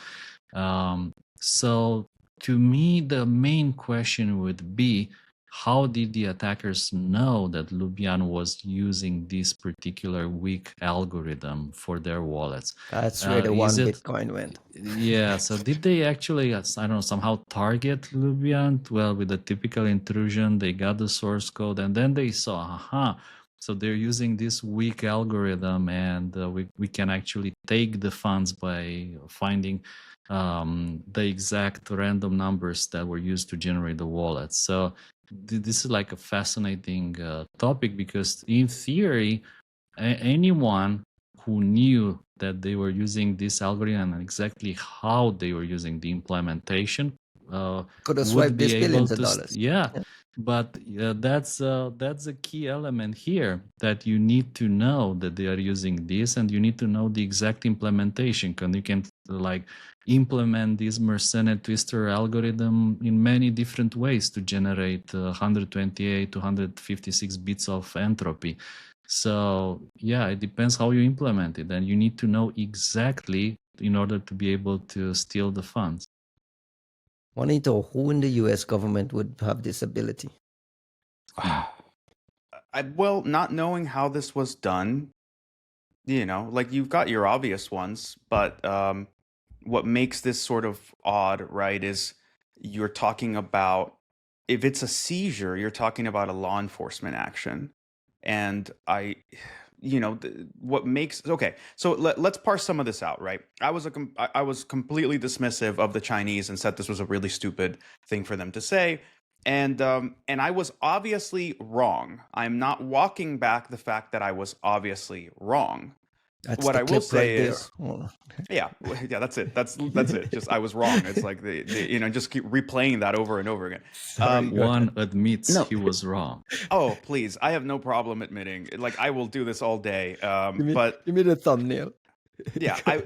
Speaker 1: So to me, the main question would be, how did the attackers know that Lubian was using this particular weak algorithm for their wallets?
Speaker 2: That's where the one Bitcoin went.
Speaker 1: Yeah, so did they actually, I don't know, somehow target Lubian? Well, with a typical intrusion, they got the source code, and then they saw, aha, so they're using this weak algorithm, and we can actually take the funds by finding the exact random numbers that were used to generate the wallet. So this is like a fascinating topic, because in theory, anyone who knew that they were using this algorithm and exactly how they were using the implementation
Speaker 2: could have
Speaker 1: would
Speaker 2: swiped
Speaker 1: be
Speaker 2: these
Speaker 1: able
Speaker 2: billions of
Speaker 1: to
Speaker 2: dollars.
Speaker 1: but that's a key element here, that you need to know that they are using this, and you need to know the exact implementation, because you can like implement this Mercenet twister algorithm in many different ways to generate 128 to 156 bits of entropy. So yeah, it depends how you implement it, and you need to know exactly in order to be able to steal the funds.
Speaker 2: Juanito, who in the US government would have this ability?
Speaker 3: Well, not knowing how this was done, like you've got your obvious ones, but what makes this sort of odd, right, is you're talking about, if it's a seizure, you're talking about a law enforcement action. And what makes, okay, so let's parse some of this out, right? I was completely dismissive of the Chinese and said this was a really stupid thing for them to say. And I was obviously wrong. I'm not walking back the fact that I was obviously wrong.
Speaker 2: That's
Speaker 3: what
Speaker 2: the
Speaker 3: I will
Speaker 2: clip
Speaker 3: say
Speaker 2: right
Speaker 3: is,
Speaker 2: there.
Speaker 3: yeah, that's it. That's it. Just I was wrong. It's like just keep replaying that over and over again.
Speaker 1: Juan admits
Speaker 3: No.
Speaker 1: he was wrong.
Speaker 3: Oh, please! I have no problem admitting. Like I will do this all day. But
Speaker 2: give me the thumbnail.
Speaker 3: yeah, right.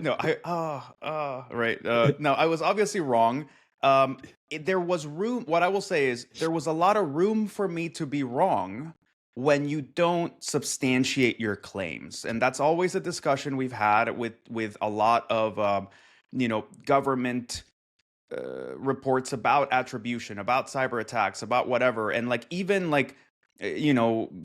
Speaker 3: No, I was obviously wrong. There was room. What I will say is there was a lot of room for me to be wrong when you don't substantiate your claims, and that's always a discussion we've had with a lot of government reports about attribution, about cyber attacks, about whatever, and like even like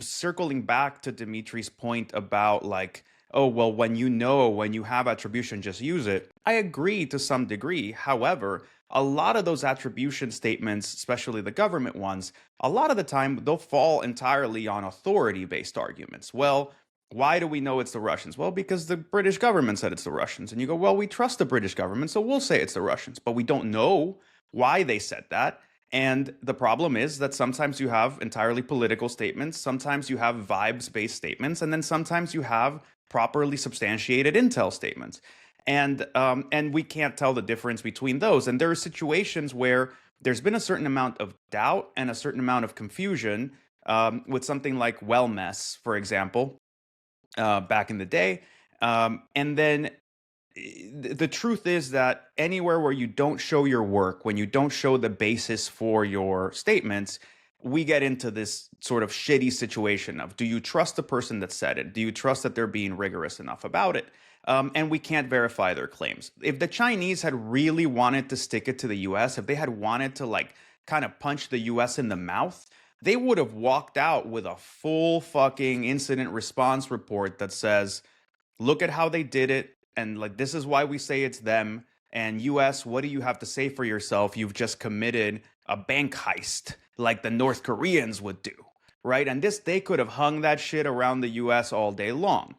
Speaker 3: circling back to Dimitri's point about like, oh, well, when you have attribution, just use it. I agree to some degree. However, a lot of those attribution statements, especially the government ones, a lot of the time they'll fall entirely on authority-based arguments. Well, why do we know it's the Russians? Well, because the British government said it's the Russians. And you go, well, we trust the British government, so we'll say it's the Russians. But we don't know why they said that. And the problem is that sometimes you have entirely political statements, sometimes you have vibes-based statements, and then sometimes you have properly substantiated intel statements. And we can't tell the difference between those. And there are situations where there's been a certain amount of doubt and a certain amount of confusion with something like Wellmess, for example, back in the day. And then the truth is that anywhere where you don't show your work, when you don't show the basis for your statements, we get into this sort of shitty situation of, do you trust the person that said it? Do you trust that they're being rigorous enough about it? And we can't verify their claims. If the Chinese had really wanted to stick it to the US, if they had wanted to like kind of punch the US in the mouth, they would have walked out with a full fucking incident response report that says, look at how they did it, and like this is why we say it's them, And US, what do you have to say for yourself? You've just committed a bank heist like the North Koreans would do, right? And they could have hung that shit around the US all day long.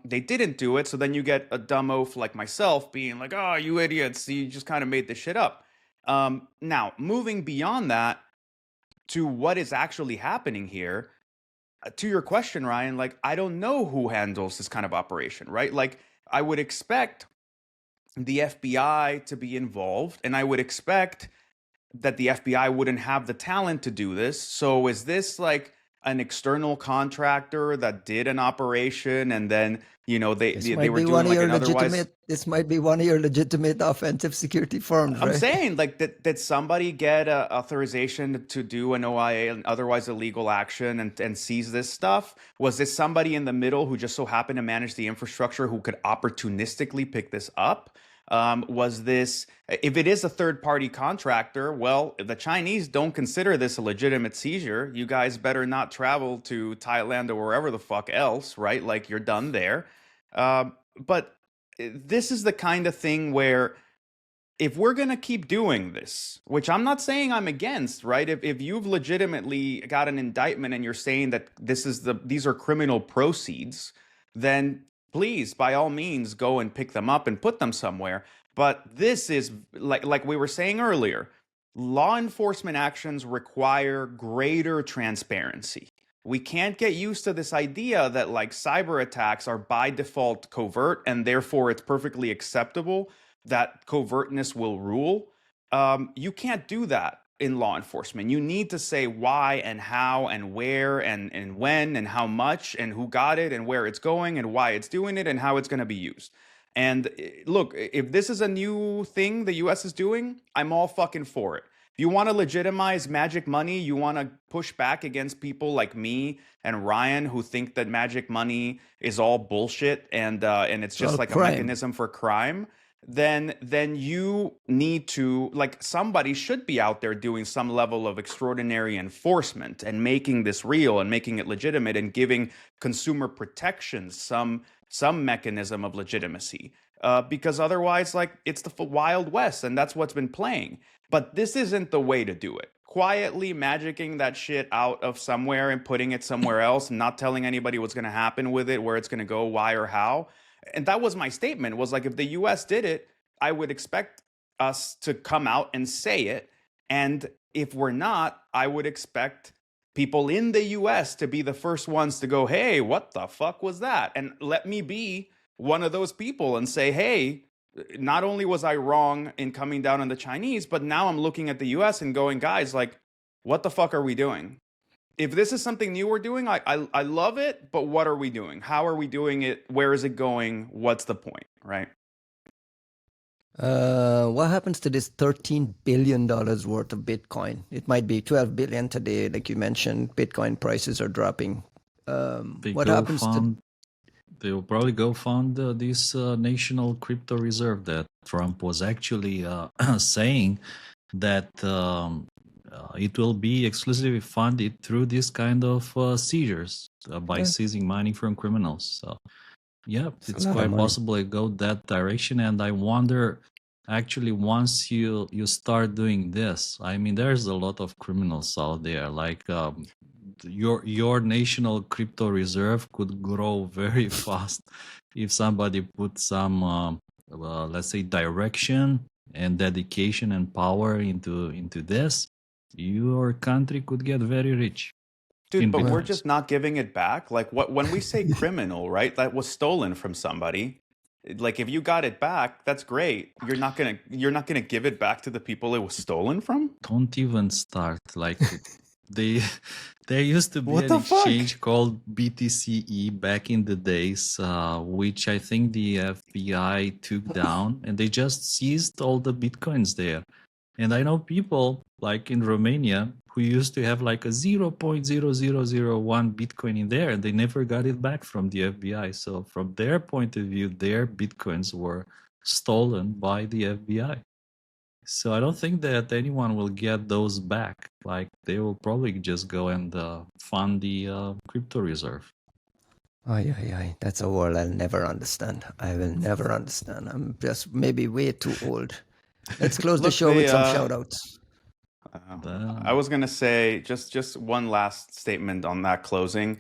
Speaker 3: They didn't do it, so then you get a dumb oaf like myself being like, "Oh, you idiots! You just kind of made this shit up." Now, moving beyond that to what is actually happening here, to your question, Ryan, like I don't know who handles this kind of operation, right? Like I would expect the FBI to be involved, and I would expect that the FBI wouldn't have the talent to do this. So is this like an external contractor that did an operation and then, you know, they were doing like an otherwise.
Speaker 2: This might be one of your legitimate offensive security firms,
Speaker 3: I'm
Speaker 2: right?
Speaker 3: saying like did somebody get authorization to do an OIA and otherwise illegal action and seize this stuff? Was this somebody in the middle who just so happened to manage the infrastructure who could opportunistically pick this up? Was this, if it is a third party contractor, well, the Chinese don't consider this a legitimate seizure. You guys better not travel to Thailand or wherever the fuck else, right? Like you're done there. But this is the kind of thing where if we're going to keep doing this, which I'm not saying I'm against, right? If you've legitimately got an indictment and you're saying that these are criminal proceeds, then please, by all means, go and pick them up and put them somewhere. But this is like we were saying earlier, law enforcement actions require greater transparency. We can't get used to this idea that like cyber attacks are by default covert and therefore it's perfectly acceptable that covertness will rule. You can't do that in law enforcement. You need to say why and how and where and when and how much and who got it and where it's going and why it's doing it and how it's going to be used. And look, if this is a new thing the US is doing, I'm all fucking for it. If you want to legitimize magic money, you want to push back against people like me and Ryan who think that magic money is all bullshit and it's just like crime. A mechanism for crime, then you need to, like, somebody should be out there doing some level of extraordinary enforcement and making this real and making it legitimate and giving consumer protections some mechanism of legitimacy. Because otherwise, like, it's the Wild West, and that's what's been playing. But this isn't the way to do it. Quietly magicking that shit out of somewhere and putting it somewhere else and not telling anybody what's going to happen with it, where it's going to go, why or how. And that was my statement, was like, if the US did it, I would expect us to come out and say it. And if we're not, I would expect people in the US to be the first ones to go, hey, what the fuck was that? And let me be one of those people and say, hey, not only was I wrong in coming down on the Chinese, but now I'm looking at the US and going, guys, like, what the fuck are we doing? If this is something new we're doing, I love it, but what are we doing? How are we doing it? Where is it going? What's the point, right?
Speaker 2: What happens to this $13 billion worth of Bitcoin? It might be 12 billion today, like you mentioned. Bitcoin prices are dropping. What happens to...
Speaker 1: They will probably go fund this national crypto reserve that Trump was actually saying that it will be exclusively funded through this kind of seizures by seizing money from criminals. So, yeah, it's quite possible it go that direction. And I wonder, actually, once you start doing this, I mean, there's a lot of criminals out there, like your national crypto reserve could grow very fast if somebody put some let's say direction and dedication and power into this. Your country could get very rich.
Speaker 3: Dude, but we're just not giving it back. Like, what when we say criminal, right? That was stolen from somebody. Like, if you got it back, that's great. You're not gonna give it back to the people it was stolen from.
Speaker 1: Don't even start. Like, there used to be an exchange called BTCE back in the days, which I think the FBI took down, and they just seized all the bitcoins there. And I know people like in Romania who used to have like a 0.0001 Bitcoin in there, and they never got it back from the FBI. So from their point of view, their Bitcoins were stolen by the FBI. So I don't think that anyone will get those back. Like, they will probably just go and fund the crypto reserve.
Speaker 2: Ay. That's a world I'll never understand. I will never understand. I'm just maybe way too old. Let's close the
Speaker 3: Look,
Speaker 2: show with some shout outs.
Speaker 3: I was gonna say just one last statement on that closing.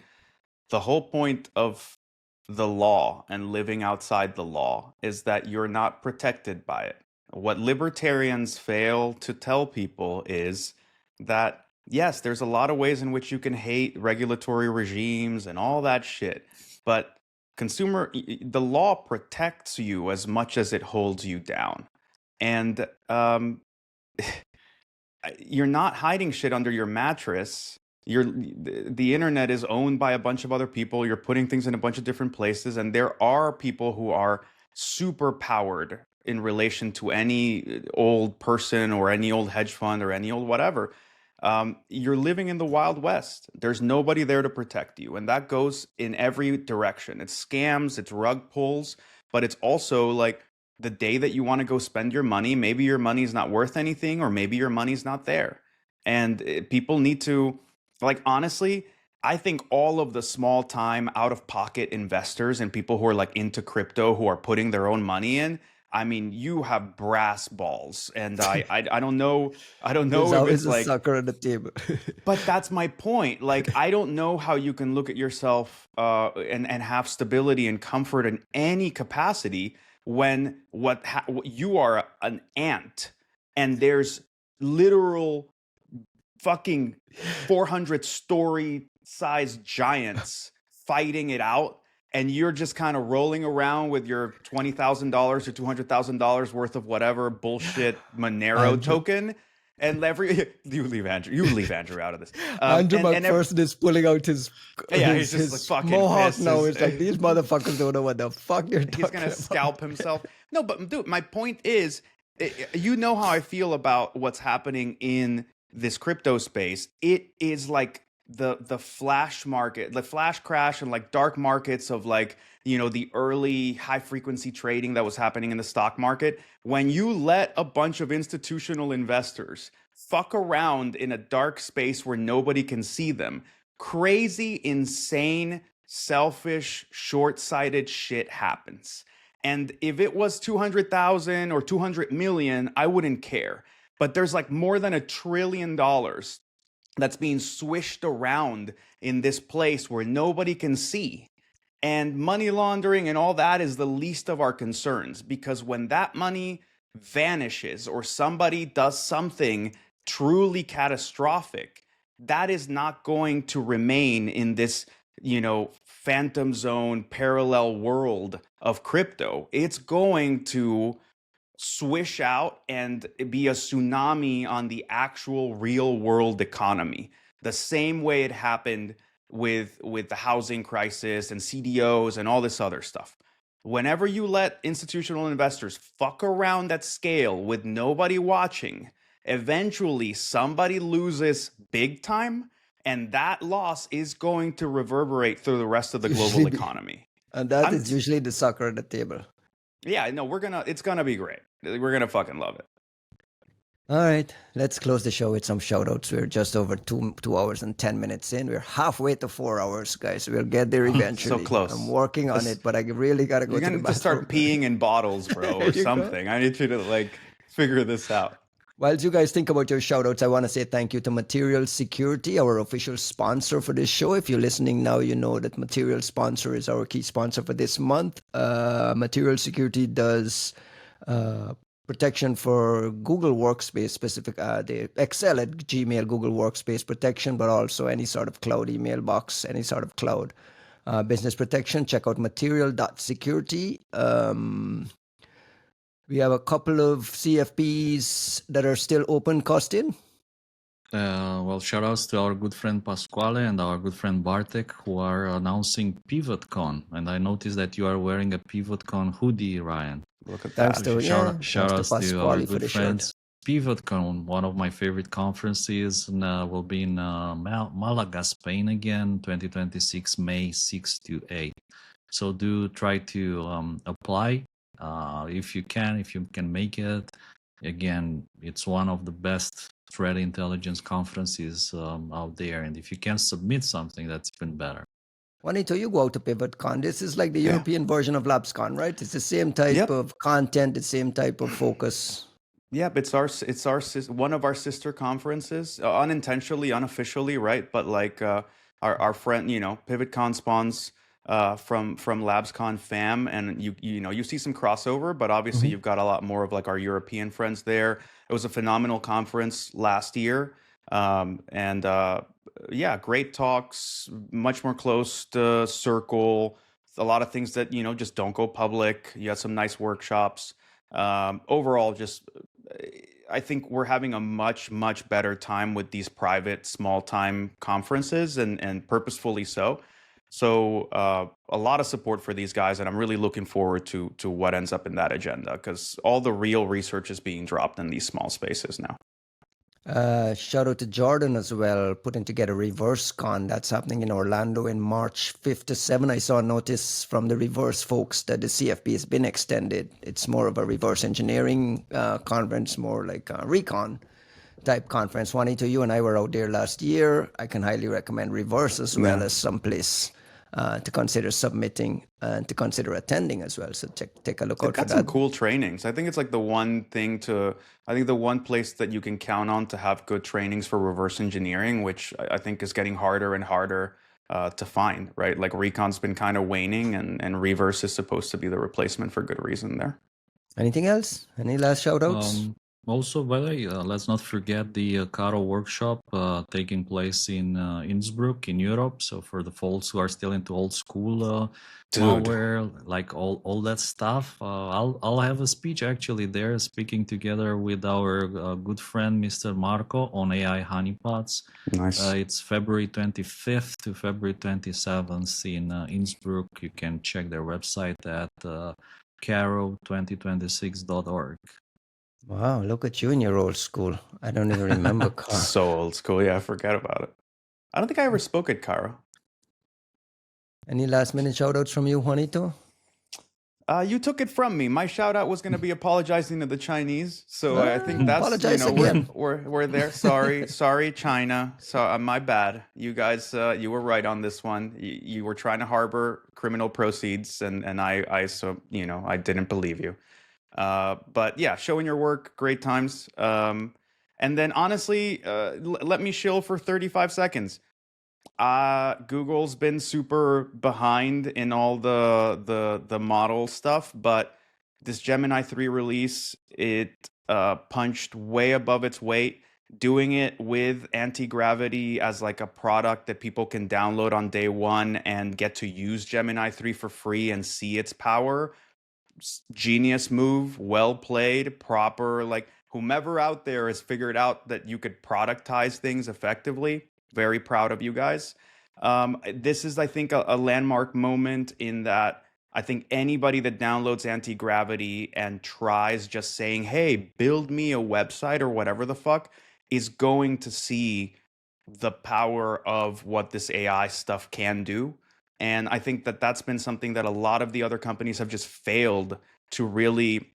Speaker 3: The whole point of the law and living outside the law is that you're not protected by it. What libertarians fail to tell people is that, yes, there's a lot of ways in which you can hate regulatory regimes and all that shit, but the law protects you as much as it holds you down. And you're not hiding shit under your mattress. The internet is owned by a bunch of other people. You're putting things in a bunch of different places, and there are people who are super powered in relation to any old person or any old hedge fund or any old whatever. You're living in the Wild West. There's nobody there to protect you, and that goes in every direction. It's scams, it's rug pulls, but it's also like the day that you want to go spend your money, maybe your money's not worth anything, or maybe your money's not there. And people need to, like, honestly, I think all of the small time out of pocket investors and people who are like into crypto who are putting their own money in, I mean, you have brass balls. And I don't know if it's like
Speaker 2: a sucker at the table.
Speaker 3: but that's my point. Like, I don't know how you can look at yourself and have stability and comfort in any capacity when you are an ant and there's literal fucking 400-story size giants fighting it out, and you're just kind of rolling around with your $20,000 or $200,000 worth of whatever bullshit Monero token. And you leave Andrew out of this.
Speaker 2: Andrew McPherson is pulling out his
Speaker 3: he's just like fucking
Speaker 2: mohawk
Speaker 3: pissed.
Speaker 2: now. It's like, these motherfuckers don't know what the fuck you're talking about.
Speaker 3: He's gonna scalp himself. No, but dude, my point is, you know how I feel about what's happening in this crypto space. It is like the flash market, the flash crash, and like dark markets of like, you know, the early high frequency trading that was happening in the stock market. When you let a bunch of institutional investors fuck around in a dark space where nobody can see them, crazy, insane, selfish, short-sighted shit happens. And if it was 200,000 or 200 million, I wouldn't care. But there's like more than $1 trillion that's being swished around in this place where nobody can see. And money laundering and all that is the least of our concerns, because when that money vanishes or somebody does something truly catastrophic, that is not going to remain in this, you know, phantom zone parallel world of crypto. It's going to swish out and be a tsunami on the actual real world economy, the same way it happened with the housing crisis and CDOs and all this other stuff. Whenever you let institutional investors fuck around at scale with nobody watching, eventually somebody loses big time, and that loss is going to reverberate through the rest of the global economy.
Speaker 2: And that is usually the sucker at the table.
Speaker 3: Yeah, no, it's gonna be great. We're gonna fucking love it.
Speaker 2: All right, let's close the show with some shout outs. We're just over 2 hours and 10 minutes in. We're halfway to 4 hours, guys. We'll get there eventually.
Speaker 3: So close.
Speaker 2: I'm working on it, but I really got to go to the bathroom. You're going to
Speaker 3: start peeing in bottles, bro, or something. I need you to like figure this out.
Speaker 2: While you guys think about your shout outs, I want to say thank you to Material Security, our official sponsor for this show. If you're listening now, you know that Material Sponsor is our key sponsor for this month. Material Security does protection for Google Workspace specific. They excel at Gmail, Google Workspace protection, but also any sort of cloud email box, any sort of cloud business protection. Check out material.security. We have a couple of CFPs that are still open, Costin.
Speaker 1: Well, shout outs to our good friend Pasquale and our good friend Bartek, who are announcing PivotCon. And I noticed that you are wearing a PivotCon hoodie, Ryan.
Speaker 3: Look at that.
Speaker 1: Shout outs to our good friends. PivotCon, one of my favorite conferences, will be in Malaga, Spain again, 2026, May 6 to 8. So do try to apply if you can make it. Again, it's one of the best threat intelligence conferences out there. And if you can submit something, that's even better.
Speaker 2: Juanito, you go out to PivotCon. This is like the European version of LabsCon, right? It's the same type
Speaker 3: Yep.
Speaker 2: of content, the same type of focus.
Speaker 3: Yep, it's one of our sister conferences, unintentionally, unofficially, right? But like our friend, PivotCon spawns from LabsCon fam, and you see some crossover, but obviously you've got a lot more of like our European friends there. It was a phenomenal conference last year, and yeah, great talks, much more close to circle. A lot of things that just don't go public. You had some nice workshops. Overall, just I think we're having a much, much better time with these private, small-time conferences, and purposefully so. So a lot of support for these guys, and I'm really looking forward to what ends up in that agenda, because all the real research is being dropped in these small spaces now.
Speaker 2: Shout out to Jordan as well, putting together ReverseCon. That's happening in Orlando in March 5th to 7th. I saw a notice from the Reverse folks that the CFP has been extended. It's more of a reverse engineering conference, more like a recon type conference. Juanito, you and I were out there last year. I can highly recommend Reverse as well as someplace to consider submitting and to consider attending as well. So take a look out for that.
Speaker 3: Got some cool trainings. I think it's like the one place that you can count on to have good trainings for reverse engineering, which I think is getting harder and harder to find, right? Like Recon's been kind of waning, and Reverse is supposed to be the replacement for good reason there.
Speaker 2: Anything else? Any last shout outs?
Speaker 1: Also, by the way, let's not forget the Caro workshop taking place in Innsbruck in Europe. So for the folks who are still into old school malware, like all that stuff, I'll have a speech actually there, speaking together with our good friend Mr. Marco on AI honeypots.
Speaker 3: Nice.
Speaker 1: It's February 25th to February 27th in Innsbruck. You can check their website at caro2026.org.
Speaker 2: Wow, look at you in your old school. I don't even remember Caro.
Speaker 3: So old school. Yeah, I forgot about it. I don't think I ever spoke at Caro.
Speaker 2: Any last minute shout outs from you, Juanito?
Speaker 3: You took it from me. My shout out was going to be apologizing to the Chinese. So I think that's,
Speaker 2: apologize again.
Speaker 3: We're there. Sorry, China. So my bad. You guys, you were right on this one. You were trying to harbor criminal proceeds, and I didn't believe you. But yeah, showing your work, great times. And then honestly, let me shill for 35 seconds. Google's been super behind in all the model stuff, but this Gemini 3 release, it punched way above its weight, doing it with anti-gravity as like a product that people can download on day one and get to use Gemini 3 for free and see its power. Genius move, well played, proper. Like whomever out there has figured out that you could productize things effectively. Very proud of you guys. This is, I think, a landmark moment in that I think anybody that downloads anti-gravity and tries just saying, hey, build me a website or whatever the fuck, is going to see the power of what this AI stuff can do. And I think that that's been something that a lot of the other companies have just failed to really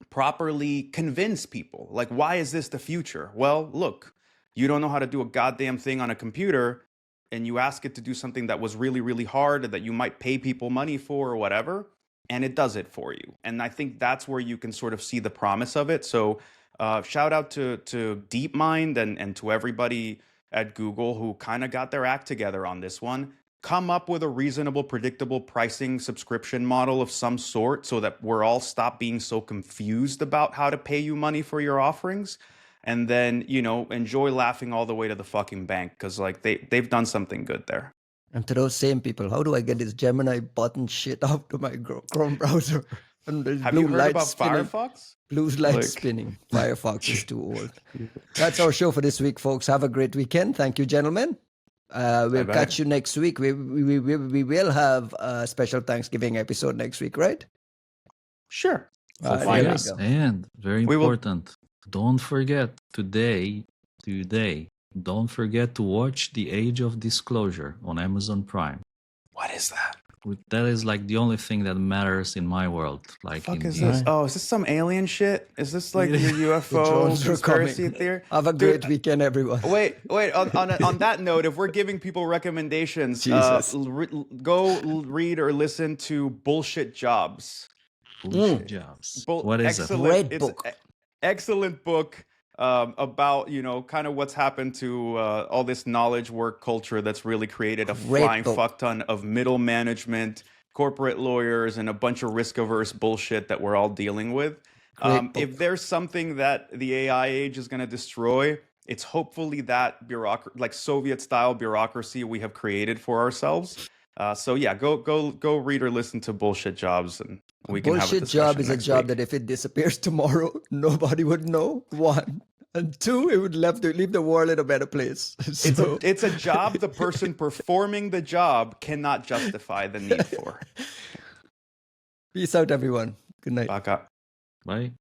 Speaker 3: properly convince people. Like, why is this the future? Well, look, you don't know how to do a goddamn thing on a computer, and you ask it to do something that was really, really hard that you might pay people money for or whatever, and it does it for you. And I think that's where you can sort of see the promise of it. So shout out to DeepMind and to everybody at Google who kind of got their act together on this one. Come up with a reasonable, predictable pricing subscription model of some sort so that we're all stop being so confused about how to pay you money for your offerings. And then, enjoy laughing all the way to the fucking bank, because like they've done something good there.
Speaker 2: And to those same people, how do I get this Gemini button shit out to my Chrome browser? And
Speaker 3: Have you heard about Firefox?
Speaker 2: Blue light spinning. Firefox is too old. That's our show for this week, folks. Have a great weekend. Thank you, gentlemen. We'll catch you next week. We will have a special Thanksgiving episode next week, right?
Speaker 3: Sure.
Speaker 1: Yes, and very important. Don't forget today, don't forget to watch The Age of Disclosure on Amazon Prime.
Speaker 3: What is that?
Speaker 1: That is like the only thing that matters in my world. Like,
Speaker 3: Fuck
Speaker 1: in
Speaker 3: is
Speaker 1: the,
Speaker 3: this? Oh, is this some alien shit? Is this like your
Speaker 2: The
Speaker 3: UFO
Speaker 2: drones are
Speaker 3: conspiracy
Speaker 2: coming.
Speaker 3: theory?
Speaker 2: Have a
Speaker 3: Dude,
Speaker 2: great weekend, everyone.
Speaker 3: Wait. On that note, if we're giving people recommendations,
Speaker 2: Jesus.
Speaker 3: go read or listen to Bullshit Jobs.
Speaker 1: bullshit jobs. What is it?
Speaker 3: Excellent.
Speaker 2: Great
Speaker 3: It's
Speaker 2: book.
Speaker 3: excellent book about kind of what's happened to all this knowledge work culture that's really created a
Speaker 2: Great
Speaker 3: flying
Speaker 2: book.
Speaker 3: fuck ton of middle management, corporate lawyers, and a bunch of risk averse bullshit that we're all dealing with.
Speaker 2: Great book.
Speaker 3: If there's something that the AI age is going to destroy, it's hopefully that like Soviet style bureaucracy we have created for ourselves. So yeah, go read or listen to Bullshit Jobs, and we can have a
Speaker 2: Bullshit
Speaker 3: discussion
Speaker 2: job is a
Speaker 3: next
Speaker 2: job
Speaker 3: week.
Speaker 2: that if it disappears tomorrow, nobody would know. 1. And 2, it would leave the world in a better place. So,
Speaker 3: It's a job the person performing the job cannot justify the need for.
Speaker 2: peace out, everyone. Good night.
Speaker 3: Baka.
Speaker 1: Bye.